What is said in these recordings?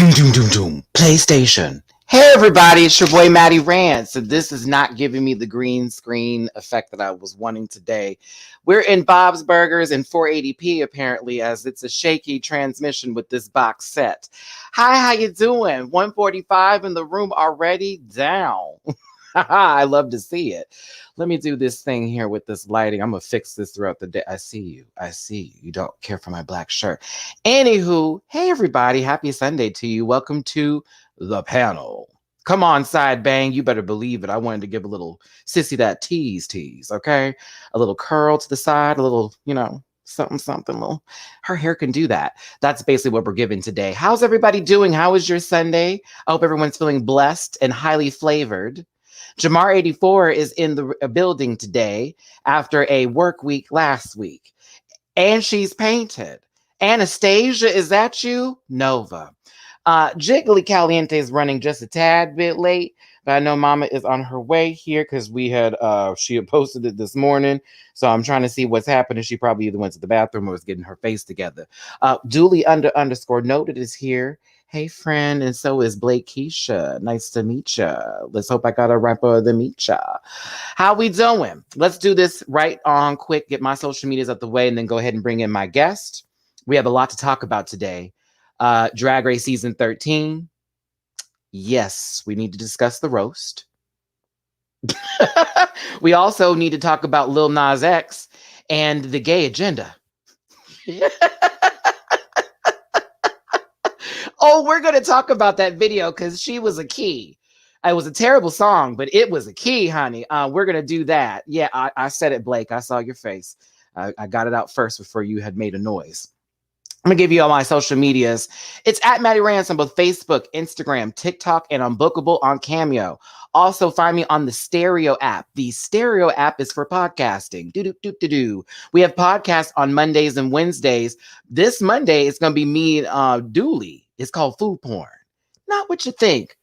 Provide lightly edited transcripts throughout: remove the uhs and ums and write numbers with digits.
PlayStation. Hey everybody, it's your boy Matty Rants, and this is not giving me the green screen effect that I was wanting today. We're in Bob's Burgers in 480p apparently, as it's a shaky transmission with this box set. Hi, how you doing? 145 in the room already? Down. I love to see it. Let me do this thing here with this lighting. I'm gonna fix this throughout the day. I see you. I see you. You don't care for my black shirt. Anywho, hey everybody, happy Sunday to you. Welcome to the panel. Come on, side bang. You better believe it. I wanted to give a little sissy that tease, okay? A little curl to the side, a little, something. Little. Her hair can do that. That's basically what we're giving today. How's everybody doing? How was your Sunday? I hope everyone's feeling blessed and highly flavored. Jamar84 is in the building today after a work week last week. And she's painted. Anastasia, is that you? Nova. Jiggly Caliente is running just a tad bit late, but I know Mama is on her way here because she had posted it this morning. So I'm trying to see what's happening. She probably either went to the bathroom or was getting her face together. Dooley_noted is here. Hey, friend, and so is Blakeisha. Nice to meet ya. Let's hope I got a rapper to meet ya. How we doing? Let's do this right on quick, get my social medias out the way, and then go ahead and bring in my guest. We have a lot to talk about today. Drag Race Season 13. Yes, we need to discuss the roast. We also need to talk about Lil Nas X and the gay agenda. Oh, we're going to talk about that video because she was a key. It was a terrible song, but it was a key, honey. We're going to do that. Yeah, I said it, Blake. I saw your face. I got it out first before you had made a noise. I'm going to give you all my social medias. It's at Matty Rants on both Facebook, Instagram, TikTok, and Unbookable on Cameo. Also, find me on the Stereo app. The Stereo app is for podcasting. We have podcasts on Mondays and Wednesdays. This Monday, it's going to be me and Dooley. It's called Food Porn. Not what you think,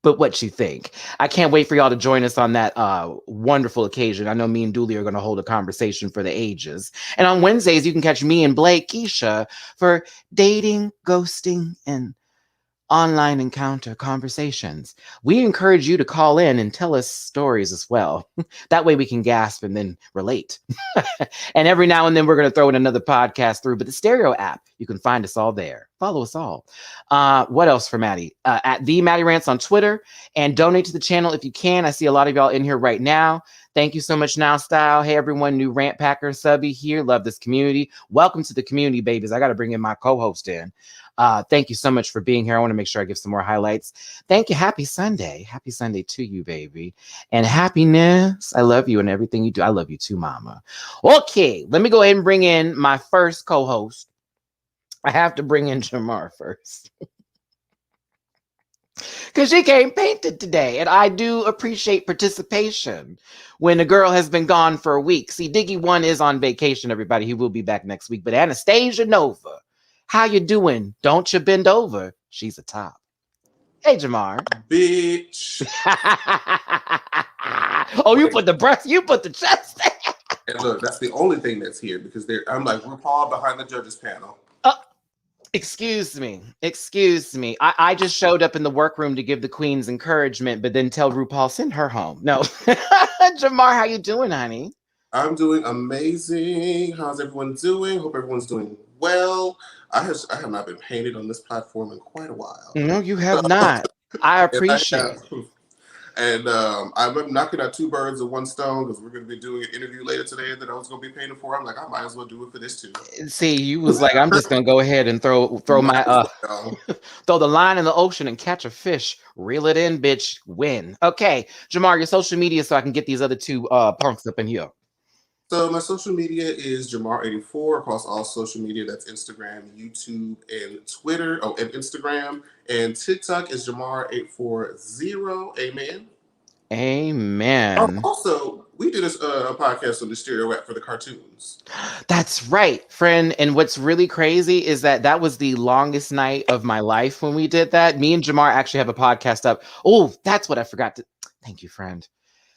but what you think. I can't wait for y'all to join us on that wonderful occasion. I know me and Dooley are going to hold a conversation for the ages. And on Wednesdays, you can catch me and Blakeisha for dating, ghosting, and online encounter conversations. We encourage you to call in and tell us stories as well. That way we can gasp and then relate. And every now and then we're going to throw in another podcast through, but the Stereo app, you can find us all there. Follow us all. What else for Matty? At the Matty Rants on Twitter, and donate to the channel if you can. I see a lot of y'all in here right now. Thank you so much, Now Style. Hey, everyone, new Rant Packer subby here. Love this community. Welcome to the community, babies. I got to bring in my co-host in. Thank you so much for being here. I want to make sure I give some more highlights. Thank you. Happy Sunday. Happy Sunday to you, baby. And happiness. I love you and everything you do. I love you too, mama. Okay, let me go ahead and bring in my first co-host. I have to bring in Jamar first. Because she came painted today, and I do appreciate participation when a girl has been gone for a week. See, Diggy One is on vacation, everybody. He will be back next week. But Anastasia Nova, how you doing? Don't you bend over. She's a top. Hey, Jamar. Bitch. Oh, you put the chest there. And look, that's the only thing that's here because I'm like RuPaul behind the judges panel. Excuse me. I just showed up in the workroom to give the queens encouragement, but then tell RuPaul, send her home. No. Jamar, how you doing, honey? I'm doing amazing. How's everyone doing? Hope everyone's doing well. I have not been painted on this platform in quite a while. No, you have not. I appreciate it. And I'm knocking out two birds with one stone because we're going to be doing an interview later today that I was going to be painted for. I'm like, I might as well do it for this too. See, you was like, I'm just going to go ahead and throw my throw the line in the ocean and catch a fish. Reel it in, bitch. Win. Okay, Jamar, your social media so I can get these other two punks up in here. So my social media is Jamar84 across all social media. That's Instagram, YouTube, and Twitter. Oh, and Instagram. And TikTok is Jamar840. Amen. Amen. Also, we did a podcast on the Stereo app for the cartoons. That's right, friend. And what's really crazy is that was the longest night of my life when we did that. Me and Jamar actually have a podcast up. Oh, that's what I forgot to. Thank you, friend.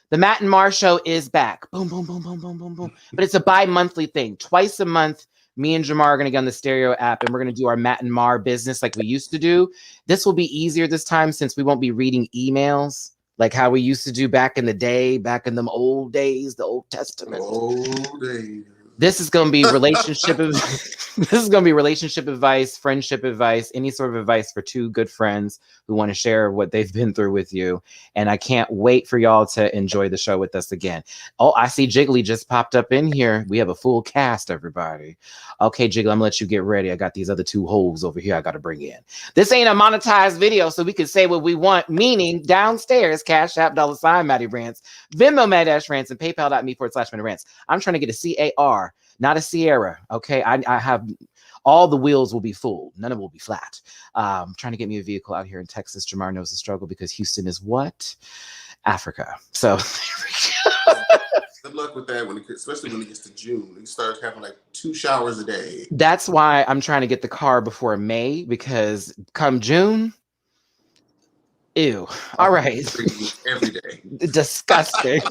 The Matt and Mar show is back. Boom, boom, boom, boom, boom, boom, boom. But it's a bi-monthly thing. Twice a month, Me and Jamar are going to get on the Stereo app and we're going to do our Matt and Mar business like we used to do. This will be easier this time since we won't be reading emails like how we used to do back in the day, back in them old days, the Old Testament. Old days. This is going to be relationship. This is going to be relationship advice, friendship advice, any sort of advice for two good friends who want to share what they've been through with you. And I can't wait for y'all to enjoy the show with us again. Oh, I see Jiggly just popped up in here. We have a full cast, everybody. Okay, Jiggly, I'm gonna let you get ready. I got these other two holes over here I got to bring in. This ain't a monetized video, so we can say what we want. Meaning downstairs, Cash App, $ Matty Rants, Venmo, Matty-Rants, and PayPal.me/MattyRants. I'm trying to get a CAR. Not a Sierra, okay? I have all the wheels will be full. None of it will be flat. Trying to get me a vehicle out here in Texas. Jamar knows the struggle because Houston is what? Africa. So good luck with that, especially when it gets to June. You start having like 2 showers a day. That's why I'm trying to get the car before May, because come June, ew. All right. Every day. Disgusting.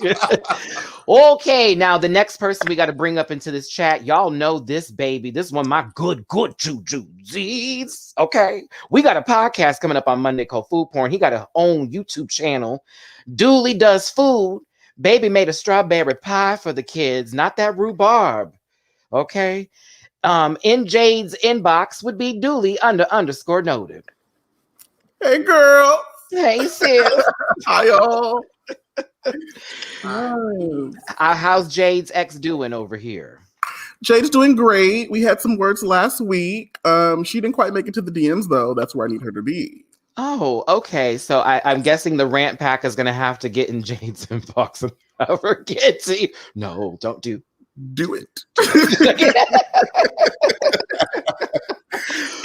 Okay, now the next person we got to bring up into this chat. Y'all know this baby. This one, my good juju Z's. Okay. We got a podcast coming up on Monday called Food Porn. He got his own YouTube channel. DooleyDoesFood. Baby made a strawberry pie for the kids, not that rhubarb. Okay. In Jade's inbox would be Dooley _noted. Hey, girl. Hey, sis. Hi, y'all. How's Jade's ex doing over here? Jade's doing great. We had some words last week. She didn't quite make it to the DMs, though. That's where I need her to be. Oh, okay. So I'm guessing the rant pack is going to have to get in Jade's inbox and have her get to you. No, don't do it.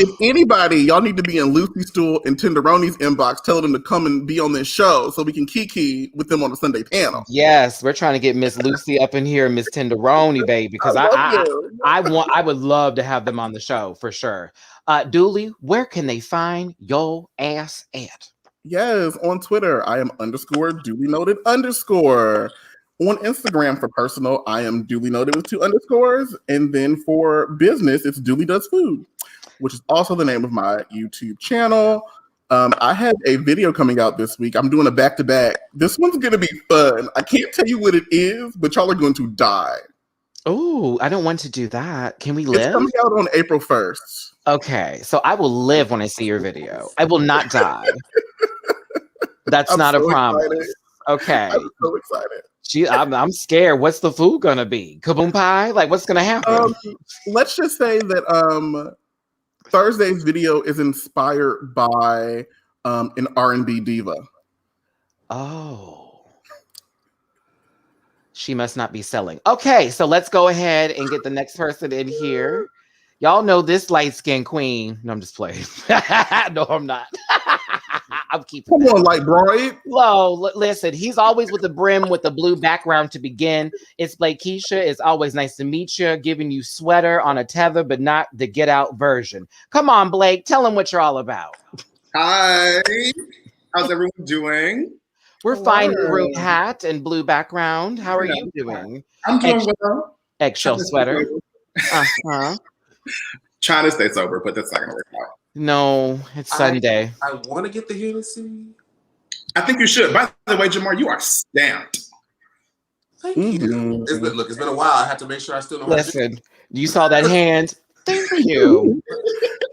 If anybody, y'all need to be in Lucy Stool and Tenderoni's inbox, tell them to come and be on this show so we can kiki with them on the Sunday panel. Yes, we're trying to get Miss Lucy up in here, Miss Tenderoni, baby, because I would love to have them on the show for sure. Dooley, where can they find your ass at? Yes, on Twitter, I am _DooleyNoted_. On Instagram for personal, I am DooleyNoted with 2 underscores. And then for business, it's DooleyDoesFood, which is also the name of my YouTube channel. I have a video coming out this week. I'm doing a back-to-back. This one's going to be fun. I can't tell you what it is, but y'all are going to die. Oh, I don't want to do that. Can we live? It's coming out on April 1st. Okay, so I will live when I see your video. I will not die. That's not a promise. Excited. Okay. I'm so excited. I'm scared. What's the food gonna be? Kaboom pie? Like, what's gonna happen? Let's just say that Thursday's video is inspired by an R&B diva. Oh. She must not be selling. Okay, so let's go ahead and get the next person in here. Y'all know this light-skinned queen. No, I'm just playing. No, I'm not. I'm keeping Come on, Light Bright. Whoa, listen, he's always with the brim with the blue background to begin. It's Blakeisha. It's always nice to meet you. Giving you sweater on a tether, but not the get out version. Come on, Blake. Tell him what you're all about. Hi. How's everyone doing? We're fine. Maroon hat and blue background. How are you doing? I'm doing well. Eggshell sweater. Uh-huh. Trying to stay sober, but that's not going to work out. No, it's Sunday. I want to get the Hennessy. I think you should. By the way, Jamar, you are stamped. Thank you. It's been a while. I have to make sure I still know. Listen, you saw that hand. Thank you.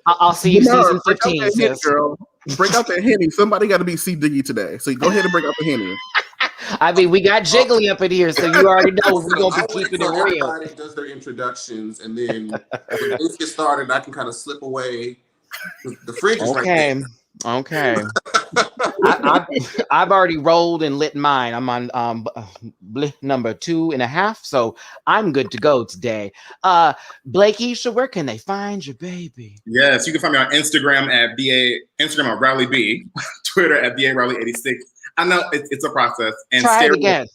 I'll see you season 15, sis. Girl. Break out the Henny. Somebody got to be C Diggy today. So you go ahead and break out the Henny. I mean, we got Jiggly up in here, so you already know we're going to be keeping it real. Everybody does their introductions, and then when things get started, I can kind of slip away. The fridge is right there. Okay. I've already rolled and lit mine. I'm on number 2.5, so I'm good to go today. Blakeisha, where can they find you, baby? Yes, you can find me on Instagram at Rowley B, Twitter at BA_Rowley86. I know it's a process. And Try it again.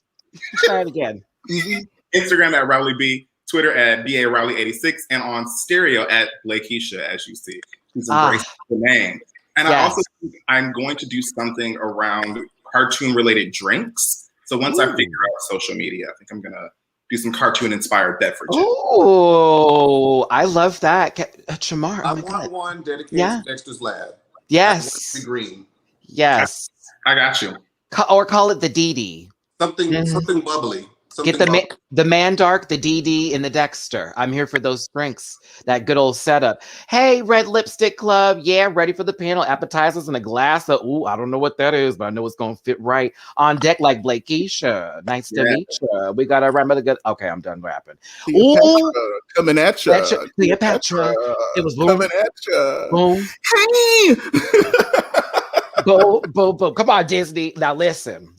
Mm-hmm. Instagram at Rowley B, Twitter at BA_Rowley86, and on stereo at Blakeisha, as you see. He's embraced the name. And yes. I also think I'm going to do something around cartoon-related drinks. So once I figure out social media, I think I'm going to do some cartoon-inspired Bedford chips. Oh, I love that. Jamar, I want one dedicated to Dexter's Lab. Yes. Green. Yes. I got you. Or call it the DD. Something bubbly. Get the Mandark, the DD, and the Dexter. I'm here for those drinks. That good old setup. Hey, Red Lipstick Club. Yeah, ready for the panel. Appetizers and a glass of, I don't know what that is, but I know it's going to fit right. On deck like Blakeisha. Nice to meet you. We got our right mother good. Okay, I'm done rapping. Cleopatra, coming at you. Cleopatra. It was boom. Coming at you. Boom. Hey! Boom. Come on, Disney. Now listen.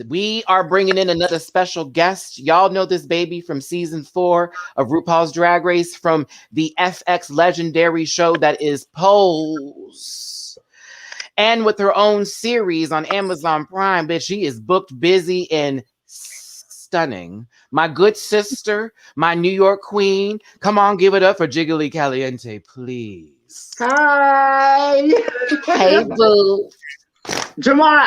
We are bringing in another special guest. Y'all know this baby from season 4 of RuPaul's Drag Race from the FX legendary show that is Pose. And with her own series on Amazon Prime, bitch, she is booked, busy, and stunning. My good sister, my New York queen. Come on, give it up for Jiggly Caliente, please. Hi. Hey, boo. Jamar,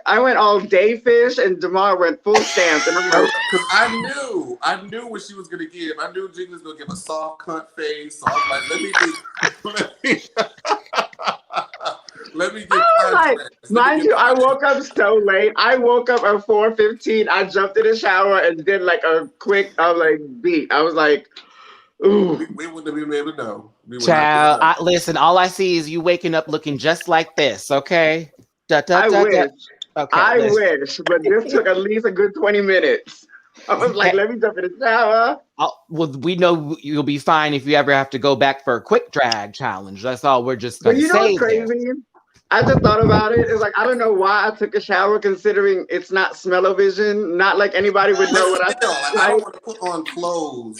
I went all day fish and Jamar went full stance. And because I knew what she was gonna give. I knew Jiggly was gonna give a soft cunt face. So I was like, let me get mind you, I woke up so late. I woke up at 4:15. I jumped in the shower and did like a quick beat. I was like, ooh. We wouldn't have been able to know. Child, listen, all I see is you waking up looking just like this, okay? I wish. Okay, I wish, but this took at least a good 20 minutes. I was like, let me jump in the shower. Well, we know you'll be fine if you ever have to go back for a quick drag challenge. That's all we're just going to say. But you know what's crazy? I just thought about it. It's like, I don't know why I took a shower considering it's not smell-o-vision. Not like anybody would know what I don't want to put on clothes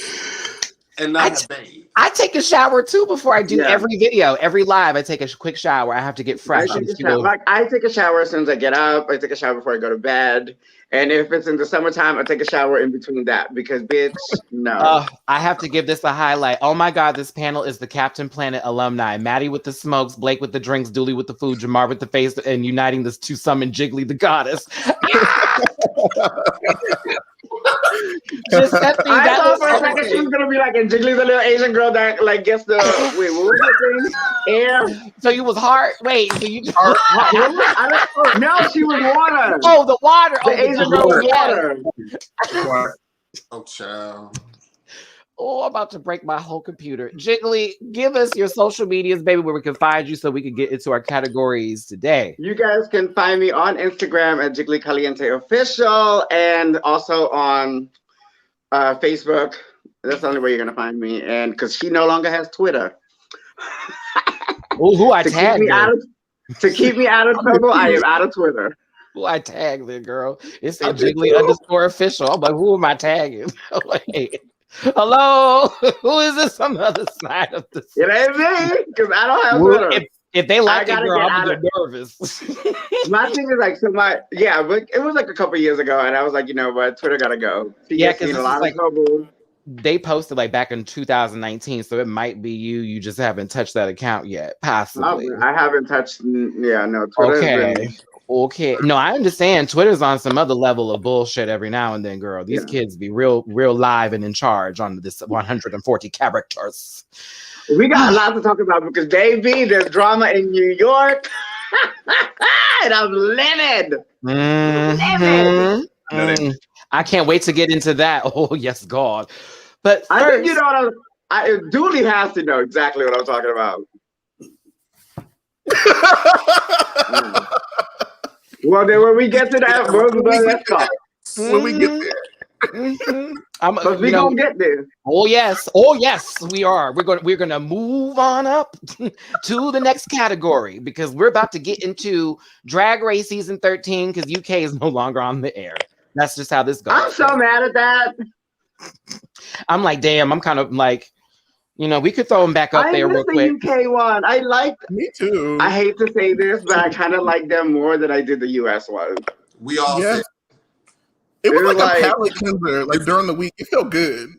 and not have bathed. I take a shower too before I do every video, every live. I take a quick shower. I have to get fresh. I take a shower as soon as I get up. I take a shower before I go to bed. And if it's in the summertime, I take a shower in between that because, bitch, no. I have to give this a highlight. Oh my God, this panel is the Captain Planet alumni. Matty with the smokes, Blake with the drinks, Dooley with the food, Jamar with the face, and uniting this to summon Jiggly the goddess. I thought for a second she was gonna be like, and Jiggly's a little Asian girl that like gets the wait, what was the thing? Air. So you was hard. Wait, so you just no, she was water. Oh, the water. The Asian girl was water. Oh, child. Oh, I'm about to break my whole computer. Jiggly, give us your social medias, baby, where we can find you so we can get into our categories today. You guys can find me on Instagram at Jiggly Caliente Official and also on Facebook. That's the only way you're gonna find me. And because she no longer has Twitter. Oh, who I tagged? To keep me out of trouble, I am out of Twitter. Who I tagged there, girl? It said Jiggly_official. I'm like, who am I tagging? Wait. Hello, who is this on the other side of the? It ain't me, because I don't have Twitter. If they like it, girl, I'm gonna get nervous. My thing is like, but it was like a couple years ago, and I was like, you know what, Twitter gotta go. Yeah, because a lot of trouble. They posted like back in 2019, so it might be you. You just haven't touched that account yet, possibly. I haven't touched. Yeah, no. Twitter Okay. No, I understand. Twitter's on some other level of bullshit every now and then, girl. These kids be real live and in charge on this 140 characters. We got a lot to talk about because, baby, there's drama in New York. And I'm livid. I can't wait to get into that. Oh, yes, God. But first, I think you know what Dooley has to know exactly what I'm talking about. Well, then when we get to that, let's talk. When we get there. Because we're gonna get there. Oh yes, we are. We're gonna move on up to the next category because we're about to get into Drag Race season 13 because UK is no longer on the air. That's just how this goes. I'm so mad at that. I'm like, damn. I'm kind of like, we could throw them back up there real quick. The UK one. I like. Me too. I hate to say this, but I kind of like them more than I did the US one. We all said. It was like a palate cleanser, like during the week. It felt good.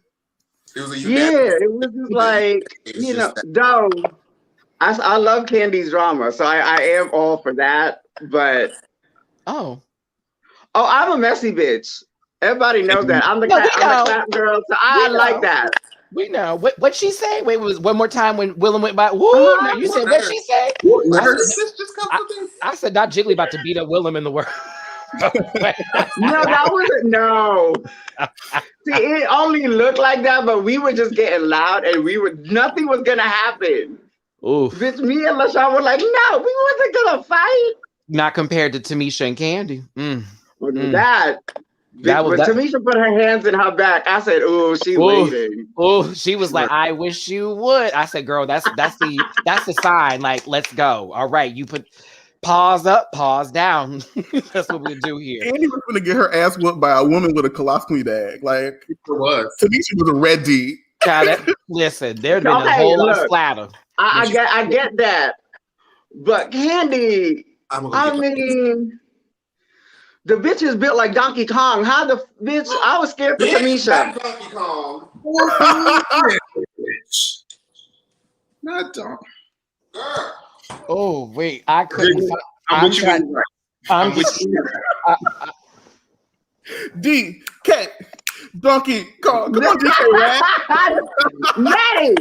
It was it was just like, though, I love Candy's drama, so I am all for that, but... Oh, I'm a messy bitch. Everybody knows that. I'm the No, clap girl, so I like that. We know. What she say? Wait, was one more time when Willem went by. Woo! No, you said what she say? I said not Jiggly about to beat up Willem in the world. No, that wasn't. No. See, it only looked like that, but we were just getting loud, and nothing was gonna happen. Oof. Bitch, me and LaShawn were like, no, we wasn't gonna fight. Not compared to Tamisha and Candy. That was Tamisha put her hands in her back. I said, "Ooh, she waiting." Oh, she was like, "I wish you would." I said, "Girl, that's the sign. Like, let's go. All right, you put pause up, pause down. That's what we do here." Andy was going to get her ass whooped by a woman with a colostomy bag. Like it was. Tamisha was a red D. Listen, there'd been a whole lot of splatter. I get that, but Candy, I mean. The bitch is built like Donkey Kong. How the bitch? I was scared for Tamisha. Donkey Kong. Not Donkey. Oh wait, I couldn't. I'm with you. D K Donkey Kong. Come on, DK, Matty.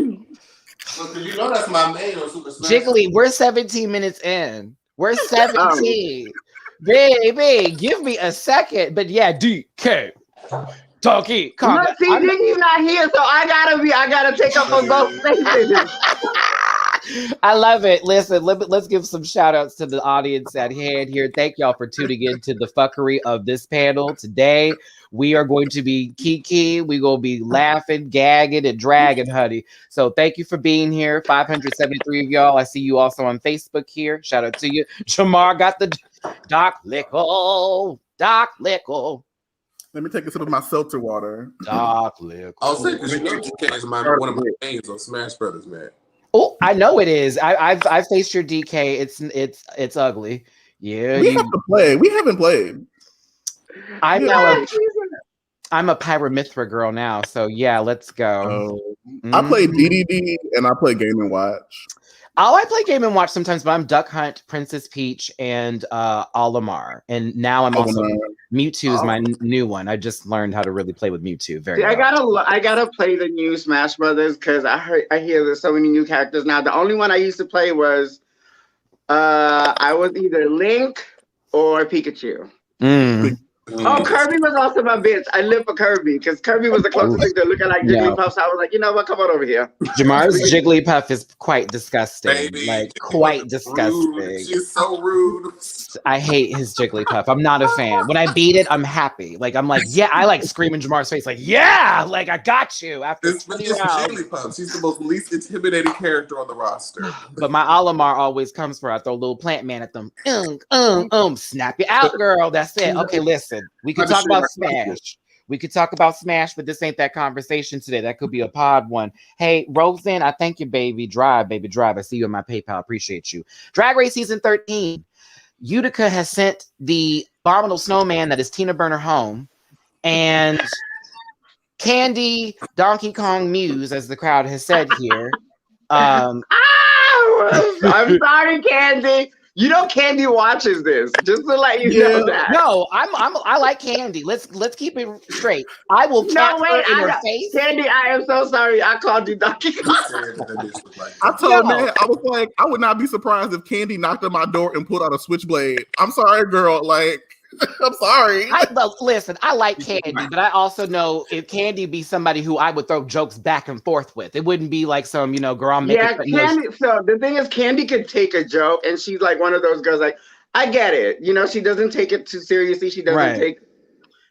You know that's my main on Super Smash. Jiggly, we're 17 minutes in. We're 17. Baby, give me a second. But yeah, DK, Donkey Kong. No, see, Diggy's not here, so I gotta take up on both spaces. I love it. Listen, let's give some shout outs to the audience at hand here. Thank y'all for tuning in to the fuckery of this panel today. We are going to be kiki. We're going to be laughing, gagging, and dragging, honey. So thank you for being here. 573 of y'all. I see you also on Facebook here. Shout out to you. Jamar got the Doc Lickle. Doc Lickle. Let me take a sip of my seltzer water. Doc Lickle. I'll say because you know DK is one of my mains on Smash Brothers, man. Oh, I know it is. I've faced your DK. It's ugly. Yeah. We have to play. We haven't played. I'm a Pyramithra girl now, so yeah, let's go. I play DDD and I play Game and Watch. Oh, I play Game and Watch sometimes, but I'm Duck Hunt, Princess Peach, and Olimar. And now I'm also Mewtwo is my new one. I just learned how to really play with Mewtwo. I gotta play the new Smash Brothers because I hear there's so many new characters now. The only one I used to play was I was either Link or Pikachu. Oh, Kirby was also my bitch. I live for Kirby because Kirby was the closest thing to looking like Jigglypuff. So I was like, you know what? Come on over here. Jamar's Jigglypuff is quite disgusting. Baby, like quite disgusting. Rude. She's so rude. I hate his Jigglypuff. I'm not a fan. When I beat it, I'm happy. Like I'm like, yeah, I like screaming Jamar's face. Like, yeah, like I got you. After 20 rounds. Jigglypuff. She's the most least intimidating character on the roster. But my Olimar always comes for. I throw a little plant man at them. Snap you out, girl. That's it. Okay, listen. We could talk about Smash. We could talk about Smash, but this ain't that conversation today. That could be a pod one. Hey, Rosen, I thank you, baby. Drive. I see you in my PayPal. Appreciate you. Drag Race Season 13. Utica has sent the abominable snowman that is Tina Burner home. And Candy, Donkey Kong Muse, as the crowd has said here. I'm sorry, Candy. You know Candy watches this, just to let you know that. No, I like Candy. Let's keep it straight. I will catch her in her face. Candy, I am so sorry. I called you Donkey Kong. I told man, I was like, I would not be surprised if Candy knocked on my door and pulled out a switchblade. I'm sorry, girl. Like, I'm sorry. Listen, I like Candy, but I also know if Candy be somebody who I would throw jokes back and forth with. It wouldn't be like some, girl, I'm making Candy. So the thing is, Candy could take a joke, and she's like one of those girls. Like, I get it. She doesn't take it too seriously. She doesn't take,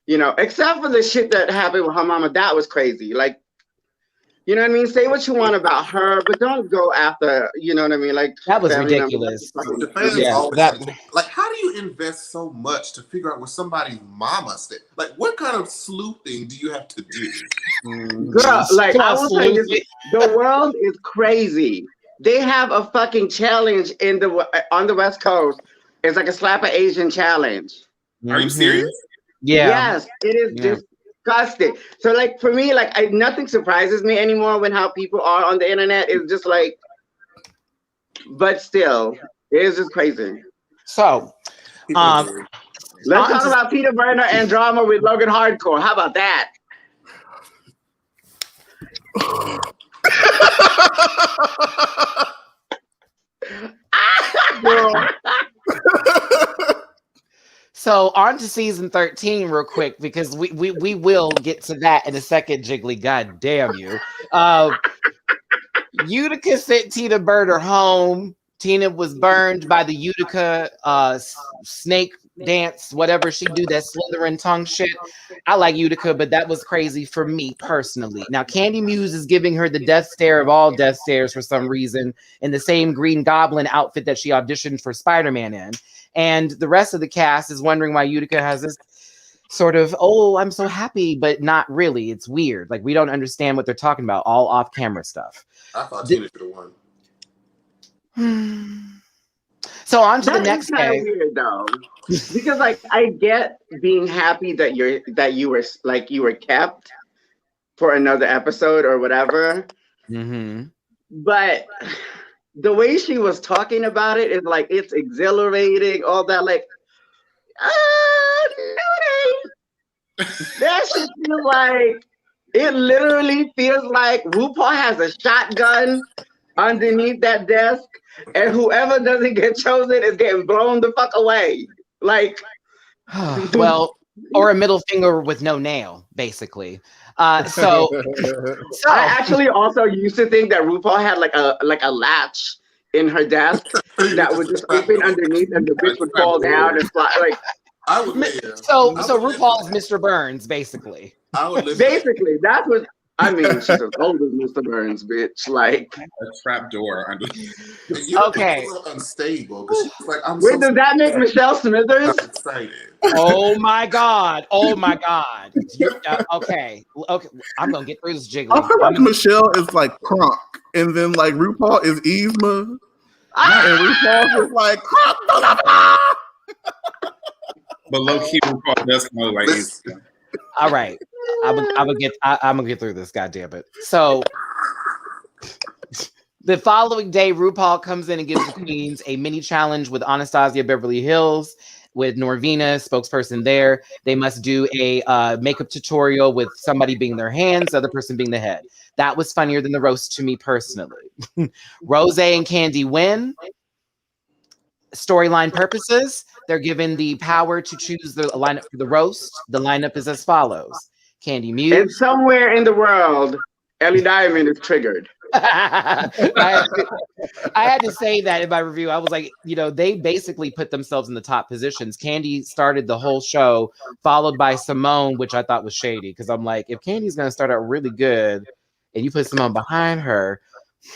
except for the shit that happened with her mama. That was crazy. Like, you know what I mean? Say what you want about her, but don't go after, you know what I mean? Like, that was ridiculous. The fans like, how do you invest so much to figure out what somebody's mama said? Like, what kind of sleuthing do you have to do? Girl, like, I will tell you this, the world is crazy. They have a fucking challenge on the West Coast. It's like a slap an Asian challenge. Are you serious? Yeah. Yes, it is disgusting. So like for me, like nothing surprises me anymore when how people are on the internet. It's just like, but still, it is just crazy. So, Let's talk about Peter Burner and drama with Logan Hardcore. How about that? So on to season 13 real quick, because we will get to that in a second, Jiggly. God damn you. Utica sent Tina Burner home. Tina was burned by the Utica snake dance, whatever she do, that slithering tongue shit. I like Utica, but that was crazy for me personally. Now, Candy Muse is giving her the death stare of all death stares for some reason, in the same Green Goblin outfit that she auditioned for Spider-Man in. And the rest of the cast is wondering why Utica has this sort of, oh, I'm so happy, but not really. It's weird. Like, we don't understand what they're talking about, all off-camera stuff. I thought Tina should have won. So on to the next day. Weird though, because like I get being happy that you were kept for another episode or whatever, but the way she was talking about it is like it's exhilarating, all that. Like, no, that shit feels like it literally feels like RuPaul has a shotgun underneath that desk, and whoever doesn't get chosen is getting blown the fuck away. Like, well, or a middle finger with no nail, basically. So I actually also used to think that RuPaul had like a latch in her desk that would just open underneath, and the bitch would fall down and fly. Like, I would. So RuPaul is Mr. Burns, basically. I would basically, that's what. I mean, she's as old as Mr. Burns, bitch. Like a trap door under. Okay. Unstable. She's like, wait, does that make Michelle Smithers? I'm excited. Oh my god! Oh my god! Okay. I'm gonna get through this, Jiggly. I feel like Michelle is like Kronk, and then like RuPaul is Yzma, and RuPaul is like Kronk. But low key, RuPaul does kind of like Yzma. All right, I'm gonna get through this. God damn it! So the following day, RuPaul comes in and gives the queens a mini challenge with Anastasia Beverly Hills, with Norvina, spokesperson there. They must do a makeup tutorial with somebody being their hands, the other person being the head. That was funnier than the roast to me personally. Rose and Candy win. Storyline purposes, they're given the power to choose the lineup for the roast. The lineup is as follows: Candy Muse. And somewhere in the world, Ellie Diamond is triggered. I had to say that in my review. I was like, they basically put themselves in the top positions. Candy started the whole show, followed by Simone, which I thought was shady, because I'm like, if Candy's going to start out really good and you put Simone behind her,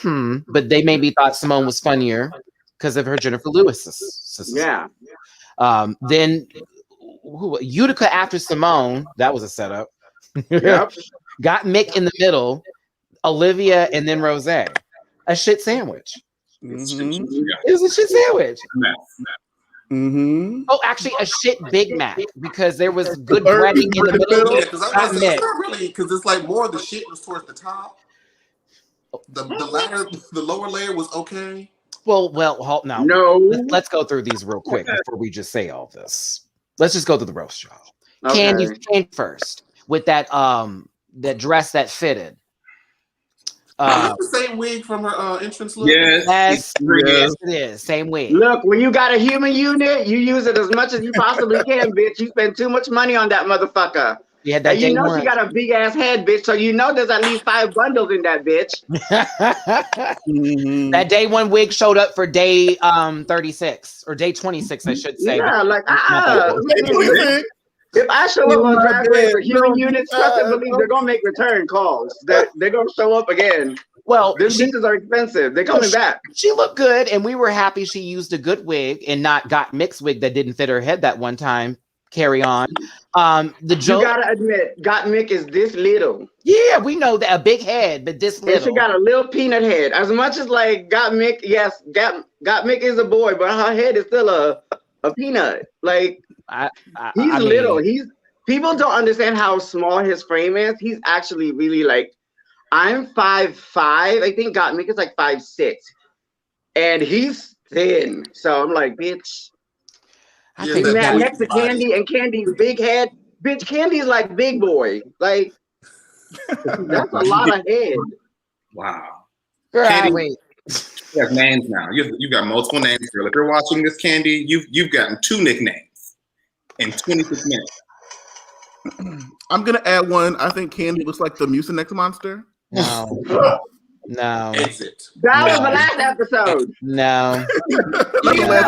but they maybe thought Simone was funnier because of her Jennifer Lewis sister. Yeah. Then Utica after Simone, that was a setup. Yep. Got Mick in the middle, Olivia, and then Rose. A shit sandwich. It was a shit sandwich. Oh, actually, a shit Big Mac, because there was good breading in the middle. Yeah, because it's like more of the shit was towards the top. The lower layer was okay. Well, now. No. Let's go through these real quick before we just say all this. Let's just go through the roast, y'all. Okay. Candy first with that that dress that fitted. The same wig from her entrance look. Yes, it is. Same wig. Look, when you got a human unit, you use it as much as you possibly can, bitch. You spend too much money on that motherfucker. Yeah, that and she got a big ass head, bitch. So there's at least 5 bundles in that bitch. That day one wig showed up for day 36 or day 26, I should say. Yeah, like if I show up on Drag Race for human units, trust and believe they're gonna make return calls. They're gonna show up again. Well, these bitches are expensive. They're coming back. She looked good, and we were happy she used a good wig and not got mixed wig that didn't fit her head that one time. Carry on. The joke. You gotta admit, Got Mick is this little. Yeah, we know that, a big head, but this little. And she got a little peanut head. As much as like Got Mick, yes, Got Mick is a boy, but her head is still a peanut. Like he's little. People don't understand how small his frame is. He's actually really like, I'm 5'5". I think Got Mick is like 5'6", and he's thin. So I'm like, bitch. I Yeah, think that Man, boy next to body. Candy and Candy's big head. Bitch, Candy's like big boy. Like, that's a lot of head. Wow. girl, Candy- wait. You have names now. You've got multiple names, girl. If you're watching this, Candy, you've gotten 2 nicknames in 26 minutes. I'm gonna add one. I think Candy looks like the Mucinex monster. No. No. Exit. That was No. the last episode. No.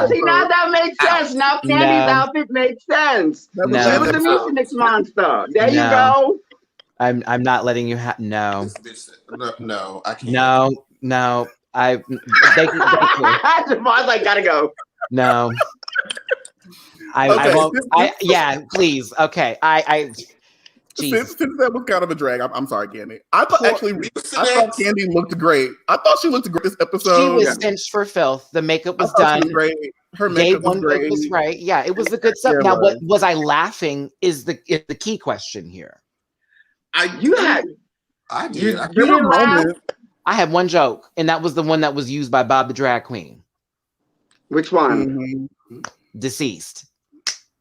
See, now that makes sense. Now Candy's outfit makes sense. That was No. It was the Out. Mucinex monster. There you No. go. I'm not letting you have no. This bitch said, no, I can't. No. Thank you. Jamal's like, gotta go. No. I Okay. won't. Yeah, please. Okay. Jesus. Since that was kind of a drag, I'm sorry, Candy. I thought Mucinex. Candy looked great. I thought she looked great this She episode. was cinched for filth. The makeup was I thought she done. great. Her Day makeup was one great. was right. Yeah, it was a good stuff. Yeah, it Now, was. what was I laughing is the key question here. I did. You I didn't laugh? I had one joke, and that was the one that was used by Bob the Drag Queen. Which one? Deceased.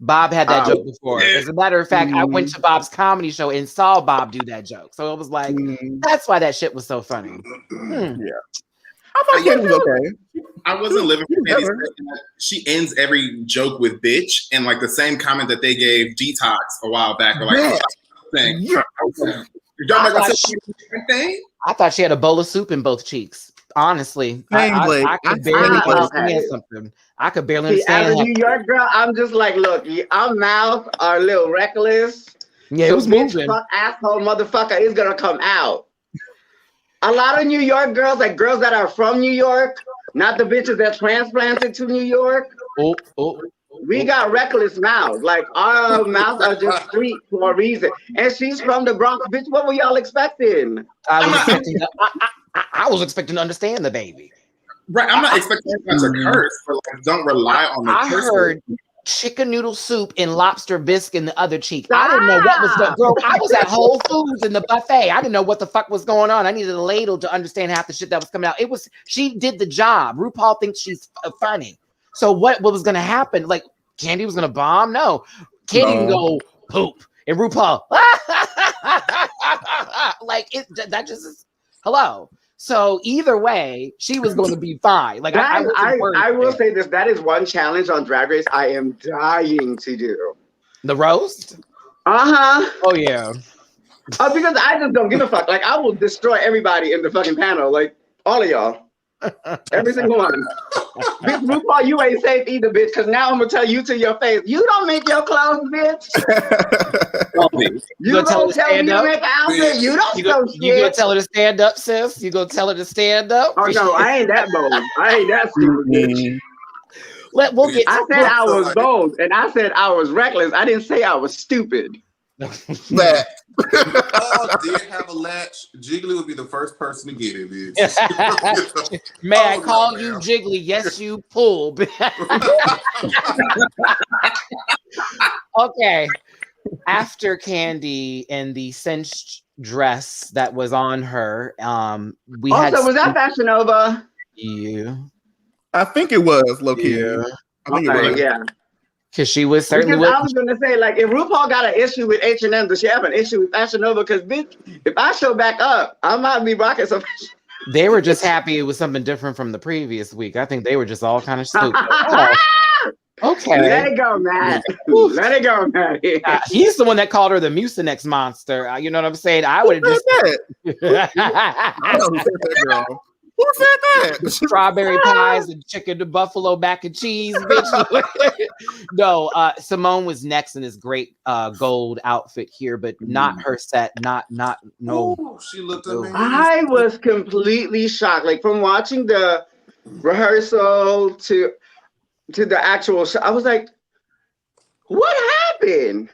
Bob had that joke before. As a matter of fact, I went to Bob's comedy show and saw Bob do that joke. So it was like, that's why that shit was so funny. Yeah. I thought Candy was okay. I wasn't living for Candy's. She ends every joke with bitch, and like the same comment that they gave Detox a while back, or like saying, Yeah. y'all not gonna say different thing? I thought she had a bowl of soup in both cheeks. Honestly, I could barely understand something. I could barely understand. As a New York girl, I'm just like, look, our mouths are a little reckless. Yeah, it was moving. Fuck, asshole, motherfucker is gonna come out. A lot of New York girls, like girls that are from New York, not the bitches that transplanted to New York. We got reckless mouths. Like our mouths are just sweet for a reason. And she's from the Bronx, bitch. What were y'all expecting? I was expecting to understand the baby. Right, I'm not expecting anyone to curse, but like, don't rely on the curse. I heard chicken noodle soup and lobster bisque in the other cheek. I didn't know what was going on. Girl, I was at Whole Foods in the buffet. I didn't know what the fuck was going on. I needed a ladle to understand half the shit that was coming out. She did the job. RuPaul thinks she's funny. So what was going to happen? Like, Candy was going to bomb? No. Candy can go poop. And RuPaul, like, that just is, hello. So either way, she was going to be fine. Like I will say this: that is one challenge on Drag Race I am dying to do. The roast. Oh yeah. Because I just don't give a fuck. Like I will destroy everybody in the fucking panel. Like all of y'all. Every single one. Bitch, RuPaul, you ain't safe either, bitch. Because now I'm gonna tell you to your face, you don't make your clothes, bitch. You gonna tell me to make an outfit? You don't know shit. You gonna tell her to stand up, sis? You gonna tell her to stand up? Oh no, I ain't that bold. I ain't that stupid, bitch. I said I was bold, and I said I was reckless. I didn't say I was stupid. That. Did have a latch. Jiggly would be the first person to get it, bitch. May I call you Jiggly? Yes, you pull. Okay. After Candy and the cinched dress that was on her, we had. Also, was that Fashion Nova? Yeah. I think it was low-key. Yeah. I think it was. Yeah. Because she was certainly. Because I was gonna say, like, if RuPaul got an issue with H&M, does she have an issue with Fashion Nova? Because bitch, if I show back up, I might be rocking some. They were just happy it was something different from the previous week. I think they were just all kind of stupid. Okay. Let it go, Matt. Let it go, Matt. He's the one that called her the Mucinex monster. You know what I'm saying? I would have just. I know who said that, girl. Who said that? Strawberry pies and chicken to buffalo mac and cheese, bitch. No, Simone was next in this great gold outfit here, but not her set. No. Ooh, she looked amazing. I was completely shocked. Like from watching the rehearsal to the actual show, I was like, what happened?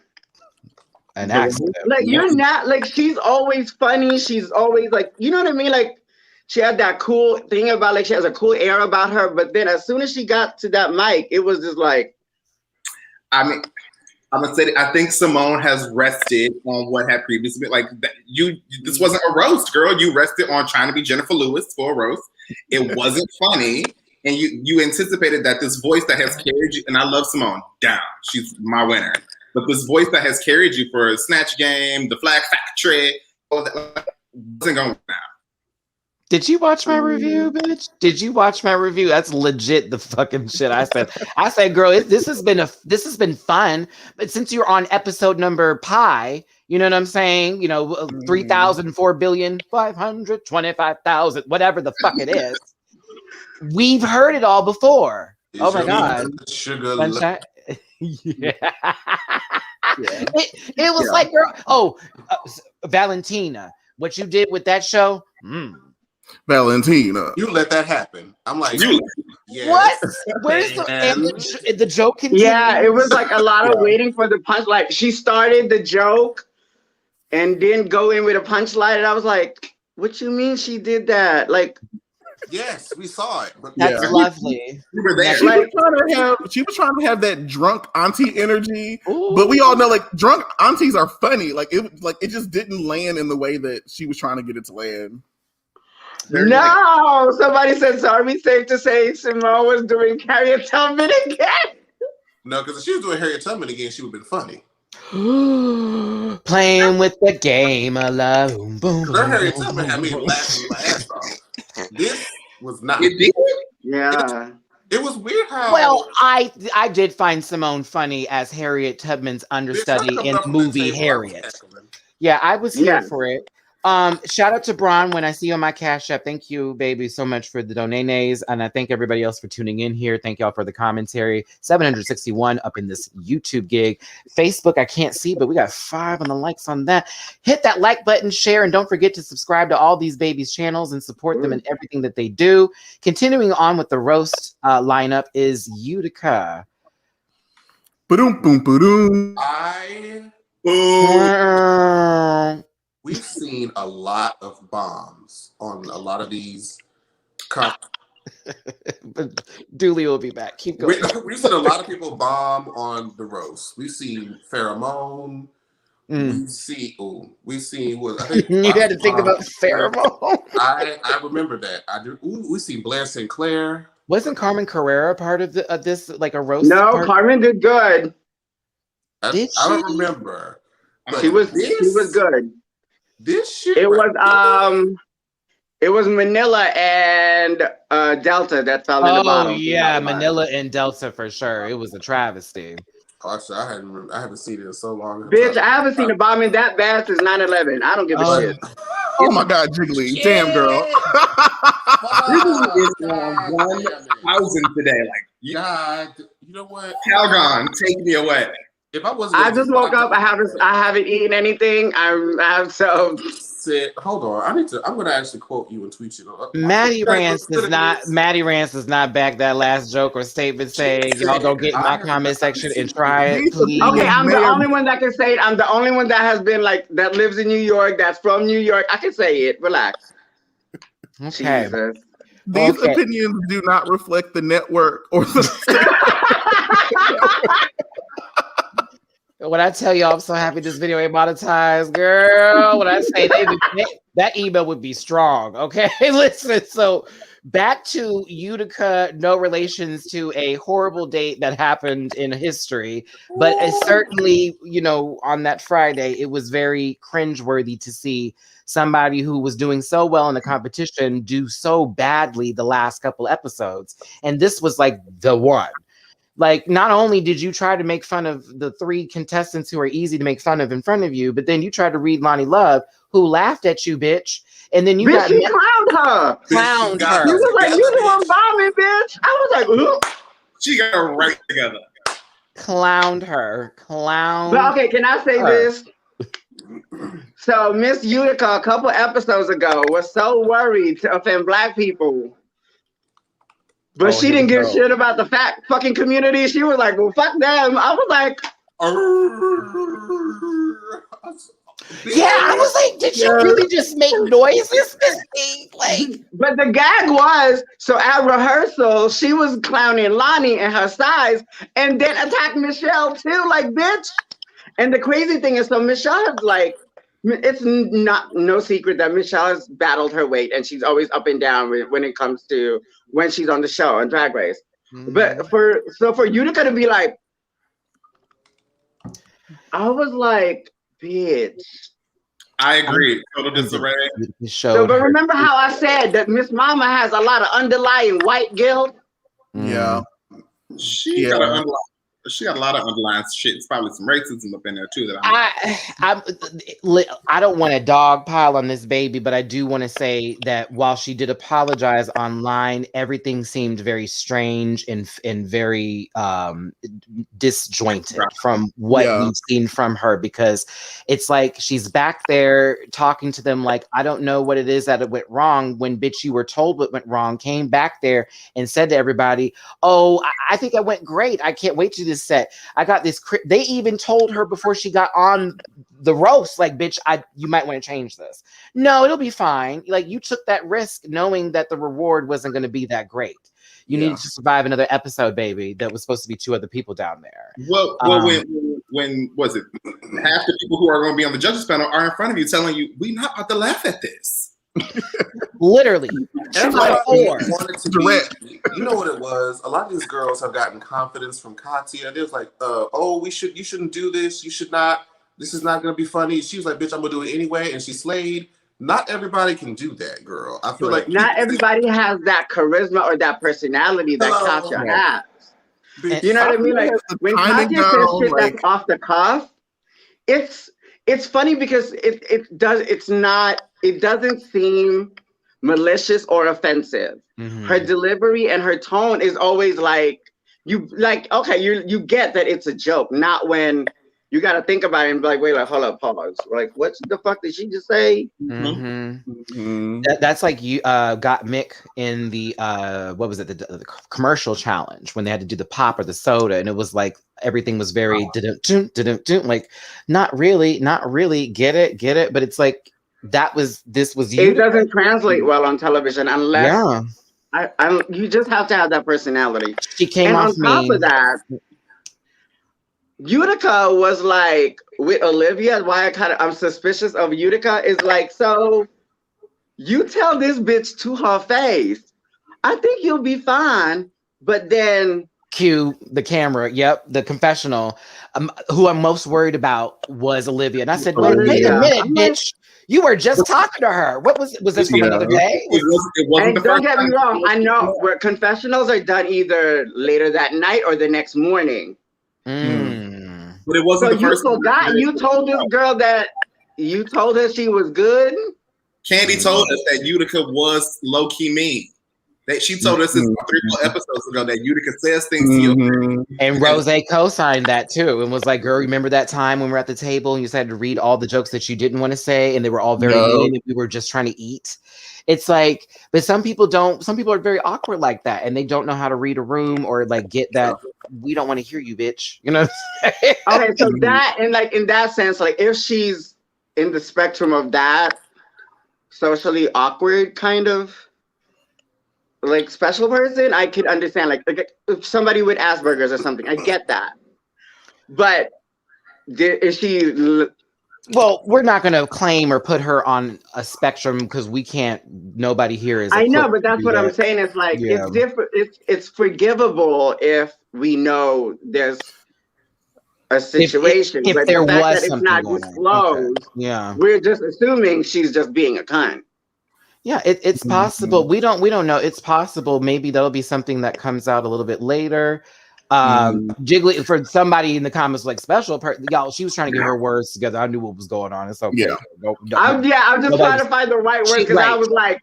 An accident. Like you're not like she's always funny. She's always like, you know what I mean? Like she had that cool thing about like she has a cool air about her, but then as soon as she got to that mic, it was just like. I mean, I'm gonna say I think Simone has rested on what had previously been like. This wasn't a roast, girl. You rested on trying to be Jennifer Lewis for a roast. It wasn't funny, and you anticipated that this voice that has carried you, and I love Simone, down, she's my winner. But this voice that has carried you for Snatch Game, The Flag Factory, all that wasn't going now. Did you watch my review, bitch? Did you watch my review? That's legit the fucking shit I said. I said, girl, this has been fun. But since you're on episode number pi, you know what I'm saying? 3,004,525,000, whatever the fuck it is. We've heard it all before. Oh my God. Sugar. Yeah. It was like, girl, Valentina, what you did with that show? Valentina. You let that happen. I'm like, yes. What? Where's the joke? Continues? Yeah, it was like a lot of waiting for the punch. Like she started the joke and then go in with a punchline, and I was like, "What you mean she did that?" Like, yes, we saw it. But that's lovely. We were there. She was trying to have that drunk auntie energy, but we all know like drunk aunties are funny. Like it just didn't land in the way that she was trying to get it to land. No, somebody said, so are we safe to say Simone was doing Harriet Tubman again? No, because if she was doing Harriet Tubman again, she would have been funny. Playing with the game of love. Boom, her Harriet Tubman had me laughing my ass off. This was not. It did. Yeah. It was weird how. Well, I did find Simone funny as Harriet Tubman's understudy in the movie Harriet. Yeah, I was here for it. Shout out to Braun when I see you on my Cash App. Thank you, baby, so much for the donations. And I thank everybody else for tuning in here. Thank y'all for the commentary. 761 up in this YouTube gig. Facebook, I can't see, but we got 5 on the likes on that. Hit that like button, share, and don't forget to subscribe to all these babies' channels and support them in everything that they do. Continuing on with the roast lineup is Utica. Ba-doom, boom, ba-doom. We've seen a lot of bombs on a lot of these. But Dooley will be back. Keep going. We've seen a lot of people bomb on the roast. We've seen Pheromone. We've seen I think you had to think about Pheromone. I remember that. I do. We've seen Blair Sinclair. Wasn't Carmen Carrera part of this, like a roast? No, part? Carmen did good. I don't remember. She was good. This shit. It was Manila and Delta that fell in the bottom. Oh yeah, Manila and Delta for sure. It was a travesty. Actually, I haven't seen it in so long. Bitch, I haven't seen a bombing that bad since 9/11. I don't give a shit. Oh my God, Jiggly. Shit. Damn, girl. Jiggly is 1,000 today. Like, God, you know what? Calgon, take me away. If I wasn't, I just woke up. I haven't eaten anything. I'm so. Hold on. I'm gonna actually quote you and tweet you. Matty Rants is not back that last joke or statement saying y'all go get in my comment section and try it, please. Okay, I'm the only one that can say it. I'm the only one that has been like that lives in New York. That's from New York. I can say it. Relax. Okay. Jesus. These opinions do not reflect the network or the. When I tell y'all I'm so happy this video ain't monetized, girl. When I say that email would be strong, okay? Listen, so back to Utica, no relations to a horrible date that happened in history, but certainly, on that Friday, it was very cringeworthy to see somebody who was doing so well in the competition do so badly the last couple episodes. And this was like the one. Like, not only did you try to make fun of the 3 contestants who are easy to make fun of in front of you, but then you tried to read Lonnie Love, who laughed at you, bitch. And then you clowned her. Clowned her. You was like, you doing bombing, bitch. I was like, ooh. She got her right together. Clowned her. But okay, can I say this? So Miss Utica a couple episodes ago was so worried to offend Black people. But she didn't give shit about the fucking community. She was like, well, fuck them. I was like, yeah, I was like, did you really just make noises? But the gag was, so at rehearsal, she was clowning Lonnie and her size and then attacked Michelle too, like, bitch. And the crazy thing is, so Michelle has like It's not no secret that Michelle has battled her weight, and she's always up and down when it comes to when she's on the show on Drag Race. But for Utica to be like, I was like, bitch. I agree. Total disarray. So, but remember how I said that Miss Mama has a lot of underlying white guilt? Yeah. She got a lot of underlying shit. It's probably some racism up in there too. I don't want to dogpile on this baby, but I do want to say that while she did apologize online, everything seemed very strange and very disjointed from what we've seen from her, because it's like she's back there talking to them like, I don't know what it is that it went wrong, when bitch, you were told what went wrong, came back there and said to everybody, oh, I think I went great. I can't wait to this set. I got this. They even told her before she got on the roast, like, bitch, you might want to change this. No, it'll be fine. Like, you took that risk knowing that the reward wasn't going to be that great. You needed to survive another episode, baby. That was supposed to be 2 other people down there. Well, when was it? Half the people who are going to be on the judges panel are in front of you telling you, we're not about to laugh at this. Literally. You know what it was? A lot of these girls have gotten confidence from Katya, and it was like, oh, you shouldn't do this. You should not. This is not going to be funny. She was like, bitch, I'm going to do it anyway. And she slayed. Not everybody can do that, girl. I feel like not everybody has that charisma or that personality that Katya has. You know what I mean? Like, when Katya says shit that's off the cuff, it's funny because it doesn't seem malicious or offensive. Her delivery and her tone is always like, you get that it's a joke, not when you got to think about it and be like, wait, like, hold up, pause. Like, what the fuck did she just say? That's like you got Mick in the what was it, the commercial challenge when they had to do the pop or the soda, and it was like everything was very like not really get it, but it's like this was you. It doesn't translate well on television unless you just have to have that personality. She came and off on top of that, Utica was like with Olivia. Why I'm suspicious of Utica is like, so you tell this bitch to her face, I think you'll be fine, but then cue the camera. Yep, the confessional. Who I'm most worried about was Olivia, and I said, wait a minute, bitch. You were just talking to her. What was this from another day? It wasn't and don't get me wrong. I know where confessionals are done either later that night or the next morning. But it wasn't so the first. You told this girl that you told her she was good. Candy told us that Utica was low key mean. That she told us this 3 episodes ago that Utica says things to you. And Rose co-signed that too, and was like, "Girl, remember that time when we were at the table and you had to read all the jokes that you didn't want to say, and they were all very mean, and we were just trying to eat." It's like, but some people don't. Some people are very awkward like that, and they don't know how to read a room or like get that. We don't want to hear you, bitch. You know. Okay, so that and like in that sense, like if she's in the spectrum of that socially awkward kind of like special person, I could understand like if somebody with Asperger's or something. I get that, but is she? Well, we're not going to claim or put her on a spectrum because we can't. Nobody here is. I know, but that's what I'm saying. It's like it's different. It's forgivable if we know there's a situation. If but there the fact was that it's not disclosed, we're just assuming she's just being a cunt. Yeah, it's possible. We don't know. It's possible. Maybe that'll be something that comes out a little bit later. Jiggly, for somebody in the comments like special y'all, she was trying to get her words together. I knew what was going on. It's okay. I'm just trying to find the right word because I was like,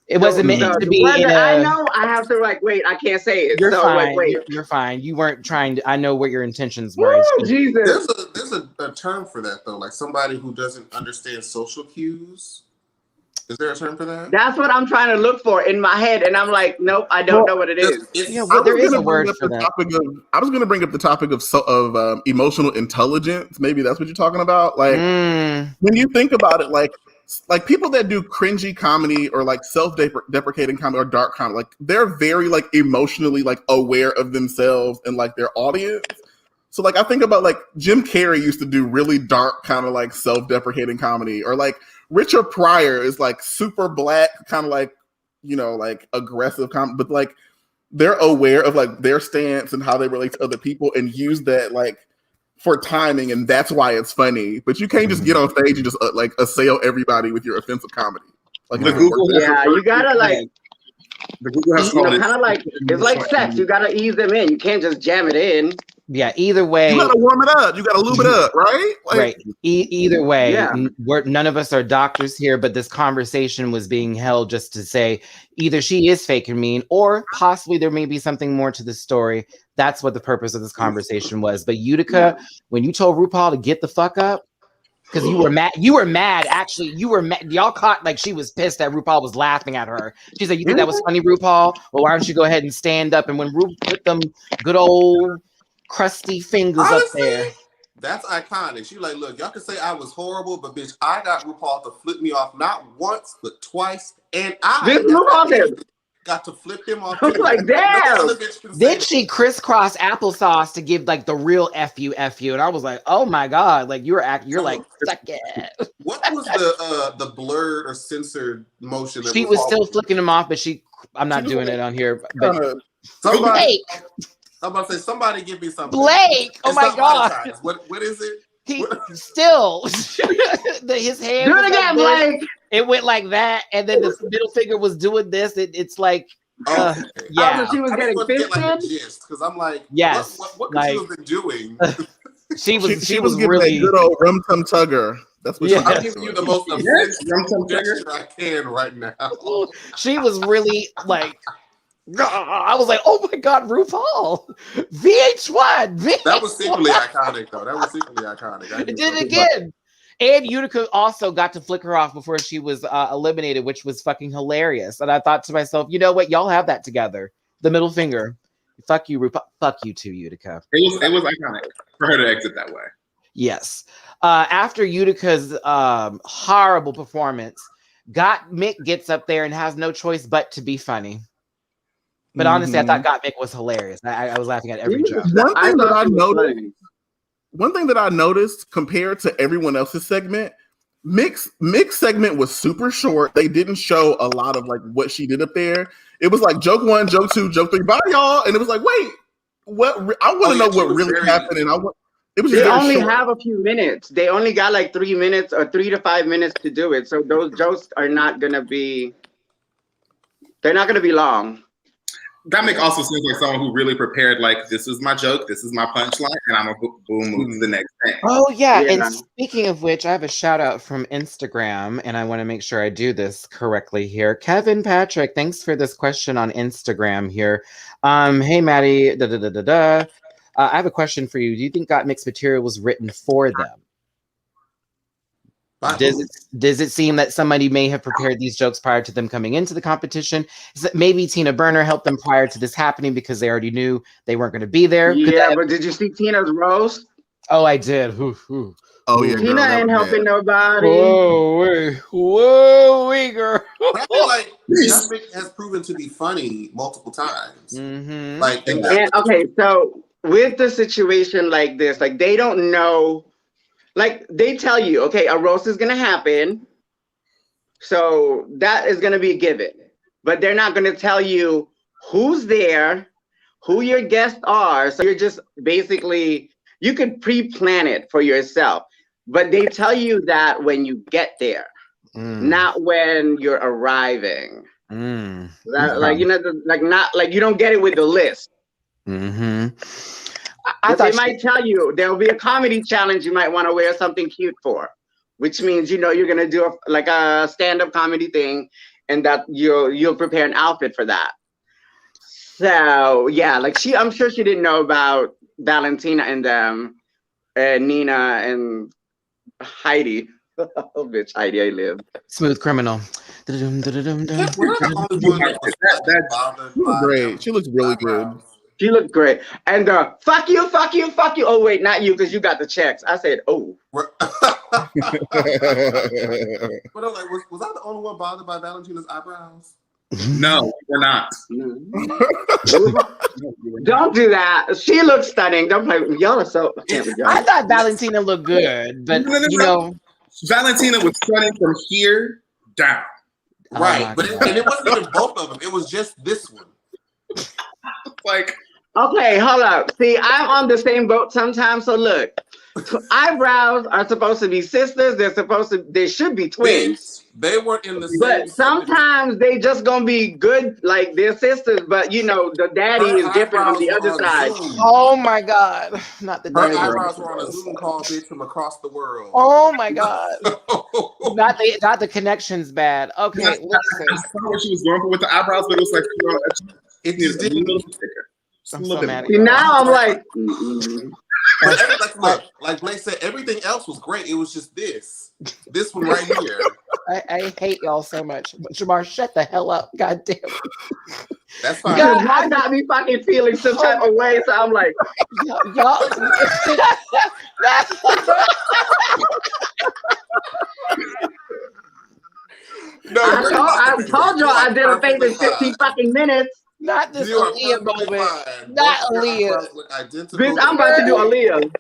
it wasn't meant to be. I know I have to like wait. I can't say it. You're fine. Wait. You're fine. You weren't trying to. I know what your intentions were. Woo, Jesus. There's a term for that though, like somebody who doesn't understand social cues. Is there a term for that? That's what I'm trying to look for in my head, and I'm like, nope, I don't know what it is. There is a word for that. I was going to bring up the topic of emotional intelligence. Maybe that's what you're talking about. Like when you think about it, like people that do cringy comedy or like self-deprecating comedy or dark comedy, like they're very like emotionally like aware of themselves and like their audience. So like I think about like Jim Carrey used to do really dark kind of like self-deprecating comedy, or like Richard Pryor is like super black, kind of like, you know, like aggressive comedy, but like they're aware of like their stance and how they relate to other people and use that like for timing, and that's why it's funny. But you can't just get on stage and just like assail everybody with your offensive comedy. Like The Google, you gotta like, the Google has you know, called it. kind of like it's like sex. You gotta ease them in. You can't just jam it in. Yeah, either way. You gotta warm it up. You gotta lube it up, right? Like, Right. Either way, Yeah. none of us are doctors here, but this conversation was being held just to say either she is fake and mean, or possibly there may be something more to the story. That's what the purpose of this conversation was. But Utica, when you told RuPaul to get the fuck up, because you were mad. Actually, you were mad. Y'all caught like she was pissed that RuPaul was laughing at her. She said, "You think that was funny, RuPaul? Well, why don't you go ahead and stand up?" And when Ru put them good old crusty fingers up there. That's iconic. She like, look, y'all can say I was horrible, but bitch, I got RuPaul to flip me off not once, but twice. And I got to flip him off. Like, damn. Then she crisscrossed applesauce to give like the real F you. And I was like, oh my God, like you're like, suck it. What was the blurred or censored motion? That She was still flicking him off, but I'm not doing it on here. But somebody, I'm about to say, somebody give me something. Blake, oh my God. What is it? He still his hand. Do it again, Blake. It went like that, and then the middle finger was doing this. It's like, yeah. She was getting fisted. Because I'm like, yes, what could she have been doing? she was giving really a good old rum tum tugger. That's what I'm giving you the most offensive gesture I can right now. She was really like. I was like, oh my God, RuPaul, VH1. That was secretly iconic, though. That was secretly iconic. It did it again. And Utica also got to flick her off before she was eliminated, which was fucking hilarious. And I thought to myself, you know what? Y'all have that together. The middle finger. Fuck you, RuPaul. Fuck you too, Utica. It was iconic for her to exit that way. Yes. After Utica's horrible performance, Mick gets up there and has no choice but to be funny. But honestly, I thought Mick was hilarious. I was laughing at every joke. One thing that I noticed compared to everyone else's segment, Mick's segment was super short. They didn't show a lot of like what she did up there. It was like joke 1, joke 2, joke 3, bye y'all. And it was like, wait, what? I want to know what really happened. And they only have a few minutes. They only got like 3 minutes or 3 to 5 minutes to do it. So those jokes are not gonna be. They're not gonna be long. That Mick also seems like someone who really prepared, like, this is my joke, this is my punchline, and I'm going to move to the next thing. Oh, yeah. And speaking of which, I have a shout out from Instagram, and I want to make sure I do this correctly here. Kevin Patrick, thanks for this question on Instagram here. Hey, Matty, I have a question for you. Do you think Got Mixed material was written for them? Does it seem that somebody may have prepared these jokes prior to them coming into the competition? Is that maybe Tina Burner helped them prior to this happening because they already knew they weren't going to be there? Yeah, but did you see Tina's roast? Oh, I did. Oh yeah, Tina ain't helping nobody. Whoa, girl. But I feel like Mick has proven to be funny multiple times. Mm-hmm. Like, and okay, so with the situation like this, like they don't know. Like they tell you, okay, a roast is gonna happen, so that is gonna be a given. But they're not gonna tell you who's there, who your guests are. So you're just basically, you could pre-plan it for yourself. But they tell you that when you get there, not when you're arriving. Like not like you don't get it with the list. Mm-hmm. They might tell you there'll be a comedy challenge you might want to wear something cute for, which means you're gonna do a stand-up comedy thing, and that you'll prepare an outfit for that. So yeah, like I'm sure she didn't know about Valentina and them, and Nina and Heidi. Oh bitch, Heidi, I live. Smooth Criminal. Great. She looks really good. She looked great. And fuck you. Oh, wait, not you, because you got the checks. I said, oh. But I'm like, was I the only one bothered by Valentina's eyebrows? No, we're not. Don't do that. She looks stunning. Don't play. Y'all are so. I can't with y'all. I thought Valentina looked good, but you know, Valentina was stunning from here down. Right, but it wasn't even both of them. It was just this one. Like, Okay, hold up. See, I'm on the same boat sometimes. So look, eyebrows are supposed to be sisters. They should be twins. They weren't in the same. But sometimes they just gonna be good, like they're sisters. But you know, the daddy is different on the other side. oh my God, not the Her daddy. eyebrows were on a Zoom call, bitch, from across the world. Oh my God, not the connection's bad. Okay, I listen. saw what she was going for with the eyebrows, but it was like, you know, It just didn't. I'm so mad at See, you. now I'm like, But like Blake said, everything else was great. It was just this one right here. I hate y'all so much. But Jamar, shut the hell up. God damn it. That's fine. God, I got me fucking feeling some type of way. So I'm like, Y'all. No, I told y'all I did a thing in 15 fucking minutes. Not this You are Aaliyah perfectly moment. fine. Not Both of your Aaliyah. eyebrows look identical. Bitch, I'm about to do Aaliyah.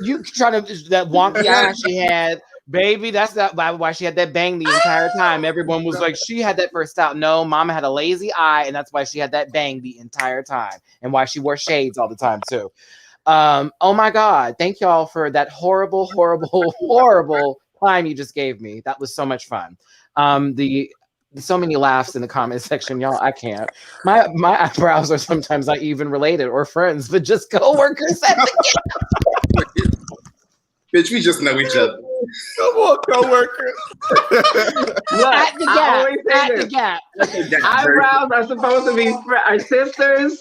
You trying to that wonky eye she had, baby. That's not why she had that bang the entire time. Everyone was like, she had that first out. No, Mama had a lazy eye, and that's why she had that bang the entire time, and why she wore shades all the time too. Oh my God! Thank y'all for that horrible, horrible, horrible time you just gave me. That was so much fun. So many laughs in the comment section, y'all. I can't. My eyebrows are sometimes not even related or friends, but just coworkers at the bitch, we just know each other. Come on, coworker. At the gap. At the gap. Eyebrows are supposed to be are sisters,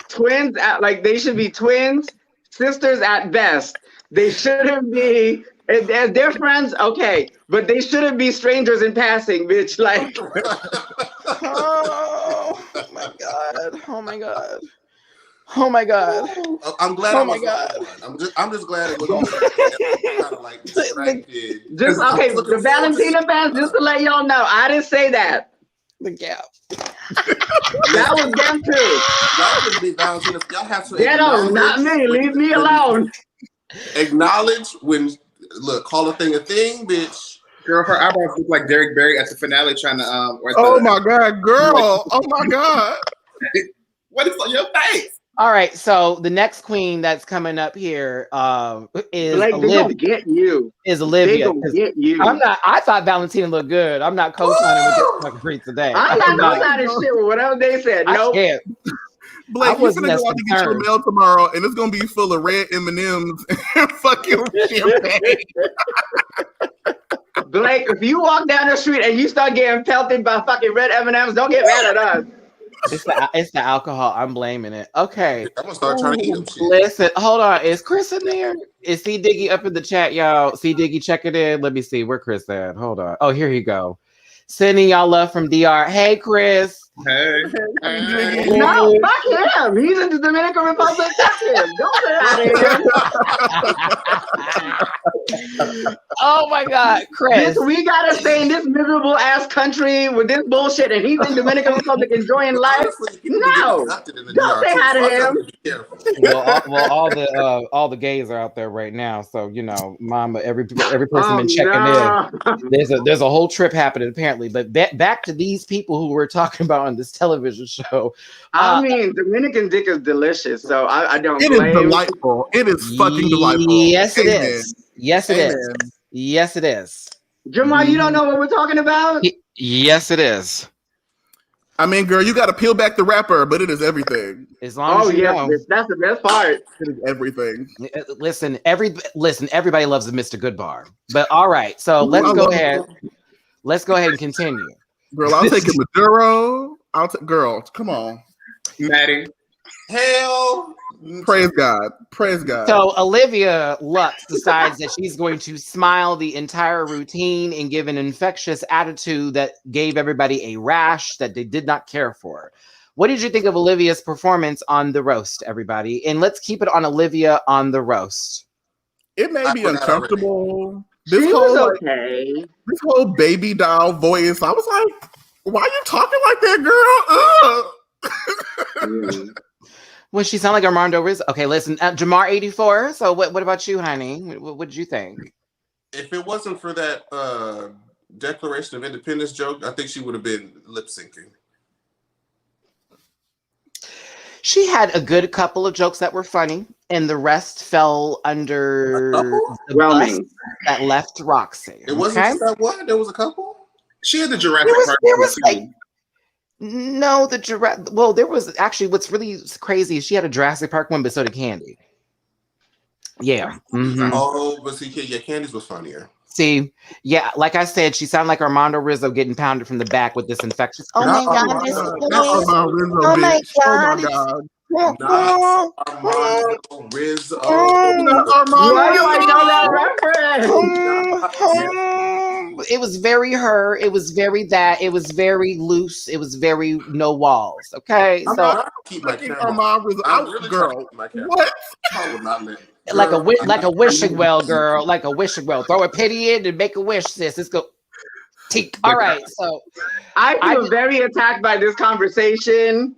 twins. Like they should be twins, sisters at best. They shouldn't be. If they're friends, okay, but they shouldn't be strangers in passing, bitch. Like, Oh my God! Oh my God! Oh my God! I'm glad. Oh my God! I'm just glad it wasn't kind of like distracted. just okay. The Valentina fans, just to let y'all know, I didn't say that. The gap. That was them too. Y'all could be Valentina. Y'all have to. Get on, not me. Leave me alone. Acknowledge when. Look, call a thing, bitch. Girl, her eyebrows look like Derek Barry at the finale trying to Oh my God, girl! Oh my God! What is on your face? All right, so the next queen that's coming up here is Like, Olivia. they gonna get you. Is Olivia? They gonna get you. I'm not. I thought Valentina looked good. I'm not co-signing with this fucking freak today. I'm not co-signing shit with whatever they said. I Nope. can't. Blake, I you're wasn't gonna as go out to get your concerned. mail tomorrow, and it's gonna be full of red M&Ms and fucking champagne. Blake, if you walk down the street and you start getting pelted by fucking red M&Ms, don't get mad at us. It's the alcohol. I'm blaming it. Okay. I'm gonna start trying to eat them shit. Listen, hold on. Is Chris in there? Is C Diggy up in the chat, y'all? C Diggy, check it in. Let me see where Chris at. Hold on. Oh, here you go. Sending y'all love from DR. Hey, Chris. Hey. No, fuck him. He's in the Dominican Republic. Fuck him. Don't get out of here. Oh my God, Chris. We gotta stay in this miserable ass country with this bullshit, and he's in Dominican Republic enjoying life. No, don't say hi to him. Well, all the gays are out there right now, so you know, Mama, every person been checking in. There's a whole trip happening apparently. But back to these people who we're talking about on this television show. I mean, Dominican dick is delicious, so I don't. It is delightful. It is fucking delightful. Yes, it Amen. is. Yes, it is. Yes, it is. Jamal, you don't know what we're talking about? Yes, it is. I mean, girl, you got to peel back the wrapper, but it is everything. As long as you know. That's the best part. It is everything. Listen, everybody loves a Mr. Goodbar. But all right, so let's go ahead. Let's go ahead and continue. Girl, I'll take a Maduro. Girl, come on. Matty. Hell. Praise God. Praise God. So Olivia Lux decides that she's going to smile the entire routine and give an infectious attitude that gave everybody a rash that they did not care for. What did you think of Olivia's performance on the roast, everybody? And let's keep it on Olivia on the roast. It made me uncomfortable. This whole baby doll voice, I was like, Why are you talking like that, girl? Well, she sound like Armando Rizzo. Okay, listen, Jamar 84. So what about you, honey? What did you think? If it wasn't for that Declaration of Independence joke, I think she would have been lip syncing. She had a good couple of jokes that were funny, and the rest fell under the bus that left Roxy. It wasn't just that one. There was a couple. She had the Jurassic Park. There was like no, the Jurassic. Well, there was actually what's really crazy is she had a Jurassic Park one, but so did Candy. Yeah. Mm-hmm. Oh, but see, yeah, Candy's was funnier. See, yeah, like I said, she sounded like Armando Rizzo getting pounded from the back with this infectious. Oh my God! Oh my God! Not Armando Rizzo. Why do I know that reference? It was very her. It was very that. It was very loose. It was very no walls. Okay, so keep my camera. Armando Rizzo out, girl. What? I would not let. Like a wishing well, girl. Like a wishing well. Throw a penny in and make a wish, sis. Let's go. Tink. All right. So I feel very attacked by this conversation.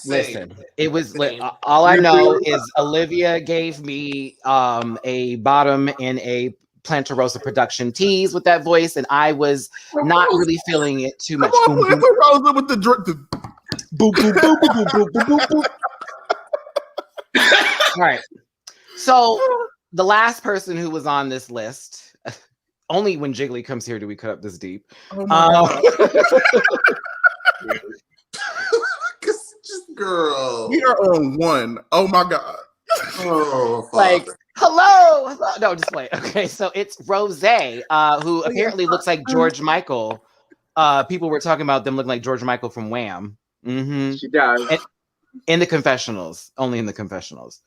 Listen. It was all I know is Olivia gave me a bottom in a Plantarosa production tease with that voice, and I was not really feeling it too much. Come on, Plantarosa with the boop boop boop boop boop boop boop boop. All right. So the last person who was on this list, only when Jiggly comes here do we cut up this deep. Oh my God. Just girl. We are on one. Oh my God. Oh, like hello. No, just wait. Okay, so it's Rose, who apparently looks like George Michael. People were talking about them looking like George Michael from Wham. Mm-hmm. She does. And in the confessionals, only in the confessionals.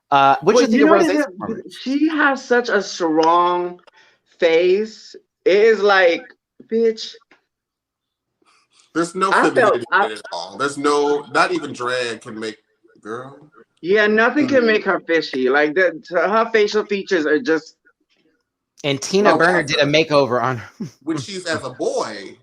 What do you think of Rose's performance? She has such a strong face. It is like, bitch. There's no femininity at all. There's no, not even drag can make girl. Yeah, nothing can make her fishy. Like that, her facial features are just. And Tina Burner did a makeover on her when she's as a boy.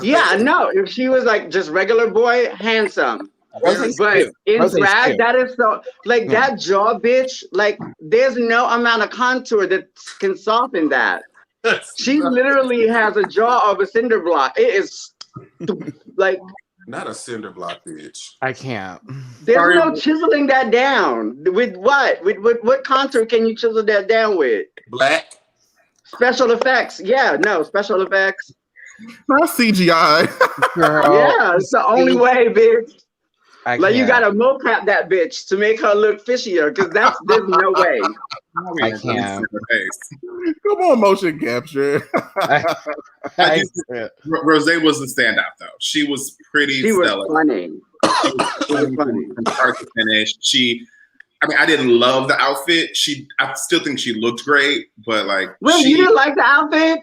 Yeah, no. If she was like just regular boy, handsome. But in drag, that is so like that jaw, bitch. Like, there's no amount of contour that can soften that. She literally has a jaw of a cinder block. It is like not a cinder block, bitch. I can't. There's no chiseling that down. With what? With what contour can you chisel that down with? Black. Special effects. Yeah, no special effects. Not CGI. Yeah, it's the only way, bitch. Like you gotta mocap that bitch to make her look fishier, because there's no way. I can't. Come on, motion capture. Rose was the standout, though. She was pretty stellar. Was funny. She was funny from start to finish. I didn't love the outfit. I still think she looked great, but like. Wait, you didn't like the outfit?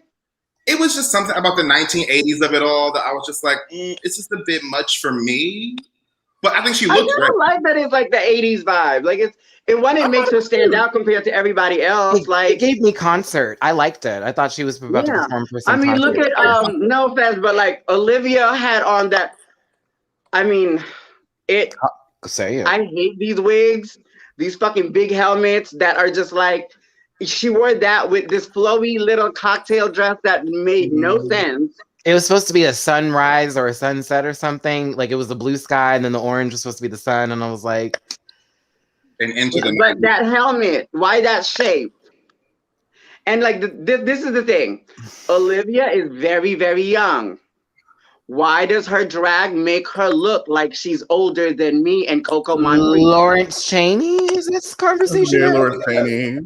It was just something about the 1980s of it all that I was just like, it's just a bit much for me. But I think she looked great. I like that it's like the 80s vibe. Like it makes her stand out compared to everybody else. It gave me concert. I liked it. I thought she was about to perform for some concert. Look at no offense, but like Olivia had on that. I mean, say it. I hate these wigs, these fucking big helmets that are just like. She wore that with this flowy little cocktail dress that made no sense. It was supposed to be a sunrise or a sunset or something. Like it was the blue sky and then the orange was supposed to be the sun. And I was like, but that helmet, why that shape? And like this is the thing. Olivia is very, very young. Why does her drag make her look like she's older than me and Coco Montrese? Lawrence Chaney? Is this conversation? Yeah, Lawrence Chaney.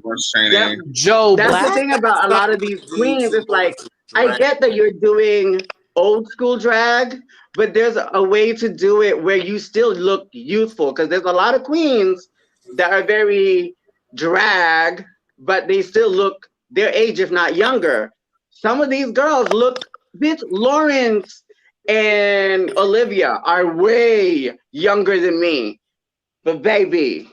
Yeah. Joe That's Black? the thing about a lot of these queens. It's like, I get that you're doing old school drag, but there's a way to do it where you still look youthful. Because there's a lot of queens that are very drag, but they still look their age, if not younger. Some of these girls look, bitch, Lawrence and Olivia are way younger than me. But baby,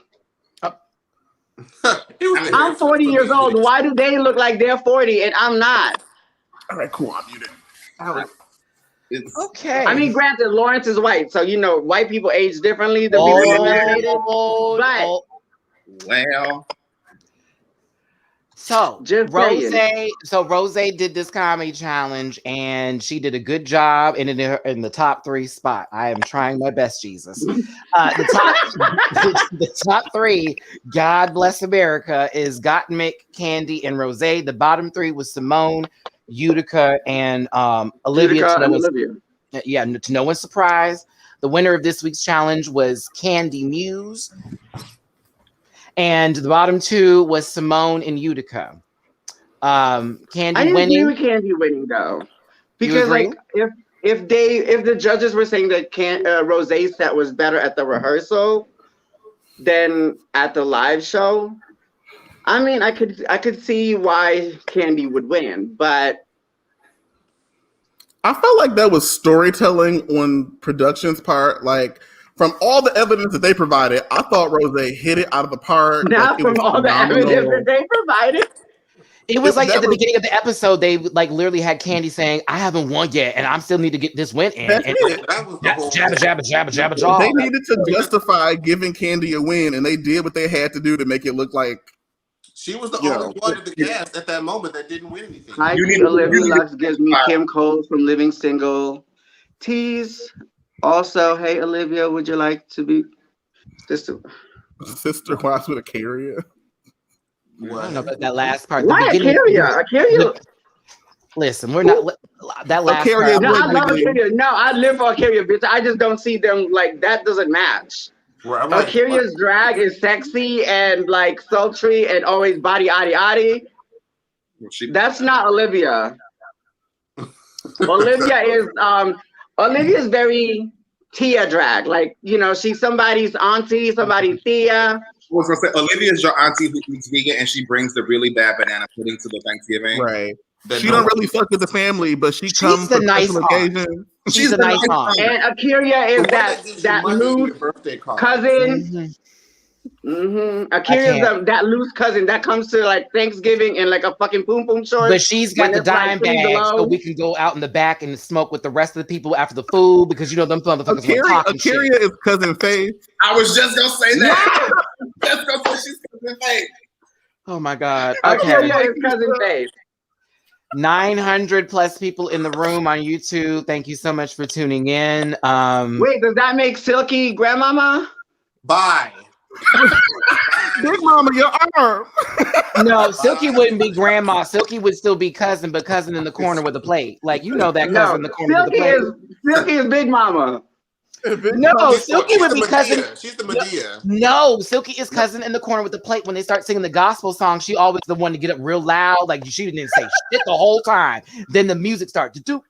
I'm 40 years old. Why do they look like they're 40 and I'm not? All right, cool. I'm muted. All right. Okay. I mean, granted, Lawrence is white, so you know, white people age differently than people get melanated. But well, so Just Rose, saying. Rose did this comedy challenge, and she did a good job in the top 3 spot. I am trying my best, Jesus. The top 3, God bless America, is Gottmik, Candy, and Rose. The bottom 3 was Simone, Utica, and Olivia. Utica and Olivia. Yeah, to no one's surprise, the winner of this week's challenge was Candy Muse. And the bottom 2 was Simone and Utica. Candy I winning. agree with Candy winning though, because like if the judges were saying that Rose's set was better at the rehearsal than at the live show, I mean, I could see why Candy would win, but I felt like that was storytelling on production's part. Like, from all the evidence that they provided, I thought Rose hit it out of the park. not from all the evidence that they provided. It was like at the beginning of the episode, they like literally had Candy saying, "I haven't won yet, and I still need to get this win in." That's And it. That was the whole jabba jaw. They needed to justify giving Candy a win, and they did what they had to do to make it look like she was the only one of the cast at that moment that didn't win anything. Hi, Olivia Lux gives me Kim Cole from Living Single. Tease. Also, hey Olivia, would you like to be sister wives with a carrier? I don't know about that last part. Why Acaria? Listen, we're not that last Acaria. part. No, I love Acaria. No, I live for Acaria, bitch. I just don't see them like that. Doesn't match. Right, Acaria's drag is sexy and like sultry and always body adi. That's not Olivia. Olivia's very Tia drag. Like, you know, she's somebody's auntie, somebody's Tia. I was gonna say Olivia's your auntie who eats vegan and she brings the really bad banana pudding to the Thanksgiving. Right. She don't really fuck with the family, but she's comes the for nice special occasions. She's a nice aunt. And Acaria is that loose cousin. Akira's that loose cousin that comes to like Thanksgiving in like a fucking poom poom shorts. But she's got the dime bag, so we can go out in the back and smoke with the rest of the people after the food, because you know them motherfuckers were talking shit. Acaria is cousin Faith. I was just gonna say that. Just gonna say she's cousin Faith. Oh my God. Acaria Okay. is cousin Faith. 900 plus people in the room on YouTube. Thank you so much for tuning in. Wait, does that make Silky grandmama? Bye. Big Mama, your arm. No, Silky wouldn't be grandma. Silky would still be cousin, but cousin in the corner with a plate. Like, you know that cousin in the corner with the plate. Silky is Big Mama. No, Silky would be cousin. She's the Medea. No, Silky is cousin in the corner with the plate. When they start singing the gospel song, she always the one to get up real loud. Like, she didn't say shit the whole time. Then the music starts to do,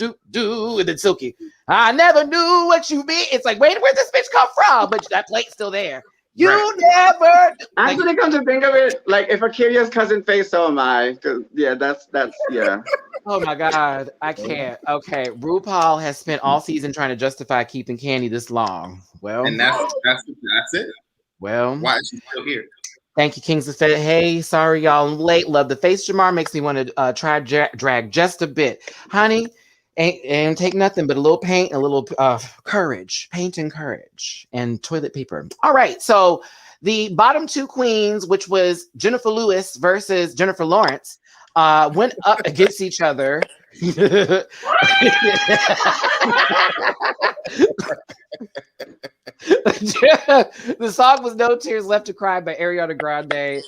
and then Silky, I never knew what you mean. It's like, wait, where'd this bitch come from? But that plate's still there. You never. Actually, come to think of it, like if Akira's cousin Faith, so am I. Cause yeah, that's yeah. Oh my God, I can't. Okay, RuPaul has spent all season trying to justify keeping Candy this long. Well, and that's it. Well, why is she still here? Thank you, Kings of Fed. Hey, sorry y'all, I'm late. Love the face, Jamar. Makes me want to try drag just a bit, honey. Ain't take nothing but a little paint, a little courage, paint and courage, and toilet paper. All right, so the bottom 2 queens, which was Jennifer Lewis versus Jennifer Lawrence, went up against each other. The song was No Tears Left to Cry by Ariana Grande.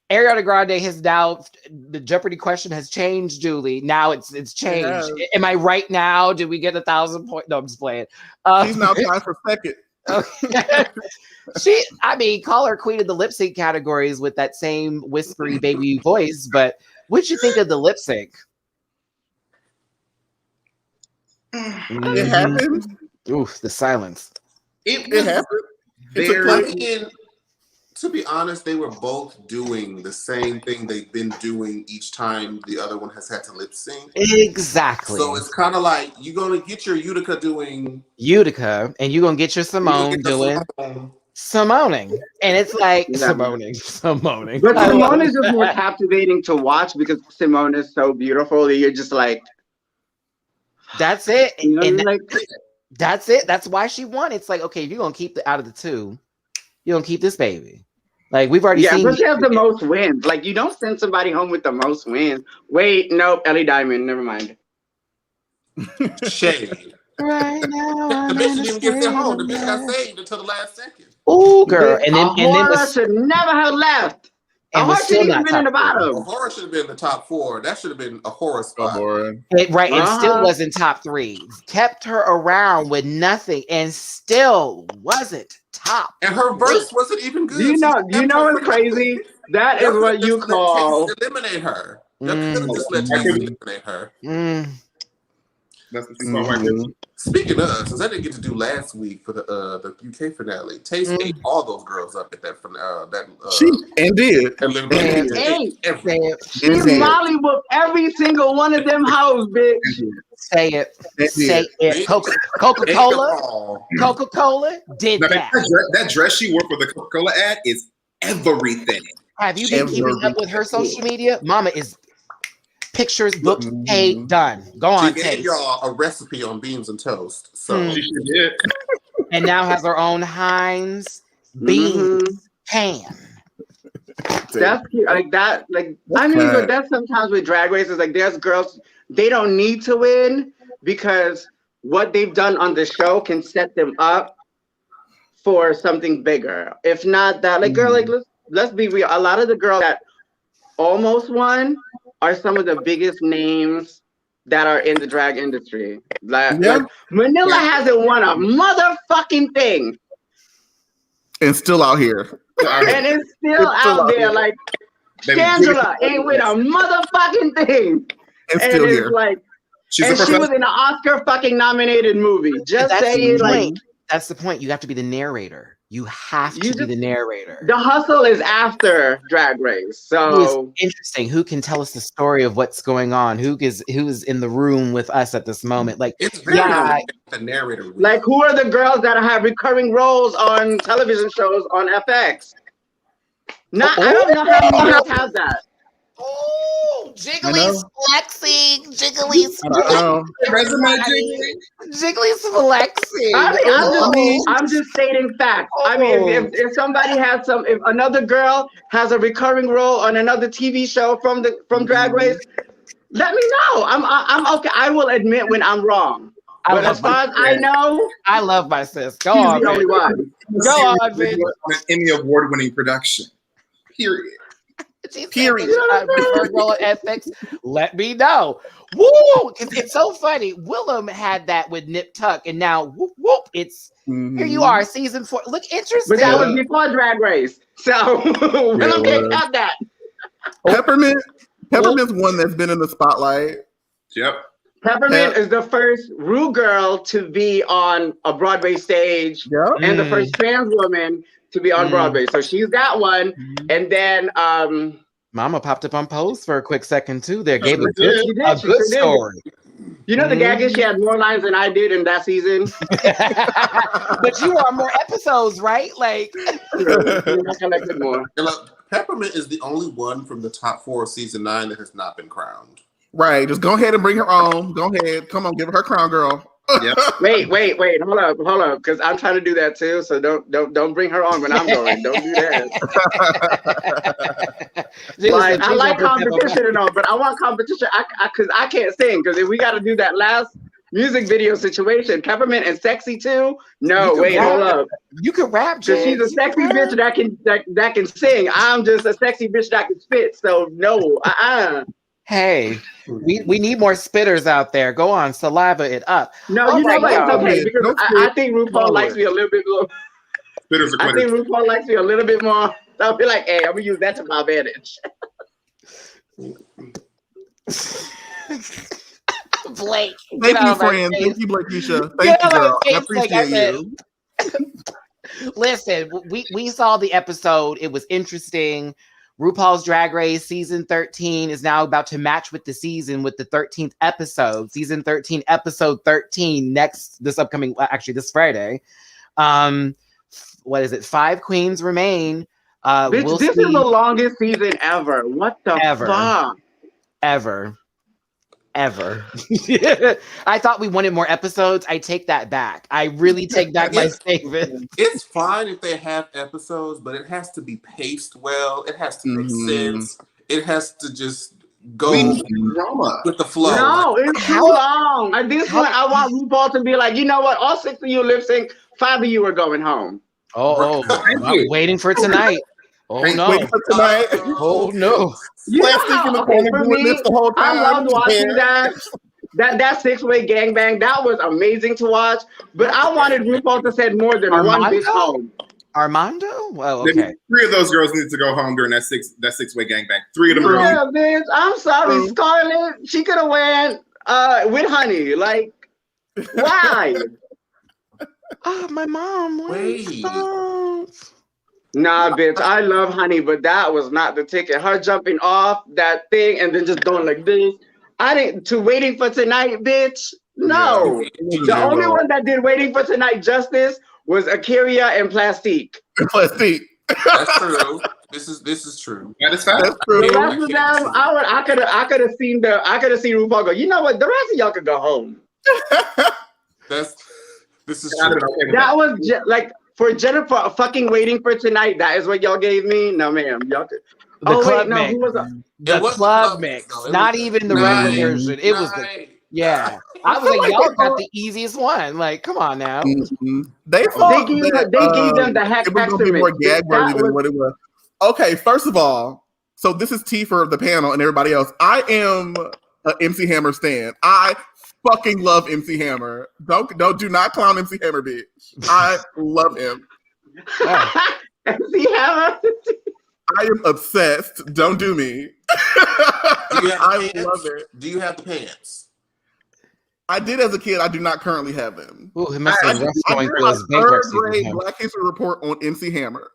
Ariana Grande has now, the Jeopardy question has changed, Julie. Now it's changed. Yeah. Am I right now? Did we get 1,000 points? No, I'm just playing. She's now tied for second. Okay. Call her queen of the lip sync categories with that same whispery baby voice, but what'd you think of the lip sync? It happened. Oof, the silence. It happened. To be honest, they were both doing the same thing they've been doing each time the other one has had to lip sync. Exactly. So it's kind of like you're going to get your Utica doing Utica, and you're going to get your Simone doing Simoning. And it's like Yeah. Simoning. But I love Simone is just that. more captivating to watch because Simone is so beautiful that you're just like, That's it. you know, And you're like, that's it. That's why she won. It's like, okay, if you're gonna keep out of the two, you're gonna keep this baby. Like we've already yeah, seen. but she has the most wins. Like you don't send somebody home with the most wins. Wait, nope, Ellie Diamond. Never mind. Shade. Right now, The bitch didn't even get sent home. The bitch got saved until the last second. Oh, girl, and then Ahura should never have left. and was Ahura still should not even been in the top three. bottom. Ahura should have been in the top 4. That should have been a horror spot. Right, and still Uh-huh. wasn't top 3. Kept her around with nothing, and still wasn't top. And her verse wasn't even good. You know what's crazy? That is what you call. Eliminate her. Mm. Just let Taste eliminate her. Mm. That's what you call Speaking of, since I didn't get to do last week for the UK finale, Taste ate all those girls up at that She did. She Molly whooped every single one of them hoes, bitch. Say it. Say it. Coca-Cola did that. That dress she wore for the Coca-Cola ad is everything. Have you been keeping up with her social media? Mama is pictures, booked, paid, done. Go on, She gave y'all a recipe on beans and toast. So she did. And now has her own Heinz beans pan. That's cute. Like that. Like I mean, but that's sometimes with drag races. Like there's girls, they don't need to win because what they've done on the show can set them up for something bigger. If not that, like girl, like let's be real. A lot of the girls that almost won are some of the biggest names that are in the drag industry. Like Manila hasn't won a motherfucking thing. And still out here. And it's still out there. Like Shangela ain't with a motherfucking thing. And still it's here. Like, she was in an Oscar fucking nominated movie. Just saying, like, that's the point. You have to be the narrator. You have to be the narrator. The hustle is after Drag Race. So interesting. Who can tell us the story of what's going on? Who is in the room with us at this moment? Like it's very the narrator. Like who are the girls that have recurring roles on television shows on FX? I don't know how many girls have that. Oh, Jiggly's flexing. Jiggly's Jiggly's flexing. I'm just stating facts. I mean, if somebody has if another girl has a recurring role on another TV show from Drag Race, let me know. I'm okay. I will admit when I'm wrong. But as far as I know, I love my sis. Go on, the only one. Go on, bitch. An Emmy award-winning production. Period. Period. FX. Let me know. Woo! It's so funny. Willem had that with Nip Tuck, and now whoop whoop. It's here you are, season 4. Look interesting. But that was before Drag Race, so Willem can't have that. Peppermint's one that's been in the spotlight. Yep. Peppermint is the first Rue girl to be on a Broadway stage, and the first trans woman to be on Broadway. So she's got one, and then Mama popped up on Pose for a quick second too. There gave a good story. You know the gag is she had more lines than I did in that season. But you were on more episodes, right? Like I collected more. Peppermint is the only one from the top 4 of season 9 that has not been crowned. Right, just go ahead and bring her on. Go ahead, come on, give her crown, girl. Yep. Wait, hold up, because I'm trying to do that too. So don't bring her on when I'm going. Don't do that. I like competition and all, but I want competition. Because I can't sing. Because if we got to do that last music video situation, Peppermint and Sexy too. No, wait, hold up. You can rap, because she's a sexy bitch that can sing. I'm just a sexy bitch that can spit. So no, Hey, we need more spitters out there. Go on, saliva it up. No, you know what? It's okay because I think RuPaul likes me a little bit more. I think RuPaul likes me a little bit more. So I'll be like, hey, I'm gonna use that to my advantage. Blake, thank you, friend. Thank you, Blakeisha. Thank you, girl. I appreciate you. Listen, we saw the episode. It was interesting. RuPaul's Drag Race season 13 is now about to match with the season with the 13th episode. Season 13, episode 13 this upcoming, actually this Friday. what is it? 5 queens remain. Bitch, We'll this is see. the longest season ever. What the fuck? Ever. I thought we wanted more episodes. I take that back. I really take back my statement. It's fine if they have episodes, but it has to be paced well. It has to make sense. It has to just go with the flow. No, it's too long. At this point, I want RuPaul to be like, you know what? All 6 of you lip sync, 5 of you are going home. I'm waiting for tonight. Oh no! Waiting for tonight. Oh no! Plastic in the corner doing this the whole time. I loved watching that 6-way gangbang. That was amazing to watch. But I wanted RuPaul to send more than one bitch home. Armando? Well, okay. 3 of those girls need to go home during that 6-way gangbang. 3 of them girls. Yeah, bitch. I'm sorry, Scarlett. She could have went with Honey. Like, why? My mom. Wait. Nah, bitch. I love Honey, but that was not the ticket. Her jumping off that thing and then just going like this. Waiting for Tonight, bitch. No. The only one that did Waiting for Tonight justice was Akira and Plastique. Plastique. That's true. This is true. That is fact. That's true. The rest of them, I could have seen RuPaul go, you know what? The rest of y'all could go home. This is true. That was like for Jennifer fucking Waiting for Tonight. That is what y'all gave me. No, ma'am. Y'all could. The club mix. mix. Who was The club mix. Not even the regular version. It was the I was like, y'all got the easiest one. Like, come on now. Mm-hmm. They gave them the heck. It was gonna be more gag worthy than what it was. Okay, first of all, so this is T for the panel and everybody else. I am an MC Hammer stan. I fucking love MC Hammer. Do not clown MC Hammer, bitch. I love him. MC Hammer. I am obsessed. Don't do me. I love it. Do you have the pants? I did as a kid. I do not currently have them. Ooh, it must have been going through his third grade Black History Report on MC Hammer.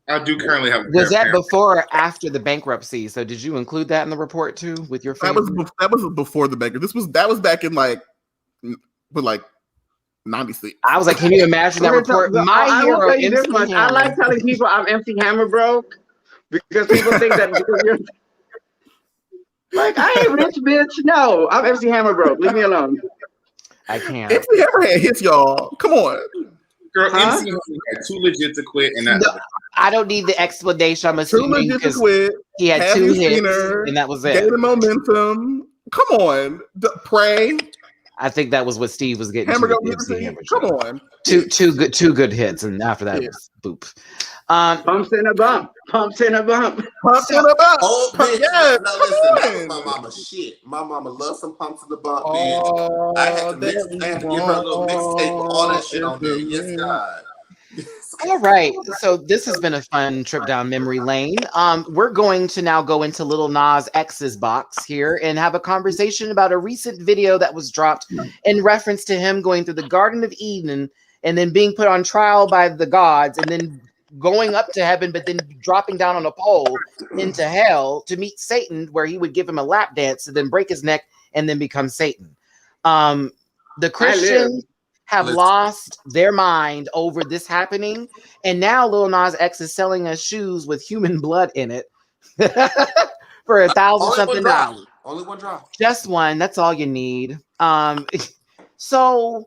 I do currently have. Was that before or after the bankruptcy? So did you include that in the report too with your family? That was before the bankruptcy. That was back in like 96. I was like, can you imagine that report? My hero, MC Hammer. I like telling people I'm MC Hammer broke because people think that because you're like, I ain't rich, bitch. No, I'm MC Hammer broke. Leave me alone. I can't. MC Hammer had hits, y'all. Come on. Girl, MC Hammer had too legit to quit, and that. No, I don't need the explanation. I'm assuming too legit to quit. He had 2 hits, and that was it. Gave the momentum. Come on, pray. I think that was what Steve was getting. Hammer to go MC Hammer. Come on. Two good hits, and after that it was boop. Pumps in a bump. Pumps in a bump. Oh, bitch. Yes. No, listen, that was my mama shit. My mama loves some pumps in the bump, bitch. I had to give her a little mixtape with all that shit on there. Yes, God. All right, so this has been a fun trip down memory lane. We're going to now go into Lil Nas X's box here and have a conversation about a recent video that was dropped in reference to him going through the Garden of Eden and then being put on trial by the gods and then going up to heaven, but then dropping down on a pole into hell to meet Satan, where he would give him a lap dance and then break his neck and then become Satan. The Christians have lost their mind over this happening, and now Lil Nas X is selling us shoes with human blood in it for $1,000 something dollars. Only one drop. Just one. That's all you need. So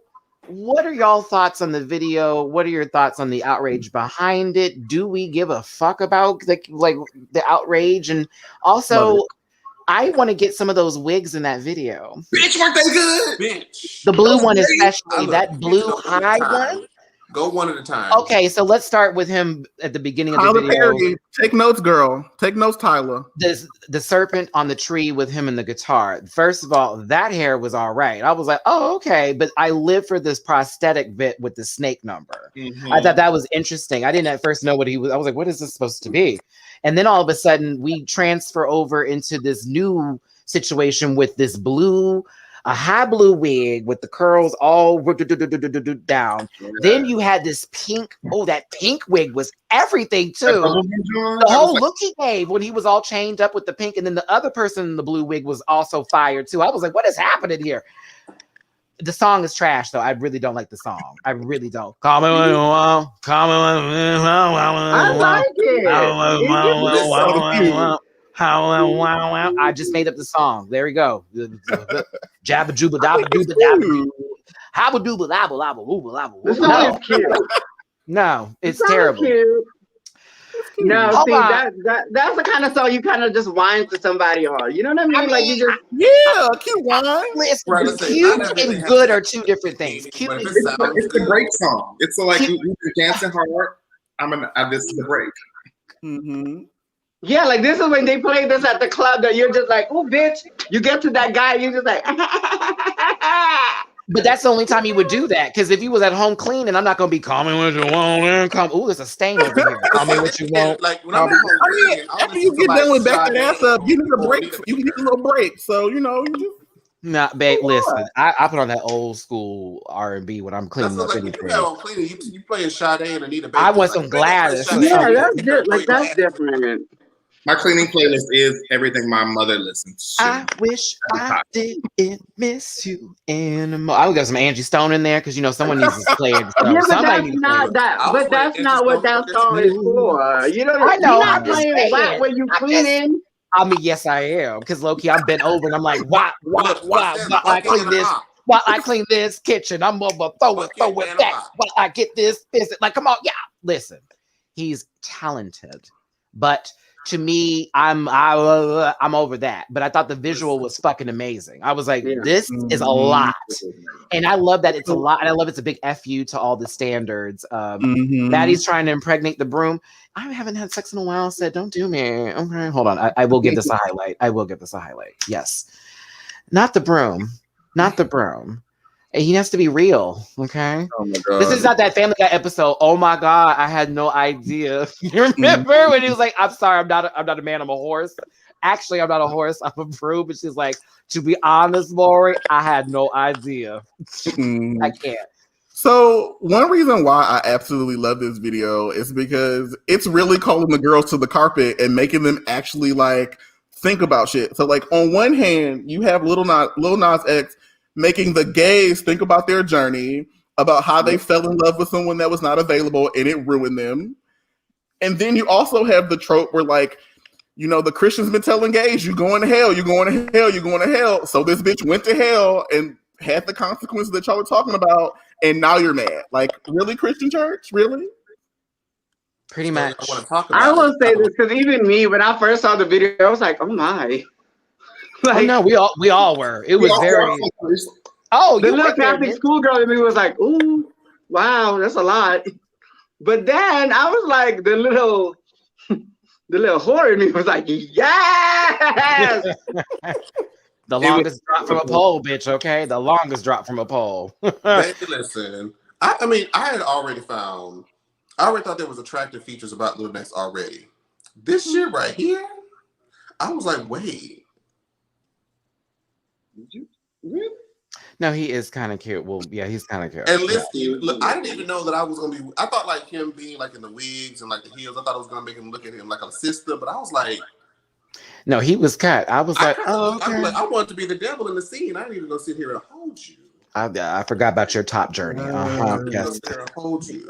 what are y'all thoughts on the video? What are your thoughts on the outrage behind it? Do we give a fuck about the outrage? And also, I want to get some of those wigs in that video. Bitch, weren't they good? Bitch. The blue one especially. That blue high one. Go one at a time. Okay, so let's start with him at the beginning of Tyler the video. Perry. Take notes, girl. Take notes, Tyler. The serpent on the tree with him and the guitar. First of all, that hair was all right. I was like, oh, okay. But I live for this prosthetic bit with the snake number. Mm-hmm. I thought that was interesting. I didn't at first know what he was. I was like, what is this supposed to be? And then all of a sudden, we transfer over into this new situation with this a high blue wig with the curls all down. Yeah. Then you had this pink. Oh, that pink wig was everything too. The whole look he gave when he was all chained up with the pink, and then the other person in the blue wig was also fired too. I was like, what is happening here? The song is trash, though. I really don't like the song. I really don't. Call me when you want. Call me when you want. I like it. I just made up the song. There we go. Jabba jubba dabba dooba dabba. Habba dooba labba labba wooba labba. The song is cute. No, it's terrible. Cute. No, Hold see, on. that's the kind of song you kind of just whine to somebody on. You know what I mean? Like you just cute wine. Listen, cute and good are two different things. Cute is it's a break song. It's like you're dancing hard. This is the break. Mm-hmm. yeah, like this is when they play this at the club that you're just like, oh, bitch. You get to that guy, you're just like, but that's the only time he would do that. Because if he was at home cleaning, I'm not gonna be calming what you want. Oh, there's a stain over here. Call me what you want. Like when I'm after you get done with backing ass up, you need a break. You need a little break. So you just. Nah, babe, listen. I put on that old school R&B when I'm cleaning up anything. You playing Sade and Anita Baker. I want some Gladys. yeah, that's good. Like that's different. My cleaning playlist is everything my mother listens to. I wish I didn't miss you anymore. I would get some Angie Stone in there because someone needs to play it. Yeah, but that's not that. But that's not what that song is for. You know, I know. You're not I'm just playing saying. rap when you cleaning. I mean, yes, I am. Because low key, I'm bent over and I'm like, why I clean this? While I clean this kitchen, I'm over throw it back. While I get this. Like, come on, yeah. Listen, he's talented, but to me, I'm over that. But I thought the visual was fucking amazing. I was like, this is a lot, and I love that it's a lot, and I love it's a big fu to all the standards. Matty's trying to impregnate the broom. I haven't had sex in a while. Said, don't do me. Okay, hold on. I will give this a highlight. Yes, not the broom. Not the broom. He has to be real, okay? Oh my God. This is not that Family Guy episode. Oh my God, I had no idea. You remember when he was like, I'm sorry, I'm not a man, I'm a horse. Actually, I'm not a horse, I'm a broom. And she's like, to be honest, Maury, I had no idea. I can't. So one reason why I absolutely love this video is because it's really calling the girls to the carpet and making them actually like think about shit. So like on one hand, you have Lil Nas X making the gays think about their journey, about how they fell in love with someone that was not available and it ruined them. And then you also have the trope where like, the Christians been telling gays, you're going to hell, you're going to hell, you're going to hell. So this bitch went to hell and had the consequences that y'all were talking about, and now you're mad. Like, really, Christian church? Really? Pretty much. I will say this because even me, when I first saw the video, I was like, oh my. Like, no, we all were. It was very. Oh, the little Catholic schoolgirl in me was like, "Ooh, wow, that's a lot." But then I was like, the little whore in me was like, "Yes!" The longest drop from a pole, bitch. Okay, the longest drop from a pole. Baby, listen. I already thought there was attractive features about Lil Nas already. This shit right here, I was like, wait. Really? No, he is kind of cute. Well, yeah, he's kind of cute. And listen, look, I didn't even know that I was gonna be. I thought like him being like in the wigs and like the heels. I thought it was gonna make him look at him like a sister, but I was like, no, he was cut. I was like, oh, okay. I wanted to be the devil in the scene. I didn't even go sit here and hold you. I forgot about your top journey. Yes. Hold you.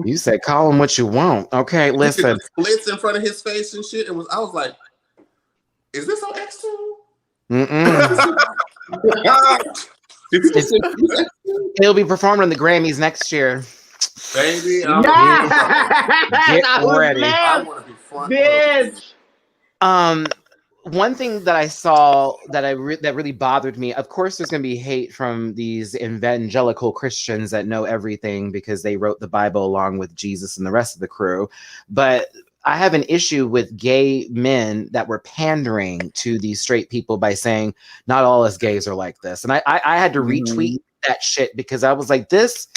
You said call him what you want. Okay, listen. Splits in front of his face and shit. I was like, is this on X2? He'll be performing on the Grammys next year. Baby, get ready. I want to be front bitch. One thing that I saw that that really bothered me, of course, there's going to be hate from these evangelical Christians that know everything because they wrote the Bible along with Jesus and the rest of the crew. But I have an issue with gay men that were pandering to these straight people by saying, not all us gays are like this. And I had to retweet that shit because I was like, this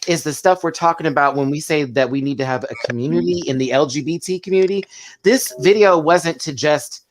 is the stuff we're talking about when we say that we need to have a community in the LGBT community. This video wasn't to just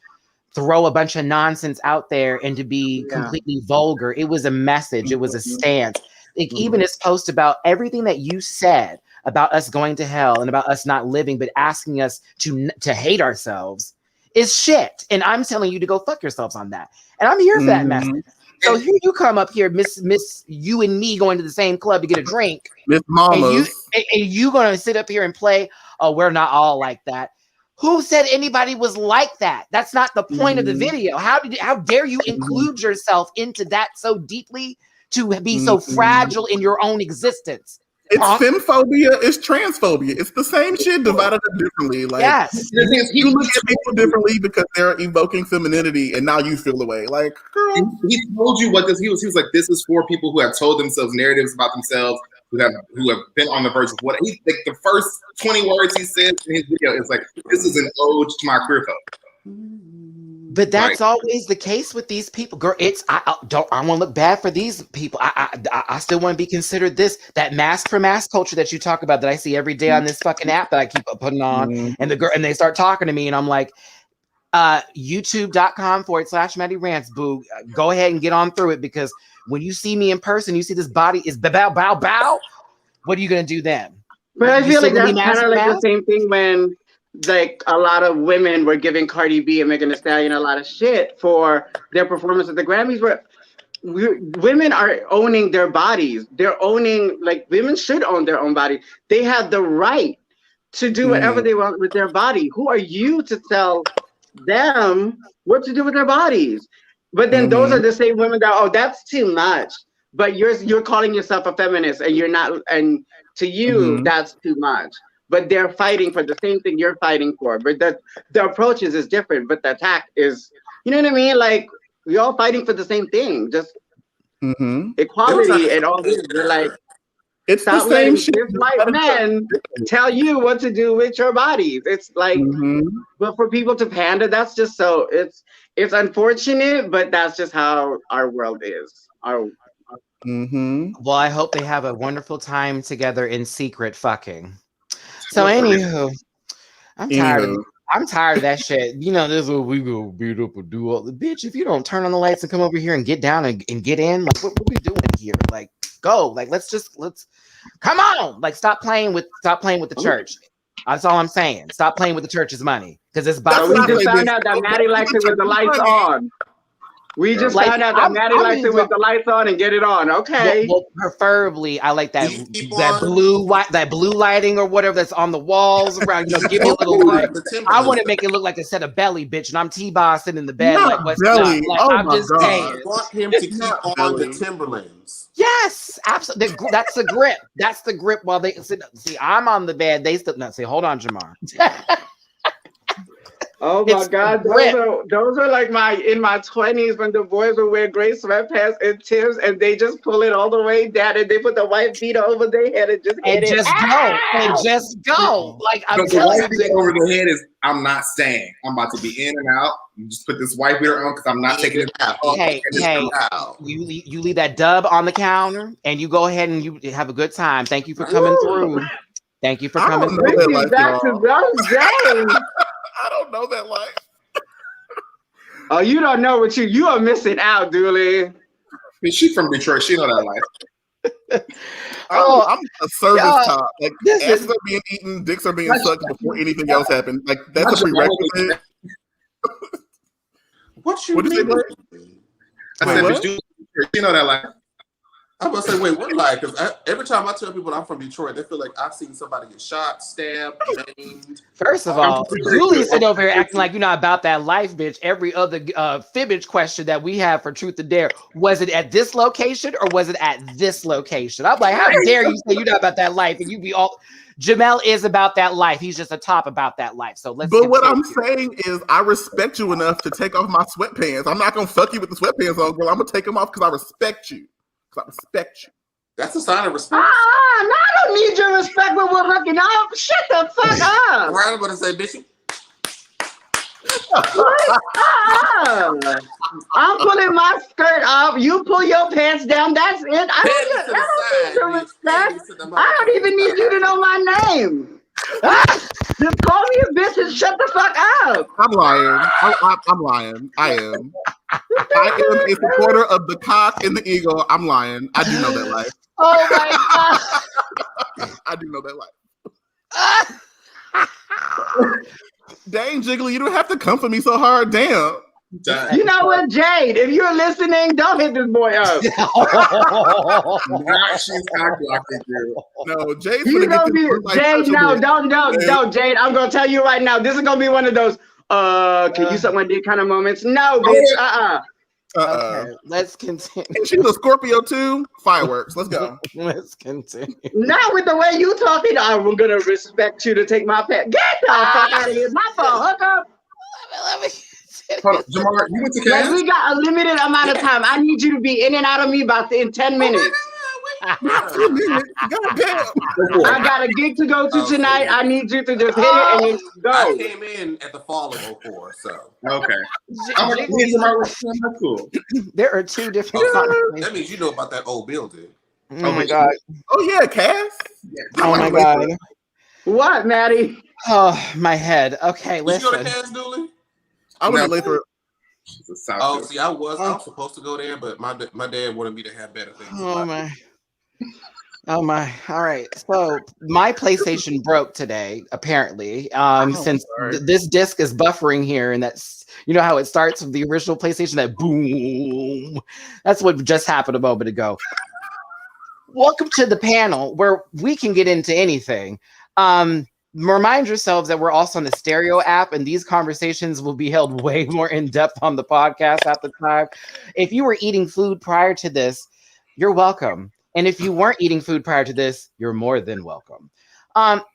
throw a bunch of nonsense out there and to be completely vulgar. It was a message. It was a stance. Like, even his post about everything that you said about us going to hell and about us not living, but asking us to hate ourselves is shit. And I'm telling you to go fuck yourselves on that. And I'm here for that message. So here you come up here, Miss you and me going to the same club to get a drink. Miss Mamas. And you gonna sit up here and play, oh, we're not all like that. Who said anybody was like that? That's not the point of the video. How dare you include yourself into that so deeply to be so fragile in your own existence? It's femphobia, it's transphobia. It's the same shit divided up differently. Like, yes. You look at people differently because they're evoking femininity, and now you feel the way. Like, girl. He told you what this. He was like, this is for people who have told themselves narratives about themselves, who have been on the verge of what. Like the first 20 words he said in his video is like, this is an ode to my queer folk. But that's always the case with these people, girl. I want to look bad for these people. I still want to be considered that mask for mask culture that you talk about that I see every day on this fucking app that I keep putting on. And they start talking to me and I'm like, youtube.com/MattyRants, boo. Go ahead and get on through it, because when you see me in person, you see this body is bow. What are you gonna do then? But I feel like that's kind of like the same thing when like a lot of women were giving Cardi B and Megan Thee Stallion a lot of shit for their performance at the Grammys, where women are owning their bodies. They're owning, like, women should own their own body. They have the right to do whatever they want with their body. Who are you to tell them what to do with their bodies? But then those are the same women that, oh, that's too much. But you're calling yourself a feminist, and you're not, and to you, that's too much. But they're fighting for the same thing you're fighting for. But the approach is different, but the attack is, you know what I mean? Like, we're all fighting for the same thing, just equality and all this. They're like, it's the same shit. This white men tell you what to do with your bodies. It's like, but for people to pander, that's just so, it's unfortunate, but that's just how our world is. Well, I hope they have a wonderful time together in secret fucking. So anywho, I'm tired of that shit. You know, this is what we go beat up or do all the bitch. If you don't turn on the lights and come over here and get down and get in, like, what we doing here? Like, go. Like, let's come on. Like, stop playing with the church. That's all I'm saying. Stop playing with the church's money, because it's about. We just found out that Matty likes it with the lights on. We just found out that Matty likes it with the lights on and get it on. Okay. Well, preferably, I like that blue lighting or whatever that's on the walls around. You know, give me a little light. I want to make it look like a set of belly, bitch, and I'm T-Boss sitting in the bed. Not like, what's belly. up? Like, I'm just saying. I want him to keep on the Timberlands. Yes, absolutely. That's the grip. That's the grip. While they sit. See, I'm on the bed. They still not. See, hold on, Jamar. Oh my God, those are like in my 20s when the boys would wear gray sweatpants and Timbs, and they just pull it all the way down and they put the white beater over their head and just go. Like, I'm telling you, the white beater over the head is, I'm not staying. I'm about to be in and out. You just put this white beater on because I'm not taking it out. Hey, you leave that dub on the counter and you go ahead and you have a good time. Thank you for coming through. Thank you for coming through. I don't know that life. Oh, you don't know what you are missing out, Dooley. She's from Detroit. She know that life. I'm a service top. Like, asses are being eaten, dicks are being sucked before anything else happens. Like, that's a prerequisite. What you mean? I said, you know that life. I'm gonna say, wait, what life? Because every time I tell people I'm from Detroit, they feel like I've seen somebody get shot, stabbed, maimed. First of all, Julie's sitting over here acting like you're not about that life, bitch. Every other fibbage question that we have for Truth or Dare, was it at this location or was it at this location? I'm like, how dare you say you're not about that life? And you be all, Jamel is about that life. He's just a top about that life. So let's. But what I'm saying is, I respect you enough to take off my sweatpants. I'm not gonna fuck you with the sweatpants on, girl. I'm gonna take them off because I respect you. I respect you. That's a sign of respect. No, I don't need your respect when we're hooking up. Shut the fuck up. Right, I'm gonna say, bitch. I'm pulling my skirt up. You pull your pants down. That's it. I don't need your respect. I don't even need you to know my name. Just call me a bitch and shut the fuck up. I'm lying. I'm lying. I am. I am a supporter of the cock and the eagle. I'm lying. I do know that life. Oh my God. I do know that life. Dang, Jiggly, you don't have to come for me so hard. Damn. Done. You know what, Jade? If you're listening, don't hit this boy up. Now she's cock blocking you. No, Jade's You gonna gonna be Jade? No, don't, Jade. I'm gonna tell you right now. This is gonna be one of those. Can you suck my dick kind of moments? No, bitch. Okay, let's continue. And she's a Scorpio too. Fireworks. Let's go. Let's continue. Not with the way you talking. I'm gonna respect you to take my pet. Get the fuck out of here. My fault. Hook up. Let me Hold on, Jamar, you went to Like, Cass? we got a limited amount of time. I need you to be in and out of me in 10 minutes. Goddamn. I got a gig to go to tonight. I need you to just hit it and then go. I came in at the fall of 04, so. Okay. I'm like, me and Jamar were cool. There are two different That means you know about that old building. Oh my god. Oh yeah, Cass. Oh my god. What, Matty? Oh, my head. Okay, Did you go to listen. Cass, Dooley? I was late for. She's a South Oh, Coast. see, I was supposed to go there, but my dad wanted me to have better things. Oh my. Oh my. All right. So my PlayStation broke today, apparently. Since sorry. this disc is buffering here, and that's how it starts with the original PlayStation, that boom. That's what just happened a moment ago. Welcome to the panel where we can get into anything. Remind yourselves that we're also on the Stereo app, and these conversations will be held way more in depth on the podcast at the time. If you were eating food prior to this, you're welcome. And if you weren't eating food prior to this, you're more than welcome.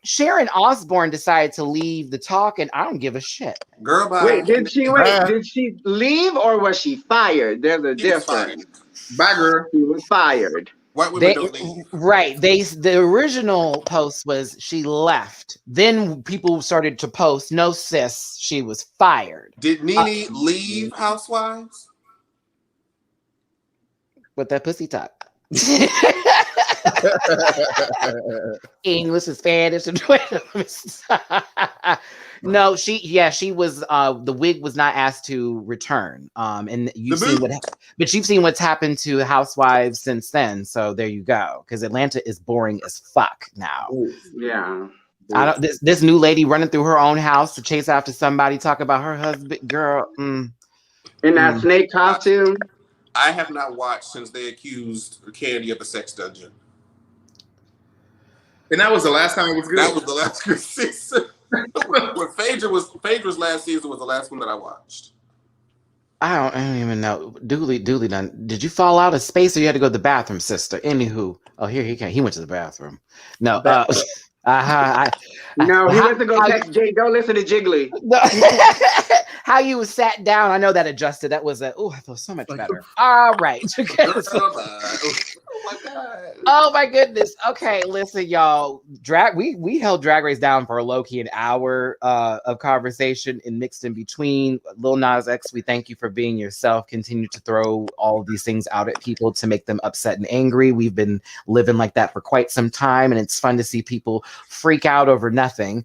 Sharon Osbourne decided to leave the talk, and I don't give a shit. Girl, bye. Wait, did she leave or was she fired? There's a difference. Bye, girl. She was fired. White women don't leave. Right. The original post was she left. Then people started to post, no sis, she was fired. Did Nene leave Housewives? With that pussy talk. English is Spanish and no, she was the wig was not asked to return. And you've seen what's happened to Housewives since then. So there you go. Because Atlanta is boring as fuck now. Yeah. I don't this new lady running through her own house to chase after somebody, talk about her husband, girl. In that snake costume. I have not watched since they accused Candy of a sex dungeon. And that was the last time it was good. That was the last good season. When Phaedra's last season was the last one that I watched. I don't even know. Dooley done. Did you fall out of space or you had to go to the bathroom, sister? Anywho. Oh, here he came. He went to the bathroom. No. No, he went to go text Jay. Go listen to Jiggly. No. How you sat down. I know that adjusted. That was I feel so much better. All right. Oh my god. Oh my goodness. Okay, listen, y'all. We held Drag Race down for a low-key an hour of conversation and mixed in between. Lil Nas X, we thank you for being yourself. Continue to throw all of these things out at people to make them upset and angry. We've been living like that for quite some time, and it's fun to see people freak out over nothing.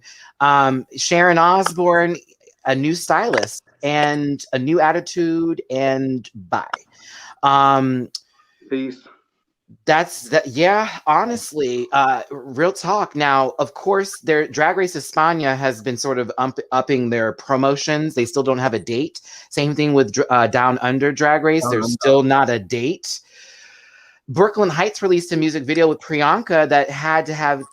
Sharon Osbourne, a new stylist and a new attitude, and bye. Peace. That's that. Yeah, honestly, real talk. Now, of course, their Drag Race España has been sort of upping their promotions. They still don't have a date. Same thing with Down Under Drag Race. There's still not a date. Brooklyn Heights released a music video with Priyanka that had to have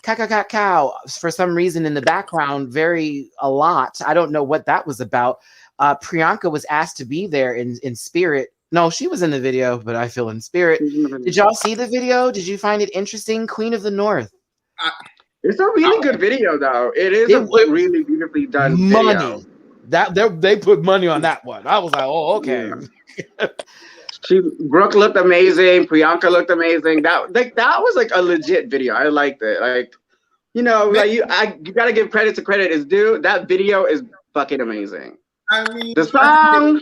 cow for some reason in the background, a lot. I don't know what that was about. Priyanka was asked to be there in spirit. No, she was in the video, but I feel in spirit. Did y'all see the video? Did you find it interesting? Queen of the North. It's a really good video, though. It is a really beautifully done video. They put money on that one. I was like, oh, okay. Yeah. Brooke looked amazing. Priyanka looked amazing. That was like a legit video. I liked it. Like, you gotta give credit to credit is due. That video is fucking amazing. I mean, the song.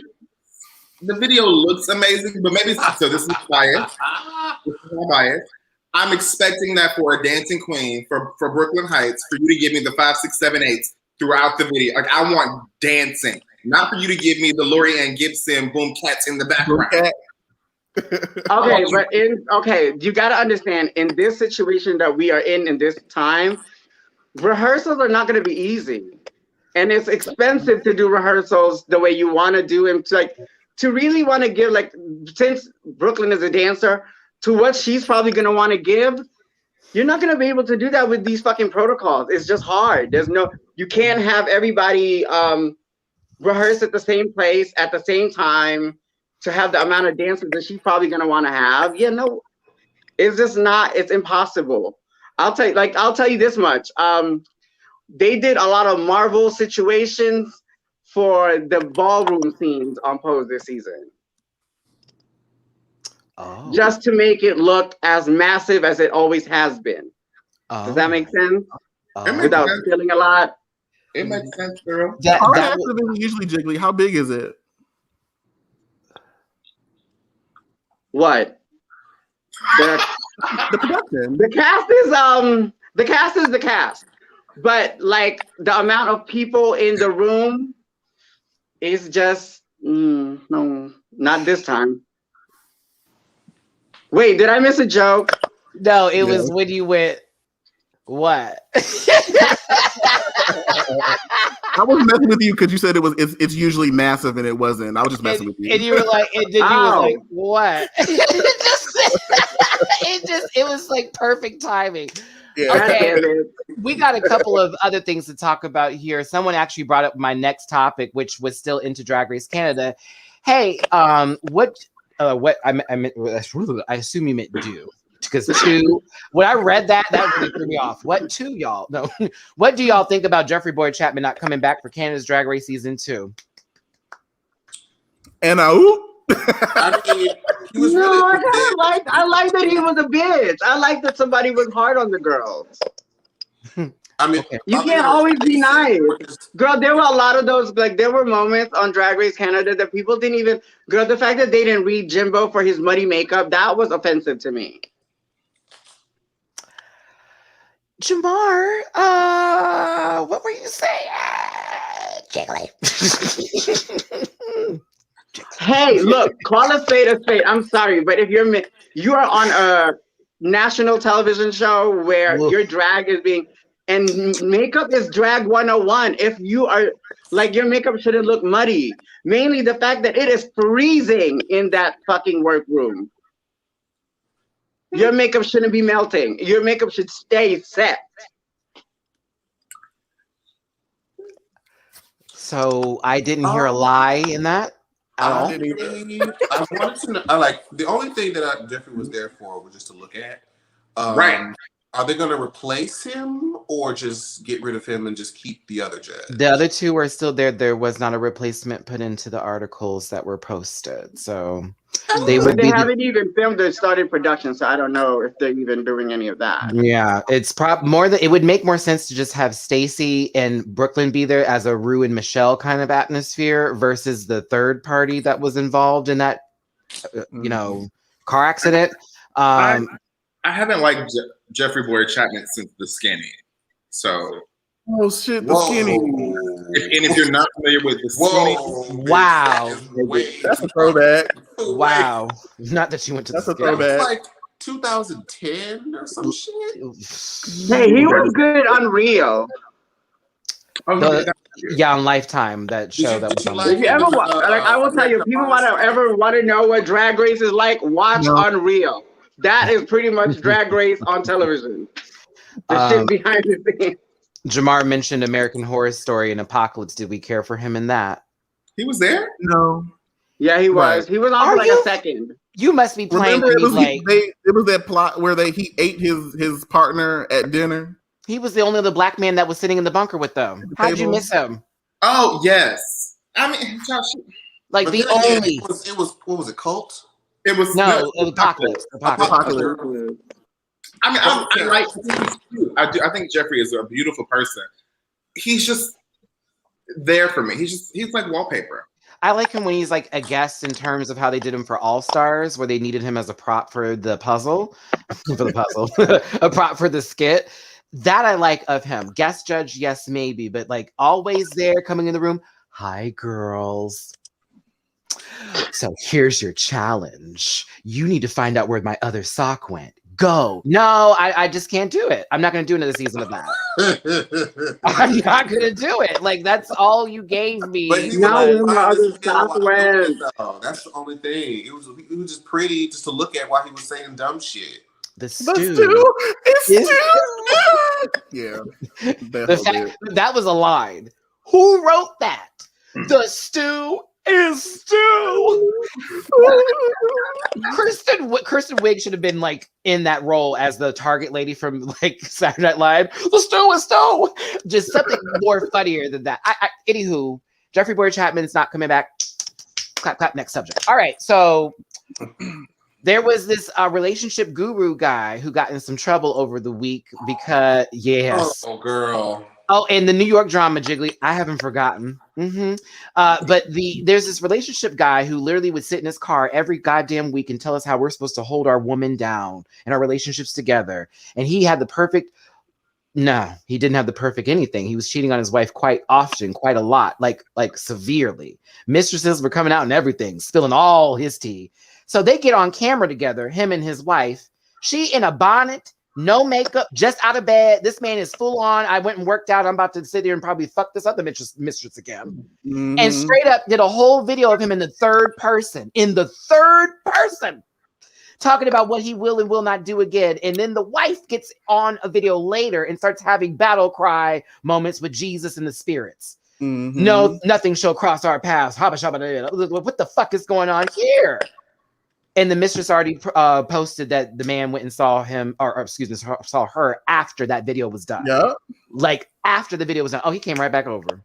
The video looks amazing, but maybe so. This is biased. I'm expecting that for a dancing queen for Brooklyn Heights, for you to give me the 5, 6, 7, 8 throughout the video. Like, I want dancing, not for you to give me the Lori Ann Gibson boom cats in the background. Okay, you got to understand, in this situation that we are in this time, rehearsals are not going to be easy. and it's expensive to do rehearsals the way you want to do them. To really want to give, like, since Brooklyn is a dancer, to what she's probably going to want to give, you're not going to be able to do that with these fucking protocols. It's just hard. You can't have everybody rehearse at the same place at the same time to have the amount of dancers that she's probably going to want to have. Yeah, no, it's just not, it's impossible. I'll tell you this much. They did a lot of Marvel situations for the ballroom scenes on Pose this season. Oh. Just to make it look as massive as it always has been. Does that make sense? Without feeling a lot? It makes sense, girl. How massive is it usually, Jiggly? How big is it? What? The production. The cast is the cast. But like the amount of people in the room is just no, not this time. Wait, did I miss a joke? No, it was when you went, what? I was messing with you because you said it's usually massive and it wasn't. I was just messing with you. And you were like, and then you was like, what? It was like perfect timing. Yeah. Okay, we got a couple of other things to talk about here. Someone actually brought up my next topic, which was still into Drag Race Canada. Hey, what I meant, I assume you meant do, because two. When I read that really threw me off. What two, y'all? No, what do y'all think about Jeffrey Boyd Chapman not coming back for Canada's Drag Race season 2? And I mean, he was I like that he was a bitch. I like that somebody was hard on the girls. I mean, you can't always be nice. Girl, there were a lot of those, like, there were moments on Drag Race Canada that people didn't even, girl, the fact that they didn't read Jimbo for his muddy makeup, that was offensive to me. Jamar, what were you saying? Jiggly. Hey, look, call a spade a spade. I'm sorry, but if you are on a national television show where your drag is being, and makeup is drag 101. If you are, like, your makeup shouldn't look muddy. Mainly the fact that it is freezing in that fucking workroom. Your makeup shouldn't be melting. Your makeup should stay set. So I didn't hear a lie in that at all. I wanted to know, the only thing that Jeffrey was there for was just to look at. Right. Are they going to replace him or just get rid of him and just keep the other judge? The other two are still there. There was not a replacement put into the articles that were posted. So they haven't even filmed or started production, so I don't know if they're even doing any of that. Yeah, it's it would make more sense to just have Stacey and Brooklyn be there as a Rue and Michelle kind of atmosphere versus the third party that was involved in that, car accident. I haven't liked Jeffrey Boyd Chapman since The Skinny. So. Oh shit, The Skinny. If you're not familiar with The Skinny. Wow. That's a throwback. Wow. Not that you went to That's The a throwback. Like 2010 or some shit. Hey, he was good on Real. Yeah, on Lifetime, that show that was on. If you ever I will tell you, if people ever want to know what Drag Race is like, watch Unreal. That is pretty much Drag Race on television. The shit behind the scenes. Jamar mentioned American Horror Story and Apocalypse. Did we care for him in that? He was there? No. Yeah, he was. Right. He was on for like a second. You must be playing. Remember, it was that plot where he ate his partner at dinner. He was the only other black man that was sitting in the bunker with them. How did you miss him? Oh yes. I mean, like the only. It was what was it? Cult? It was Apocalypse. Apocalypse. I mean, I think Jeffrey is a beautiful person. He's just there for me. He's like wallpaper. I like him when he's like a guest in terms of how they did him for All Stars, where they needed him as a prop for the puzzle, a prop for the skit. That I like of him. Guest judge, yes, maybe, but like always there, coming in the room. Hi, girls. So here's your challenge. You need to find out where my other sock went. Go. No, I just can't do it. I'm not going to do another season of that. I'm not going to do it. Like, that's all you gave me. But he No, was we fine are just the to get while he was doing it, Southwest. though. That's the only thing. It was just pretty just to look at while he was saying dumb shit. The The stew. stew is Is- stew. Yeah. The fact that was a line. Who wrote that? The stew is stew. Kristen Wiig should have been like in that role as the Target lady from like Saturday Night Live. The stew is stew. Just something more funnier than that. Anywho, Jeffrey Boyer Chapman's not coming back. Clap, clap. Next subject. All right, so there was this relationship guru guy who got in some trouble over the week because Oh, girl. Oh, and the New York drama, Jiggly, I haven't forgotten. But there's this relationship guy who literally would sit in his car every goddamn week and tell us how we're supposed to hold our woman down and our relationships together. And he had the perfect. No, he didn't have the perfect anything. He was cheating on his wife quite often, quite a lot, like severely. Mistresses were coming out and everything, spilling all his tea. So they get on camera together, him and his wife. She in a bonnet. No makeup, just out of bed. This man is full on. I went and worked out. I'm about to sit here and probably fuck this other mistress again. Mm-hmm. And straight up did a whole video of him in the third person. Talking about what he will and will not do again. And then the wife gets on a video later and starts having battle cry moments with Jesus and the spirits. Mm-hmm. No, nothing shall cross our paths. What the fuck is going on here? And the mistress already posted that the man went and saw him, or excuse me, saw her after that video was done. Yeah. Like after the video was done. Oh, he came right back over.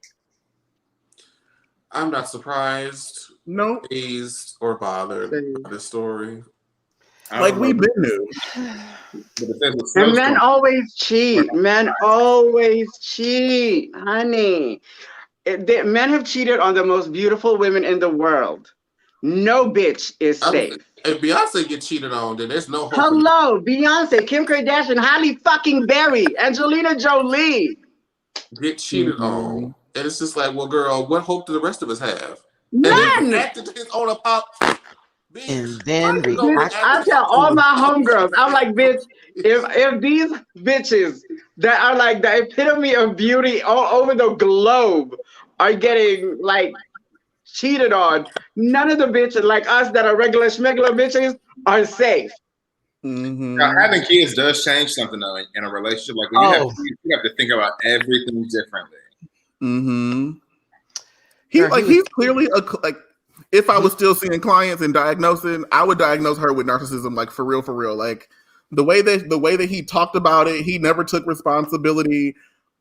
I'm not surprised, No. pleased, or bothered by this story. Like we've been new. And men always cheat. Men always cheat, honey. Men have cheated on the most beautiful women in the world. No bitch is safe. If Beyonce get cheated on, then there's no hope. Hello, Beyonce, Kim Kardashian, Halle fucking Berry, Angelina Jolie. Get cheated on. And it's just like, well, girl, what hope do the rest of us have? None. And he acted to his own apology. And then I tell all my homegirls, I'm like, bitch, if these bitches that are like the epitome of beauty all over the globe are getting like cheated on, none of the bitches like us that are regular schmegular bitches are safe. Mm-hmm. Now, having kids does change something though in a relationship. Like when you have kids, you have to think about everything differently. Mm-hmm. He's clearly like. If I was still seeing clients and diagnosing, I would diagnose her with narcissism, like for real. Like the way that he talked about it, he never took responsibility.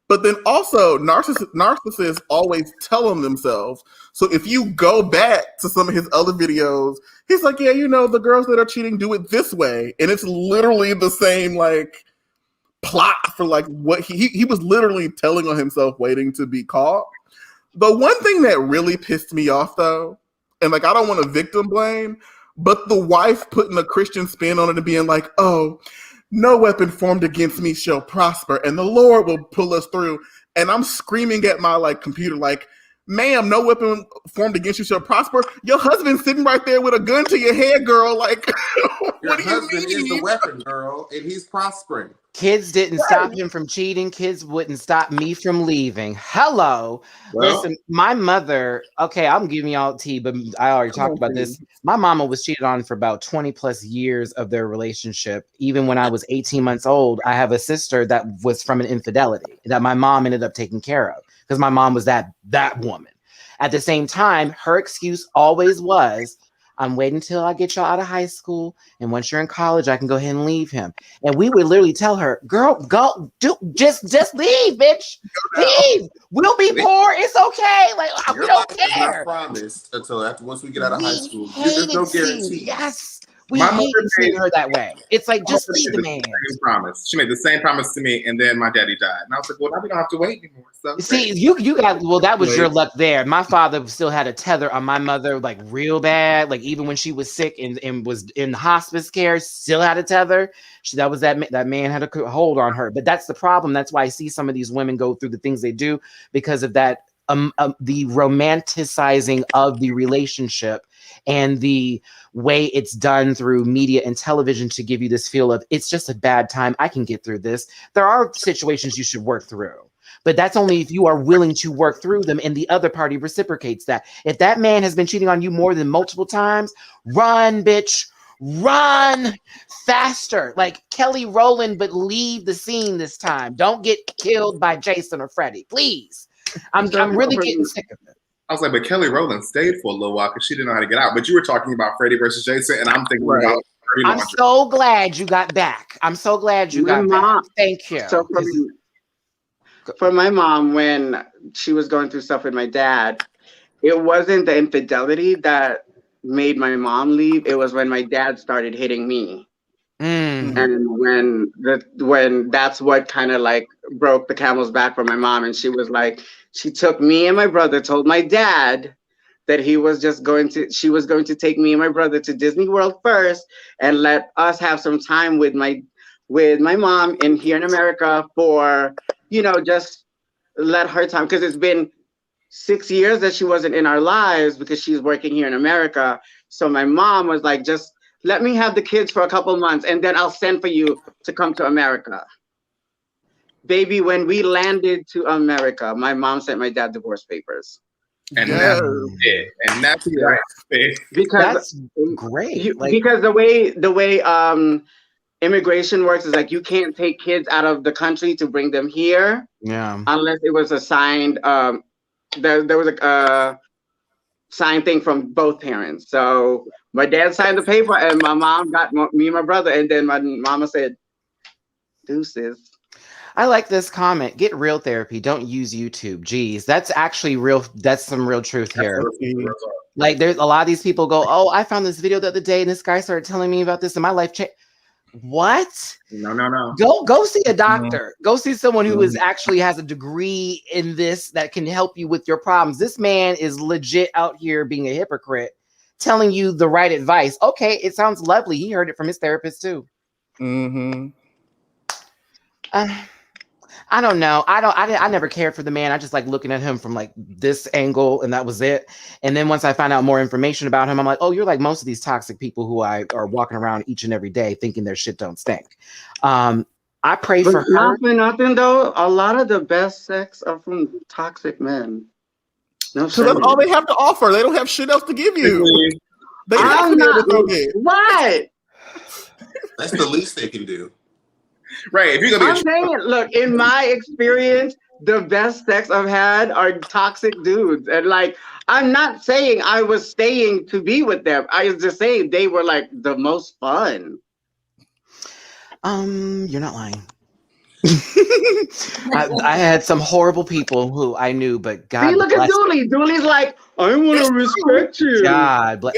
But then also, narcissists always tell them themselves. So if you go back to some of his other videos, he's like, yeah, the girls that are cheating do it this way, and it's literally the same like plot for like what he was literally telling on himself, waiting to be caught. The one thing that really pissed me off though. And like, I don't want to victim blame, but the wife putting a Christian spin on it and being like, oh, no weapon formed against me shall prosper and the Lord will pull us through. And I'm screaming at my like computer, like, ma'am, no weapon formed against you shall prosper. Your husband's sitting right there with a gun to your head, girl. Like, your husband is the weapon, girl, and he's prospering. Kids didn't stop him from cheating. Kids wouldn't stop me from leaving. Hello. Well, listen, my mother, okay, I'm giving y'all tea, but I already talked about this. My mama was cheated on for about 20 plus years of their relationship. Even when I was 18 months old, I have a sister that was from an infidelity that my mom ended up taking care of because my mom was that woman. At the same time, her excuse always was, I'm waiting till I get y'all out of high school. And once you're in college, I can go ahead and leave him. And we would literally tell her, girl, go, just leave, bitch. Leave. We'll be poor. It's okay. Like, we don't care. Not promised until once we get out of high school. There's no guarantee. Yes. We hate seeing her that way. It's like, just leave the man. She made the same promise to me, and then my daddy died. And I was like, well, now we don't have to wait anymore. So see, you got, well, that was your luck there. My father still had a tether on my mother, like real bad. Like even when she was sick and was in hospice care, still had a tether. That man had a hold on her. But that's the problem. That's why I see some of these women go through the things they do because of that the romanticizing of the relationship and the way it's done through media and television to give you this feel of it's just a bad time. I can get through this. There are situations you should work through, but that's only if you are willing to work through them and the other party reciprocates that. If that man has been cheating on you more than multiple times, run, bitch. Run faster, like Kelly Rowland, but leave the scene this time. Don't get killed by Jason or Freddie, please. I'm really getting sick of it. I was like, but Kelly Rowland stayed for a little while because she didn't know how to get out. But you were talking about Freddie versus Jason, and I'm thinking about. I'm so glad you got back. I'm so glad you got back. Thank you. So for my mom, when she was going through stuff with my dad, it wasn't the infidelity that made my mom leave. It was when my dad started hitting me. And when that's what kind of like broke the camel's back for my mom. And she was like, she took me and my brother, told my dad that she was going to take me and my brother to Disney World first and let us have some time with my mom here in America for, just let her time. Because it's been 6 years that she wasn't in our lives because she's working here in America. So my mom was like, just let me have the kids for a couple months and then I'll send for you to come to America. Baby, when we landed to America, my mom sent my dad divorce papers. And that's it. And that's right. Because that's great. Because the way immigration works is like you can't take kids out of the country to bring them here. Yeah. Unless it was a signed there was a signed thing from both parents. So my dad signed the paper and my mom got me and my brother, and then my mama said, deuces. I like this comment. Get real therapy. Don't use YouTube. Geez, that's actually real. That's some real truth here. Like there's a lot of these people go, oh, I found this video the other day and this guy started telling me about this and my life changed. What? No. Go see a doctor. Go see someone who actually has a degree in this that can help you with your problems. This man is legit out here being a hypocrite, telling you the right advice. Okay, it sounds lovely. He heard it from his therapist too. I don't know. I never cared for the man. I just like looking at him from like this angle and that was it. And then once I find out more information about him, I'm like, oh, you're like most of these toxic people who are walking around each and every day thinking their shit don't stink. I pray for her. Not for nothing though. A lot of the best sex are from toxic men. No, so that's all they have to offer. They don't have shit else to give you. What? That's the least they can do. Right. If you're gonna be saying, look, in my experience, the best sex I've had are toxic dudes. And like, I'm not saying I was staying to be with them. I was just saying they were like the most fun. You're not lying. I had some horrible people who I knew, but God. See, look at Dooley. Dooley's like, I want to respect you. God, look.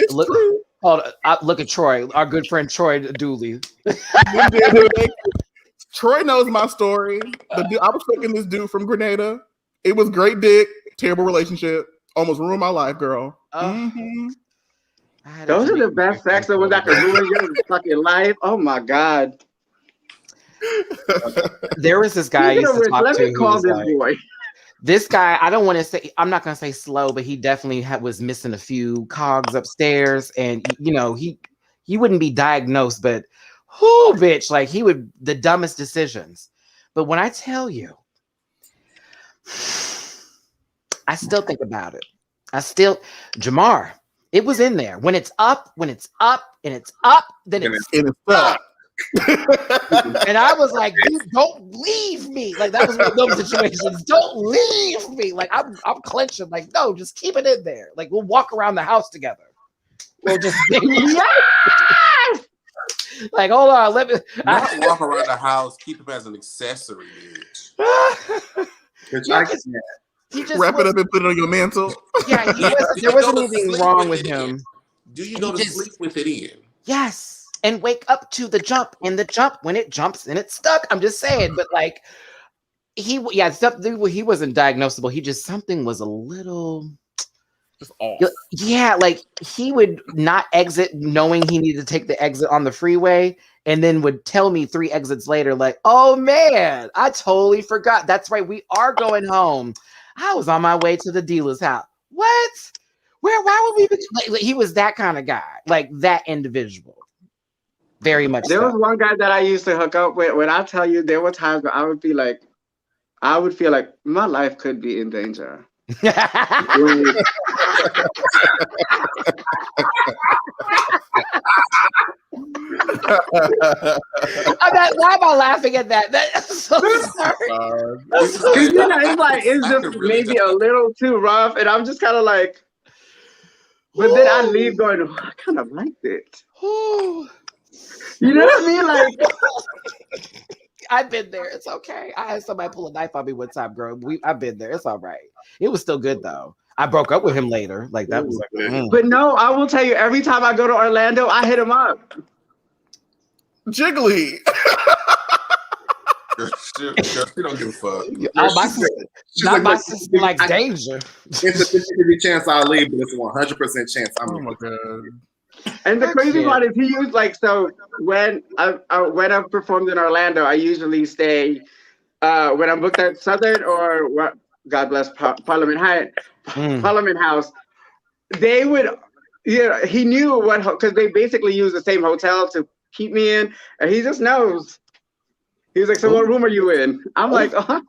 Look at Troy, our good friend Troy Dooley. Troy knows my story. I was fucking this dude from Grenada. It was great dick, terrible relationship, almost ruined my life, girl. Those are the best sex that was that could ruin your fucking life. Oh my God. There was this guy I used to talk Let to. me call this boy. This guy, I don't want to say, I'm not going to say slow, but he definitely was missing a few cogs upstairs. And, he wouldn't be diagnosed, but whoo, bitch, like he would, the dumbest decisions. But when I tell you, I still think about it. Jamar, it was in there. When it's up, and it's up, then it's up. And I was like, dude, don't leave me. Like that was one of those situations. Don't leave me. Like I'm clenching. Like no, just keep it in there. Like we'll walk around the house together. We'll just yes! Like hold on, let me not walk around the house. Keep him as an accessory. He just wrap it up and put it on your mantle. Yeah, there wasn't anything wrong with him. Do you go to sleep with it in? Yes. And wake up to the jump, and the jump when it jumps and it's stuck. I'm just saying, but like he wasn't diagnosable. He just something was a little just off. Yeah, like he would not exit knowing he needed to take the exit on the freeway, and then would tell me 3 exits later, like, "Oh man, I totally forgot. That's right, we are going home. I was on my way to the dealer's house. What? Where? Why would we be? Like, he was that kind of guy, like that individual. Very much. There was one guy that I used to hook up with. When I tell you, there were times where I would feel like my life could be in danger. Why am I laughing at that? That's so sorry. It's just maybe a little too rough, and I'm just kind of like, but then I leave going, oh, I kind of liked it. You know what I mean? Like, I've been there. It's okay. I had somebody pull a knife on me one time, girl. I've been there. It's all right. It was still good though. I broke up with him later. Like that was like. But no, I will tell you. Every time I go to Orlando, I hit him up. Jiggly. She don't give a fuck. My sister likes danger. It's a 50 chance I'll leave, but it's a 100% chance I'm. Oh my god. And the crazy part is he used when I performed in Orlando, I usually stay when I'm booked at Southern or what, God bless Parliament House. They would, he knew what, because they basically use the same hotel to keep me in, and he just knows. He was like, so what room are you in? I'm like, oh.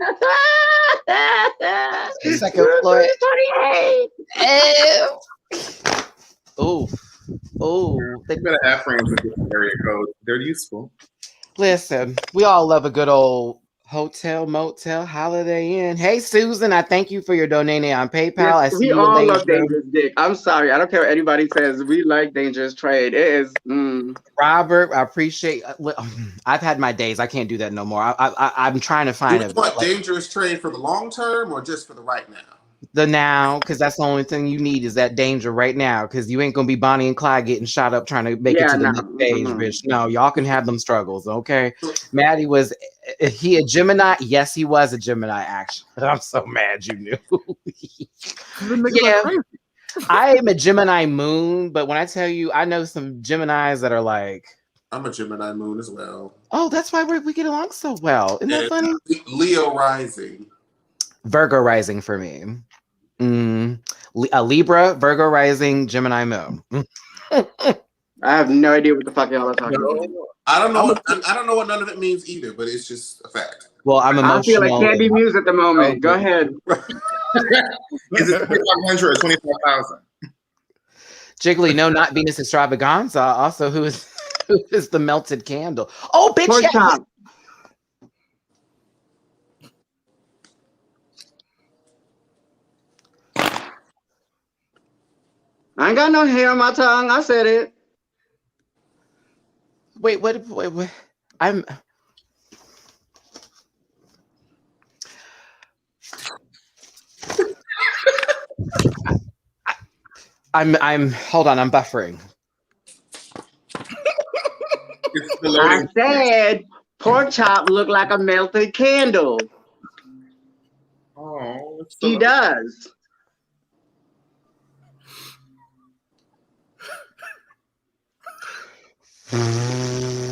Second floor. 28. Oh, they better have friends with different area codes. They're useful. Listen, we all love a good old hotel, motel, Holiday Inn. Hey, Susan, I thank you for your donating on PayPal. Yes, I see we you all love Dangerous Dick. I'm sorry. I don't care what anybody says. We like Dangerous Trade. It is. Robert, I appreciate. I've had my days. I can't do that no more. I'm trying to find it. What Dangerous Trade for the long term or just for the right now? The now, because that's the only thing you need is that danger right now, because you ain't gonna be Bonnie and Clyde getting shot up trying to make it to the next stage, bitch. No, y'all can have them struggles, okay? Matty was he a Gemini? Yes, he was a Gemini. Actually, I'm so mad you knew. Yeah, I am a Gemini moon, but when I tell you, I know some Geminis that are like. I'm a Gemini moon as well. Oh, that's why we get along so well. Isn't that funny? Leo rising. Virgo rising for me. A Libra, Virgo rising, Gemini moon. I have no idea what the fuck y'all are talking about. I don't know what none of it means either, but it's just a fact. Well, I'm emotional. I feel like Candy Muse at the moment. Go ahead. Is it 2,500 or 25,000? Jiggly, no, not Venus Extravaganza. Also, who is the melted candle? Oh, bitch! Pork chop. I ain't got no hair on my tongue. I said it. Wait. I'm hold on, I'm buffering. I said pork chop look like a melted candle. Oh, he does.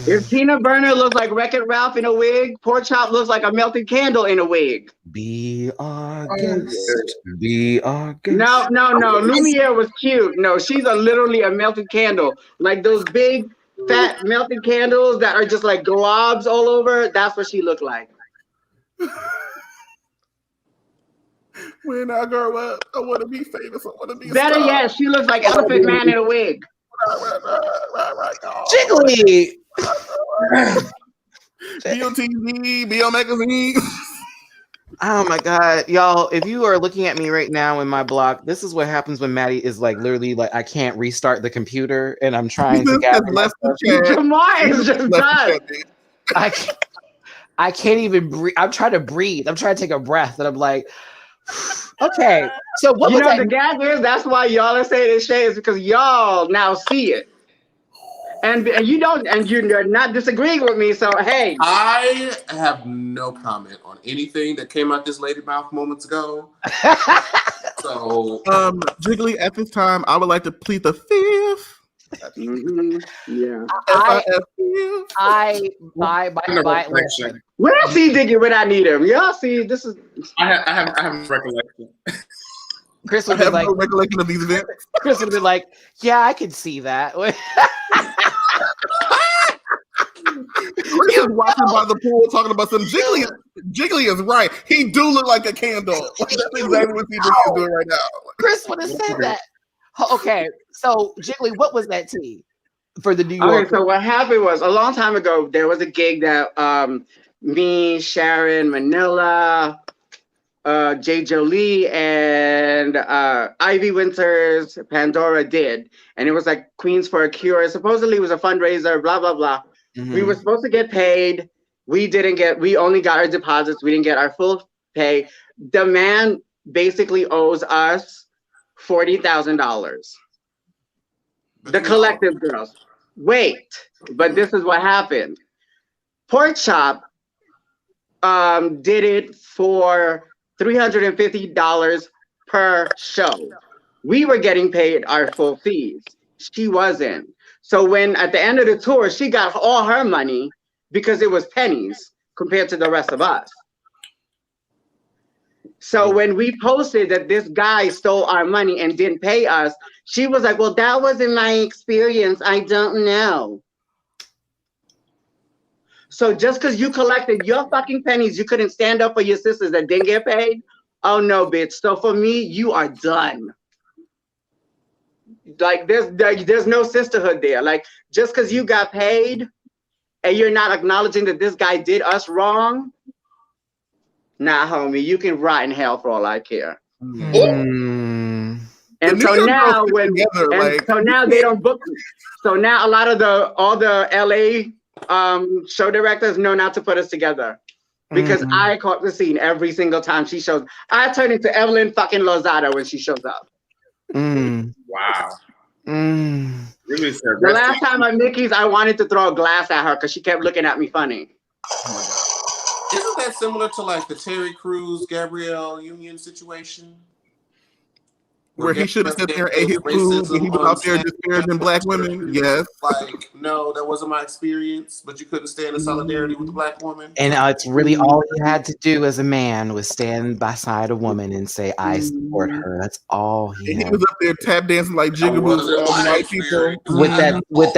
If Tina Burner looks like Wreck-It Ralph in a wig, Pork Chop looks like a melted candle in a wig. Be our guest. Be our guest. No. Lumiere was cute. No, she's literally a melted candle. Like those big, fat melted candles that are just like globs all over. That's what she looked like. When I grow up, I want to be famous. I want to be better yet, she looks like Elephant Man in a wig. Jiggly. BOTV, BO Magazine. Oh my God, y'all! If you are looking at me right now in my block, this is what happens when Matty is like literally like I can't restart the computer, and I'm trying to gather myself. Jamar is just done. I can't even breathe. I'm trying to breathe. I'm trying to take a breath, and I'm like, okay. So what was that? The gag is that's why y'all are saying this shade is because y'all now see it. And you don't, and you're not disagreeing with me. So hey, I have no comment on anything that came out this lady mouth moments ago. So, Jiggly, at this time, I would like to plead the fifth. Yeah. Listen, Where's he digging when I need him? Y'all see, this is. I have recollection. Chris I would be have like, no recollection of these events. Chris would be like, yeah, I could see that. Chris is watching by the pool talking about some Jiggly. Jiggly is right. He do look like a candle. That's exactly what he is doing right now. Chris would have said that. Okay, so Jiggly, what was that tea for the New York? Okay, so what happened was a long time ago, there was a gig that me, Sharon, Manila, J. Jolie, and Ivy Winters, Pandora did. And it was like Queens for a Cure. Supposedly it was a fundraiser, blah, blah, blah. Mm-hmm. We were supposed to get paid. We only got our deposits. We didn't get our full pay. The man basically owes us $40,000. The collective girls. Wait, but this is what happened. Pork Chop did it for $350 per show. We were getting paid our full fees. She wasn't. So when at the end of the tour, she got all her money because it was pennies compared to the rest of us. So when we posted that this guy stole our money and didn't pay us, she was like, well, that wasn't my experience. I don't know. So just because you collected your fucking pennies, you couldn't stand up for your sisters that didn't get paid? Oh, no, bitch. So for me, you are done. Like, there's no sisterhood there. Like, just because you got paid and you're not acknowledging that this guy did us wrong, nah, homie, you can rot in hell for all I care. Mm. And so now so now they don't book me. So now a lot of all the LA show directors know not to put us together. Because I caught the scene every single time she shows. I turn into Evelyn fucking Lozada when she shows up. Wow. Really, sir. The last time at Mickey's, I wanted to throw a glass at her because she kept looking at me funny. Oh my God. Isn't that similar to like the Terry Crews, Gabrielle Union situation? Where he should have sat there and ate his food and he was out there disparaging black women. Yes. Like, no, that wasn't my experience, but you couldn't stand in solidarity with the black woman. And it's really all you had to do as a man was stand beside a woman and say, I support her. That's all he had. He was up there tap dancing like jigaboos with all the white people. With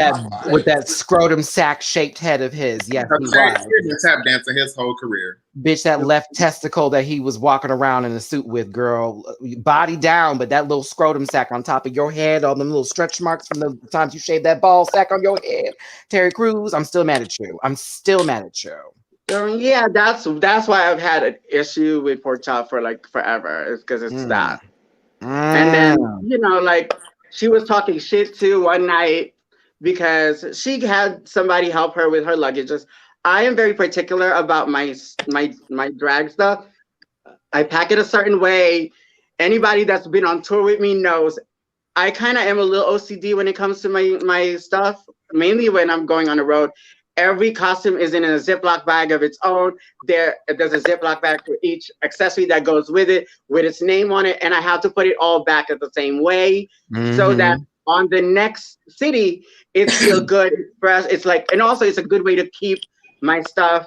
that scrotum sack shaped head of his. Yes, he was. He's been tap dancing his whole career. Bitch, that left testicle that he was walking around in a suit with, girl, body down, but that little scrotum sack on top of your head, all them little stretch marks from the times you shaved that ball sack on your head. Terry Crews, I'm still mad at you. Yeah, that's why I've had an issue with Pork Chop for like forever. It's because it's that. And then, like she was talking shit too one night because she had somebody help her with her luggage. I am very particular about my drag stuff. I pack it a certain way. Anybody that's been on tour with me knows I kind of am a little OCD when it comes to my stuff, mainly when I'm going on the road. Every costume is in a Ziploc bag of its own. There's a Ziploc bag for each accessory that goes with it, with its name on it, and I have to put it all back at the same way so that on the next city, it's still good, fresh. It's like, and also it's a good way to keep my stuff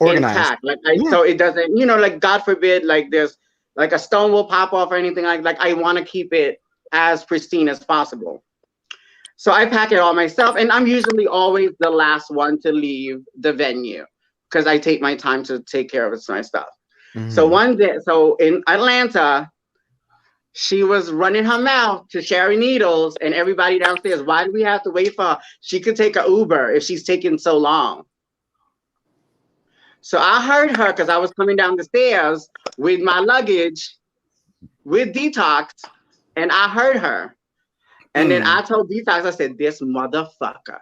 organized. Intact. So it doesn't, like God forbid, like there's like a stone will pop off or anything like I want to keep it as pristine as possible. So I pack it all myself, and I'm usually always the last one to leave the venue because I take my time to take care of my stuff. So one day, in Atlanta, she was running her mouth to Sherry Needles and everybody downstairs. Why do we have to wait for her? She could take an Uber if she's taking so long. So I heard her because I was coming down the stairs with my luggage with Detox, and I heard her. And then I told Detox, I said, this motherfucker.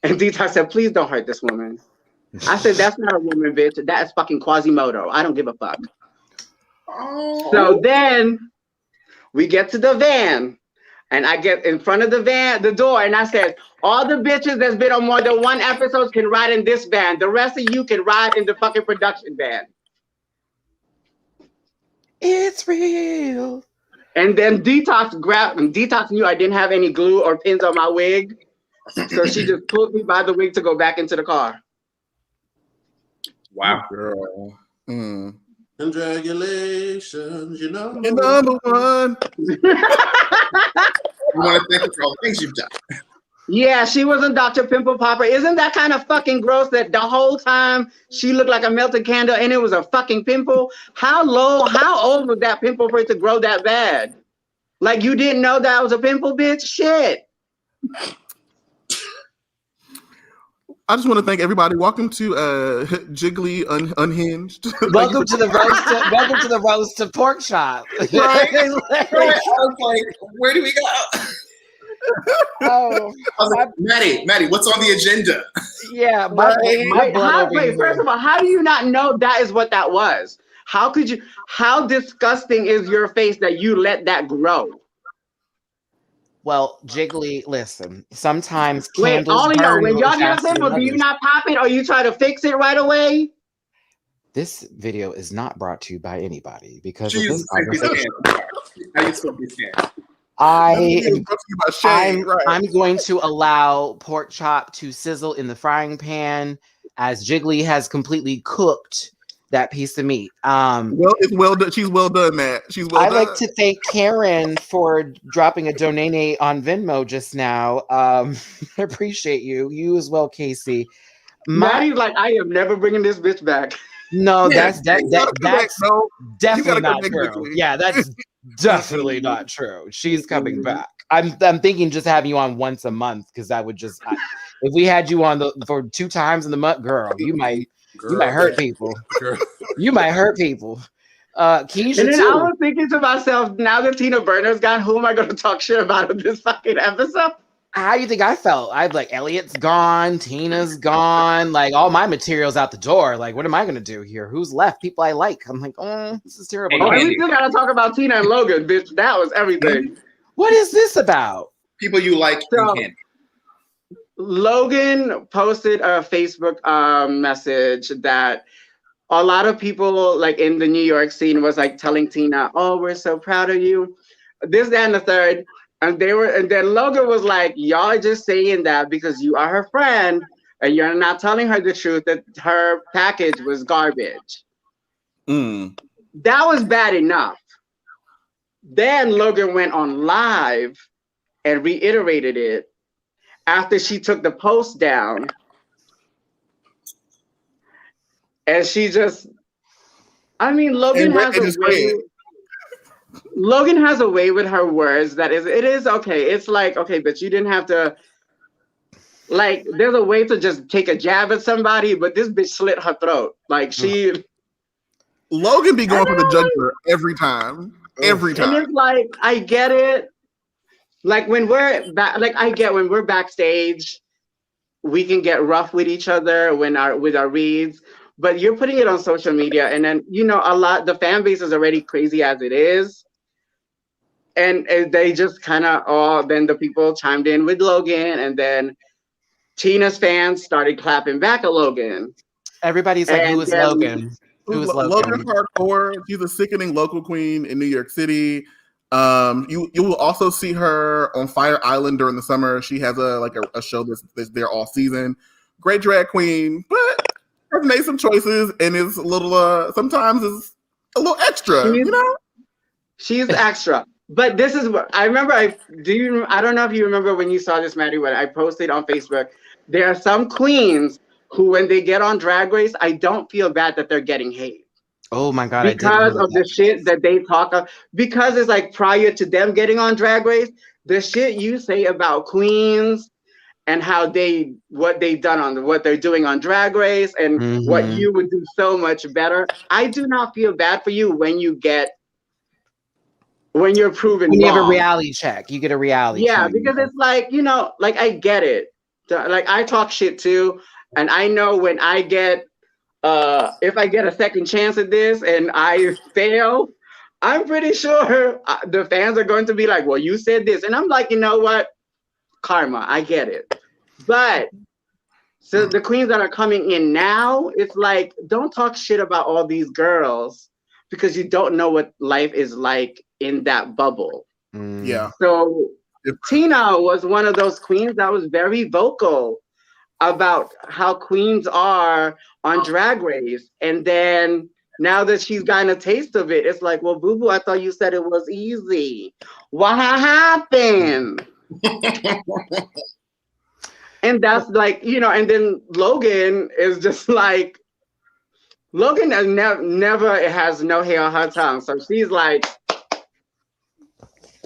And Detox said, please don't hurt this woman. I said, that's not a woman, bitch. That's fucking Quasimodo. I don't give a fuck. Oh. So then we get to the van. And I get in front of the door, and I said, all the bitches that's been on more than one episode can ride in this van. The rest of you can ride in the fucking production van. It's real. And then Detox knew I didn't have any glue or pins on my wig. So she just pulled me by the wig to go back into the car. Wow. Girl. Mm. Congratulations, you know. You're number one. We want to thank you for all the things you've done. Yeah, she wasn't Dr. Pimple Popper. Isn't that kind of fucking gross that the whole time she looked like a melted candle and it was a fucking pimple? How old was that pimple for it to grow that bad? Like you didn't know that was a pimple, bitch? Shit. I just want to thank everybody. Welcome to Jiggly Unhinged. Welcome to the roast to pork chop. Right. I was like, where do we go? Oh, I was like, Matty, what's on the agenda? yeah. First of all, how do you not know that is what that was? How could you? How disgusting is your face that you let that grow? Well, Jiggly, listen. Sometimes Wait, candles all of y'all, burn when y'all more get a faster than pimple, do you others. not pop it or you try to fix it right away? This video is not brought to you by anybody because of Jesus, this conversation. how you supposed to be scared? I'm I'm going to allow pork chop to sizzle in the frying pan as Jiggly has completely cooked that piece of meat. Well, it's well done. She's well done, Matt. She's well I'd done. like to thank Karen for dropping a donate on Venmo just now. I appreciate you. You as well, Casey. Maddie's like, I am never bringing this bitch back. No, Yeah, that's no, definitely not connect true. quickly. Yeah, that's definitely not true. She's coming back. I'm thinking just having you on once a month because that would just if we had you on for 2 times in the month, girl, you might hurt people. You might hurt people. Keisha And then too. I was thinking to myself, now that Tina Burner's gone, who am I going to talk shit about in this fucking episode? How do you think I felt? I'd like Elliot's gone, Tina's gone, like all my material's out the door. Like, what am I gonna do here? Who's left? People I like. I'm like, oh, this is terrible. Oh, we still gotta talk about Tina and Logan, bitch. That was everything. What is this about? People you like So- and can't. Logan posted a Facebook message that a lot of people like in the New York scene was like telling Tina, "Oh, we're so proud of you." This, that, and the third. And then Logan was like, "Y'all are just saying that because you are her friend and you're not telling her the truth that her package was garbage." That was bad enough. Then Logan went on live and reiterated it after she took the post down. And she just, I mean, Logan has a way with her words that it is okay. It's like, okay, but you didn't have to, like, there's a way to just take a jab at somebody, but this bitch slit her throat. Like Logan be going for the jugular every time. Every time. And it's like, I get it. Like when we're I get when we're backstage, we can get rough with each other with our reads, but you're putting it on social media, and then the fan base is already crazy as it is. And they just kind of then the people chimed in with Logan, and then Tina's fans started clapping back at Logan. Everybody's like, who is Logan? Who is Logan? Logan's hardcore. She's a sickening local queen in New York City. You will also see her on Fire Island during the summer. She has a show that's there all season. Great drag queen, but has made some choices and is a little sometimes is a little extra. She's extra. But this is what I remember. I don't know if you remember when you saw this, Matty, when I posted on Facebook. There are some queens who, when they get on Drag Race, I don't feel bad that they're getting hate. Oh my God. Because of the shit that they talk of. Because it's like prior to them getting on Drag Race, the shit you say about queens and what they're doing on Drag Race and what you would do so much better. I do not feel bad for you when you're proven when you wrong. have a reality check. You get a reality check. Yeah, because it's like, like I get it. Like I talk shit too. And I know when I get, if I get a second chance at this and I fail, I'm pretty sure the fans are going to be like, well, you said this. And I'm like, you know what? Karma, I get it. But so the queens that are coming in now, it's like, don't talk shit about all these girls because you don't know what life is like in that bubble. Yeah. So Tina was one of those queens that was very vocal about how queens are on Drag Race. And then now that she's gotten a taste of it, it's like, well, Boo Boo, I thought you said it was easy. What happened? And that's like, you know, and then Logan is just like, Logan has never has no hair on her tongue. So she's like,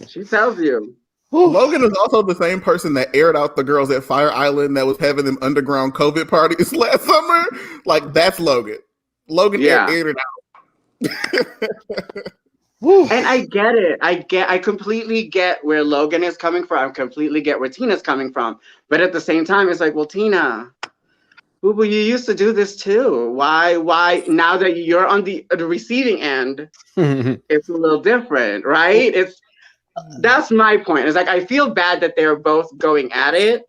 she tells you. Logan is also the same person that aired out the girls at Fire Island that was having them underground COVID parties last summer. Like, that's Logan. Logan aired it out. And I get it. I completely get where Logan is coming from. I completely get where Tina's coming from. But at the same time, it's like, well, Tina, Boo Boo, you used to do this too. Why now that you're on the receiving end, it's a little different, right? That's my point. It's like, I feel bad that they're both going at it.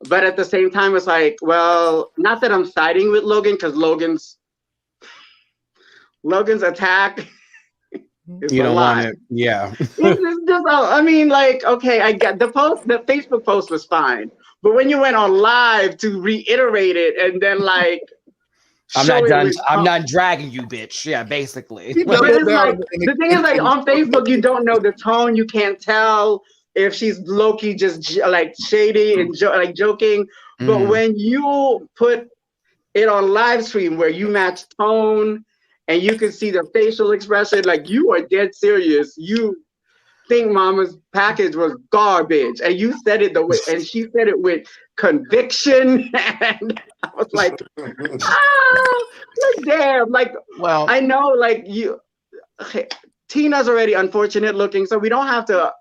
But at the same time, it's like, well, not that I'm siding with Logan, because Logan's attack is you don't lot. want it. Yeah. It's just, I mean, like, okay, I get the Facebook post was fine. But when you went on live to reiterate it and then like, I'm not done. I'm not dragging you, bitch. Yeah, basically. But it's like, the thing is, like, on Facebook, you don't know the tone. You can't tell if she's low-key just like shady and joking. But when you put it on live stream where you match tone and you can see the facial expression, like, you are dead serious. You think Mama's package was garbage, and you said it the way, and she said it with conviction, and I was like, like, damn, like, well, I know, like, Tina's already unfortunate looking, so we don't have to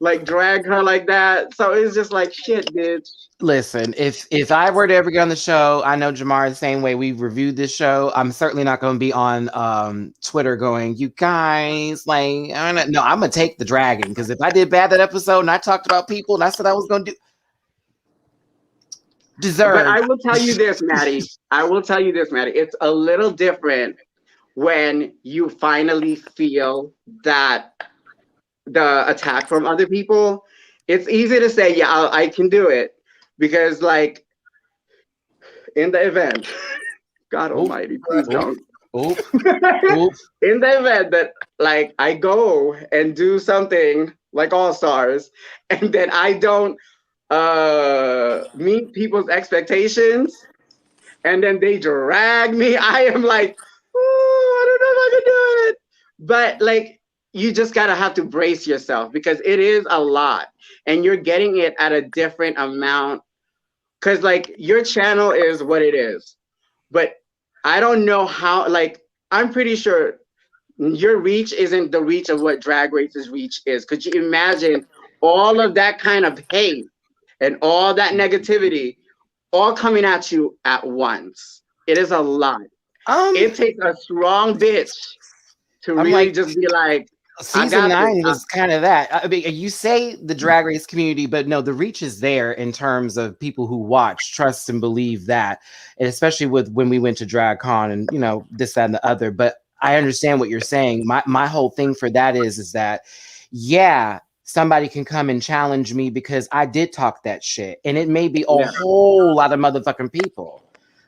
like drag her like that. So it's just like, shit, bitch. Listen, if I were to ever get on the show, I know Jamar the same way we reviewed this show. I'm certainly not going to be on Twitter going, you guys, like, no, I'm going to take the dragging, because if I did bad that episode and I talked about people and I said I was going to do deserve. But I will tell you this, Matty. It's a little different when you finally feel that the attack from other people. It's easy to say, yeah, I can do it, because like in the event, God Almighty, please don't. In the event that like I go and do something like All Stars, and then I don't meet people's expectations, and then they drag me, I am like, oh, I don't know if I can do it. But like, you just gotta have to brace yourself, because it is a lot, and you're getting it at a different amount. Cause like, your channel is what it is, but I don't know how, like, I'm pretty sure your reach isn't the reach of what Drag Race's reach is. Could you imagine all of that kind of hate and all that negativity all coming at you at once? It is a lot. It takes a strong bitch to really like, just be like, Season 9 was kind of that. I mean, you say the Drag Race community, but no, the reach is there in terms of people who watch, trust, and believe that, and especially with when we went to DragCon and, you know, this, that, and the other. But I understand what you're saying. My whole thing for that is that, yeah, somebody can come and challenge me because I did talk that shit, and it may be a whole lot of motherfucking people.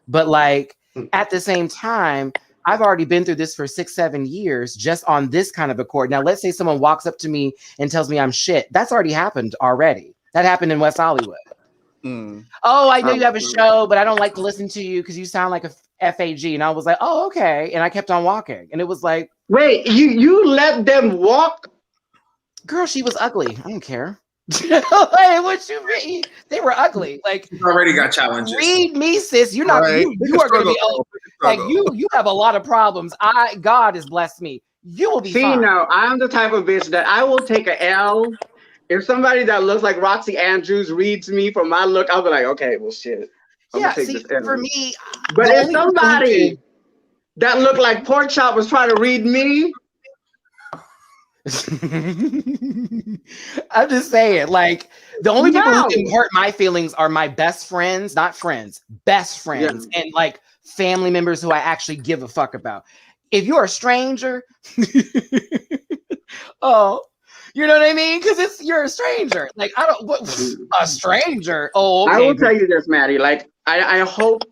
But like, at the same time, I've already been through this for 6-7 years just on this kind of accord. Now, let's say someone walks up to me and tells me I'm shit. That's already happened already. That happened in West Hollywood. Oh, I know you have a show, but I don't like to listen to you because you sound like a FAG. And I was like, oh, okay. And I kept on walking. And it was like, wait, you let them walk? Girl, she was ugly. I don't care. Hey, what you mean? They were ugly. Like, you already got challenges. Read me, sis. You're not. Right. You are going to be like you have a lot of problems. God has blessed me. You will be. See, no, I'm the type of bitch that I will take an L. If somebody that looks like Roxy Andrews reads me for my look, I'll be like, okay, well, shit. Yeah, see, for me. But if somebody that looked like Pork Chop was trying to read me. I'm just saying, like, the only people who can hurt my feelings are my best friends, not friends, best friends, and like family members who I actually give a fuck about. If you're a stranger, Oh, you know what I mean? Because you're a stranger. Like a stranger. Oh, okay. I will tell you this, Matty. Like I hope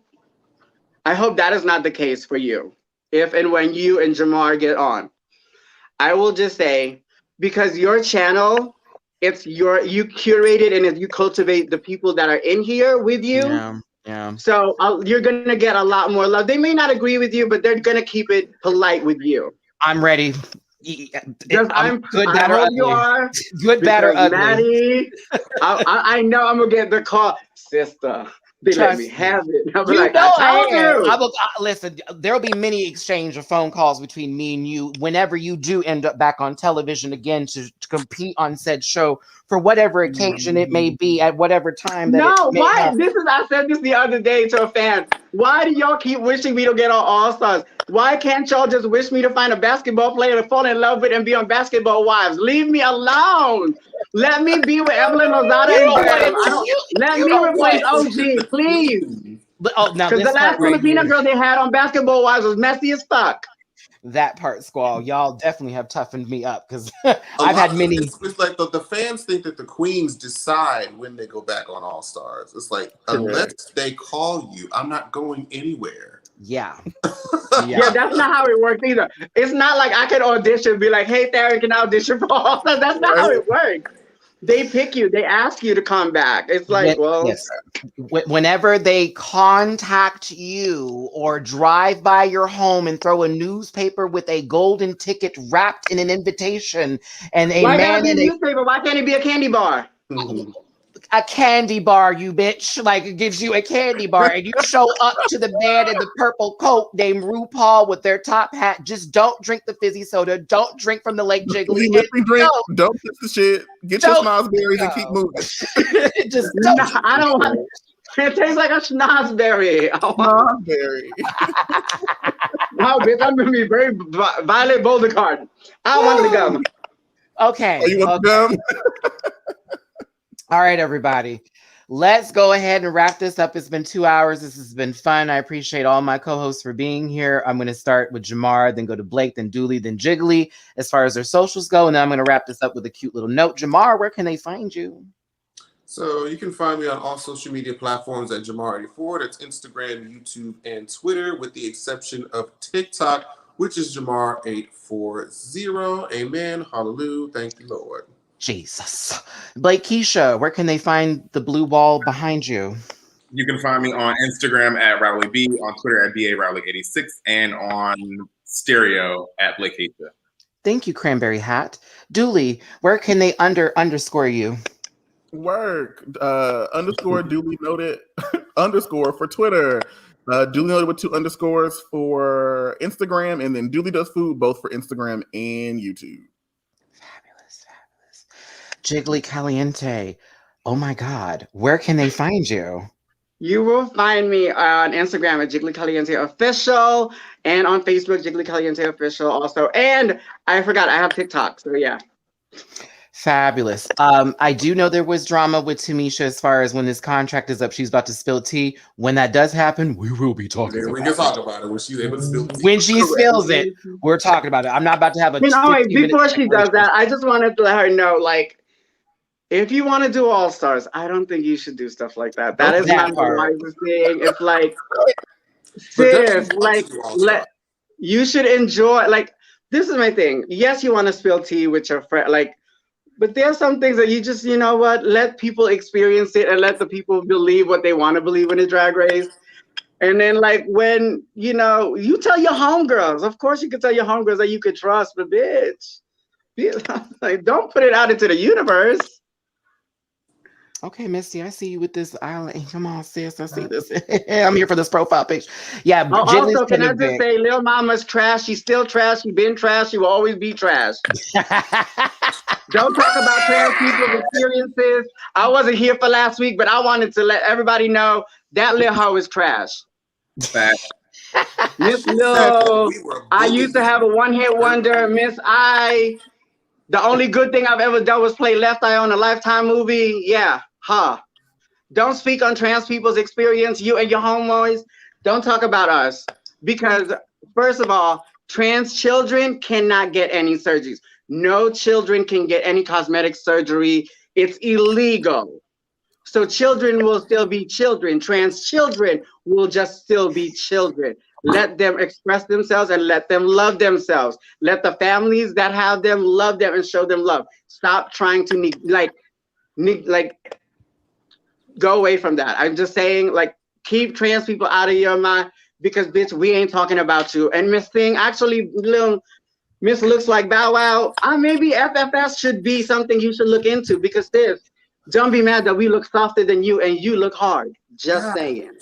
that is not the case for you. If and when you and Jamar get on, I will just say, because your channel, you curate it and you cultivate the people that are in here with you. Yeah. So you're gonna get a lot more love. They may not agree with you, but they're gonna keep it polite with you. I'm ready. I'm good, I bad, or hope ugly. you are. Good, bad, or ugly. Matty, I know I'm gonna get the call, sister. They let me have it. I'll be like, I told you. Listen, there will be many exchange of phone calls between me and you whenever you do end up back on television again to compete on said show for whatever occasion it may be at whatever time. I said this the other day to a fan. Why do y'all keep wishing me to get on All Stars? Why can't y'all just wish me to find a basketball player to fall in love with and be on Basketball Wives? Leave me alone. Let me be with Evelyn Lozada and let me replace OG, please. Now because the last Filipino girl they had on Basketball Wives was messy as fuck. That part, Squall, y'all definitely have toughened me up because I've had many. It's like the fans think that the queens decide when they go back on All Stars. It's like, unless they call you, I'm not going anywhere. Yeah. Yeah, that's not how it works either. It's not like I could audition and be like, hey, Theron, can I audition for All Stars? That's not how it works. They pick you. They ask you to come back. It's like, whenever they contact you or drive by your home and throw a newspaper with a golden ticket wrapped in an invitation and a man in a newspaper, why can't it be a candy bar? A candy bar, you bitch. Like, it gives you a candy bar and you show up to the man in the purple coat named RuPaul with their top hat. Just don't drink the fizzy soda. Don't drink from the Lake Jiggly. Don't fix the shit. Get your schnozberries and keep moving. Just don't. I don't want it. It tastes like a schnozberry. Schnozberry. Wow, bitch, I'm gonna be very Violet Boulder. I want the gum. Okay. Oh, you want the gum? All right, everybody. Let's go ahead and wrap this up. It's been 2 hours. This has been fun. I appreciate all my co-hosts for being here. I'm going to start with Jamar, then go to Blake, then Dooley, then Jiggly, as far as their socials go. And then I'm going to wrap this up with a cute little note. Jamar, where can they find you? So you can find me on all social media platforms at Jamar84. That's Instagram, YouTube, and Twitter, with the exception of TikTok, which is Jamar840. Amen. Hallelujah. Thank you, Lord. Jesus. Blakeisha, where can they find the blue ball behind you? You can find me on Instagram at Rowley B, on Twitter at BARowley86, and on Stereo at Blakeisha. Thank you, Cranberry Hat. Dooley, where can they underscore you? Underscore Dooley Noted underscore for Twitter. Dooley Noted with 2 underscores for Instagram, and then DooleyDoesFood both for Instagram and YouTube. Jiggly Caliente. Oh my God. Where can they find you? You will find me on Instagram at Jiggly Caliente Official and on Facebook, Jiggly Caliente Official also. And I forgot, I have TikTok. So yeah. Fabulous. I do know there was drama with Tamisha as far as when this contract is up, she's about to spill tea. When that does happen, we will be talking about it. We can talk about it when she's able to spill tea. When she spills it, we're talking about it. I'm not about to have a before she does that, I just wanted to let her know, like, if you want to do All Stars, I don't think you should do stuff like that. That is not the wisest thing. It's like, sis, like, you should enjoy. Like, this is my thing. Yes, you want to spill tea with your friend, like, but there are some things that you just, you know what? Let people experience it and let the people believe what they want to believe in the Drag Race. And then, like, when you tell your homegirls. Of course, you can tell your homegirls that you could trust, but bitch, like, don't put it out into the universe. Okay, Misty, I see you with this island. Come on, sis, I see this. I'm here for this profile picture. Yeah, also, can I just say, Lil Mama's trash. She's still trash. She's been trash. She will always be trash. Don't talk about trans people's experiences. I wasn't here for last week, but I wanted to let everybody know that Lil Ho is trash. Miss Lil, I used to have a one-hit wonder. Miss I, the only good thing I've ever done was play Left Eye on a Lifetime movie. Yeah. Don't speak on trans people's experience, you and your homeboys. Don't talk about us. Because, first of all, trans children cannot get any surgeries. no children can get any cosmetic surgery. It's illegal. So children will still be children. Trans children will just still be children. Let them express themselves and let them love themselves. Let the families that have them love them and show them love. Stop trying to go away from that. I'm just saying, like, keep trans people out of your mind because, bitch, we ain't talking about you. And Miss Thing, actually, little Miss looks like Bow Wow. Maybe FFS should be something you should look into because don't be mad that we look softer than you and you look hard. Just saying.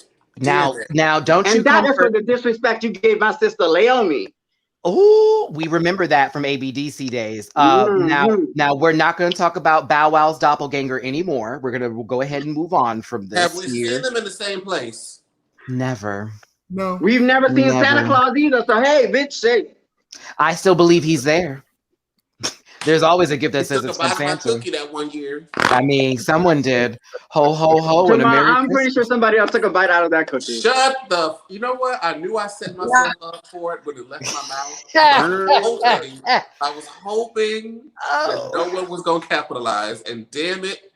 Now, don't you? And that is for the disrespect you gave my sister Leomi. Oh, we remember that from ABDC days. Now we're not going to talk about Bow Wow's doppelganger anymore. We're going to go ahead and move on from this. Have we seen them in the same place? Never. No. We've never seen Santa Claus either. So hey, bitch, say. I still believe he's there. There's always a gift that says it's from Santa. Santa. Cookie that one year. I mean, someone did. Ho ho ho! I'm pretty sure somebody else took a bite out of that cookie. Shut the. You know what? I knew I set myself up for it when it left my mouth. I was hoping that no one was gonna capitalize, and damn it.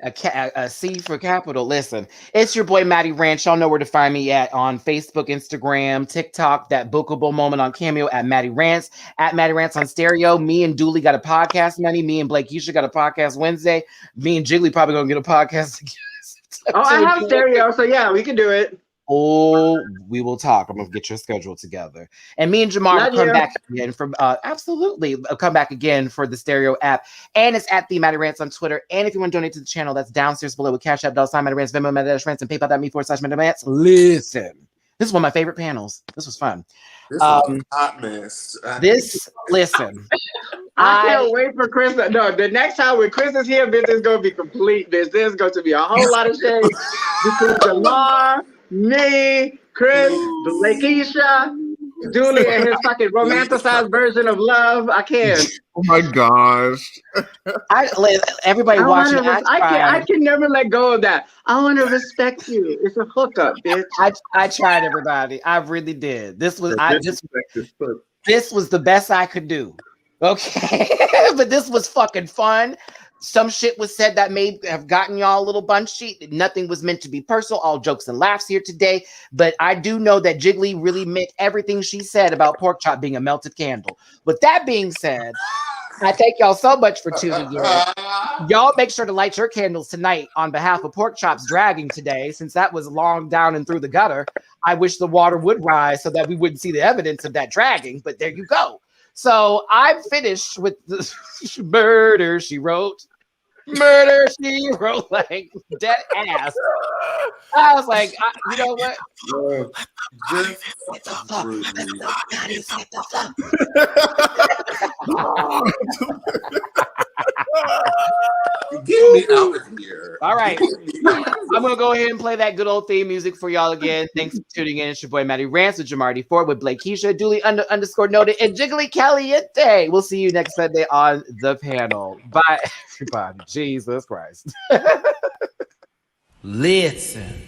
A C for capital. Listen, it's your boy Matty Rants. Y'all know where to find me on Facebook, Instagram, TikTok, that bookable moment on Cameo at Matty Rants, at Matty Rants on stereo. Me and Dooley got a podcast, Money. Me and Blakeisha got a podcast Wednesday. Me and Jiggly probably gonna get a podcast. I have stereo, so yeah, we can do it. Oh, we will talk. I'm gonna get your schedule together, and me and Jamar will come back again from absolutely. I'll come back again for the stereo app, and it's at the Matty Rants on Twitter. And if you want to donate to the channel, that's downstairs below with Cash App, $, Matty Rants, Venmo, MattyRants, and PayPal.me/MattyRants. Listen, this is one of my favorite panels. This was fun. This is a hot mess. Listen. I can't wait for Chris. No, the next time when Chris is here, bitch, is gonna be complete. There's going to be a whole lot of shade. This is Jamar, me, Chris, Blakeisha, Dooley, and his fucking romanticized version of love. I can't. Oh my gosh. Everybody watching. I can never let go of that. I want to respect you. It's a hookup, bitch. I tried, everybody. I really did. This was the best I could do. Okay, but this was fucking fun. Some shit was said that may have gotten y'all a little bunchy. Nothing was meant to be personal. All jokes and laughs here today. But I do know that Jiggly really meant everything she said about pork chop being a melted candle. With that being said, I thank y'all so much for tuning in. Y'all make sure to light your candles tonight on behalf of Pork Chop's dragging today, since that was long down and through the gutter. I wish the water would rise so that we wouldn't see the evidence of that dragging, but there you go. So I'm finished with the murder, she wrote. Murder, she wrote, like dead ass. I was like, you know what? Get me out of here. All right. I'm going to go ahead and play that good old theme music for y'all again. Thanks for tuning in. It's your boy Matty Rants with Jamar D4 with Blakeisha, Dooley _noted, and Jiggly Caliente. We'll see you next Sunday on the panel. Bye, everybody. Jesus Christ. Listen.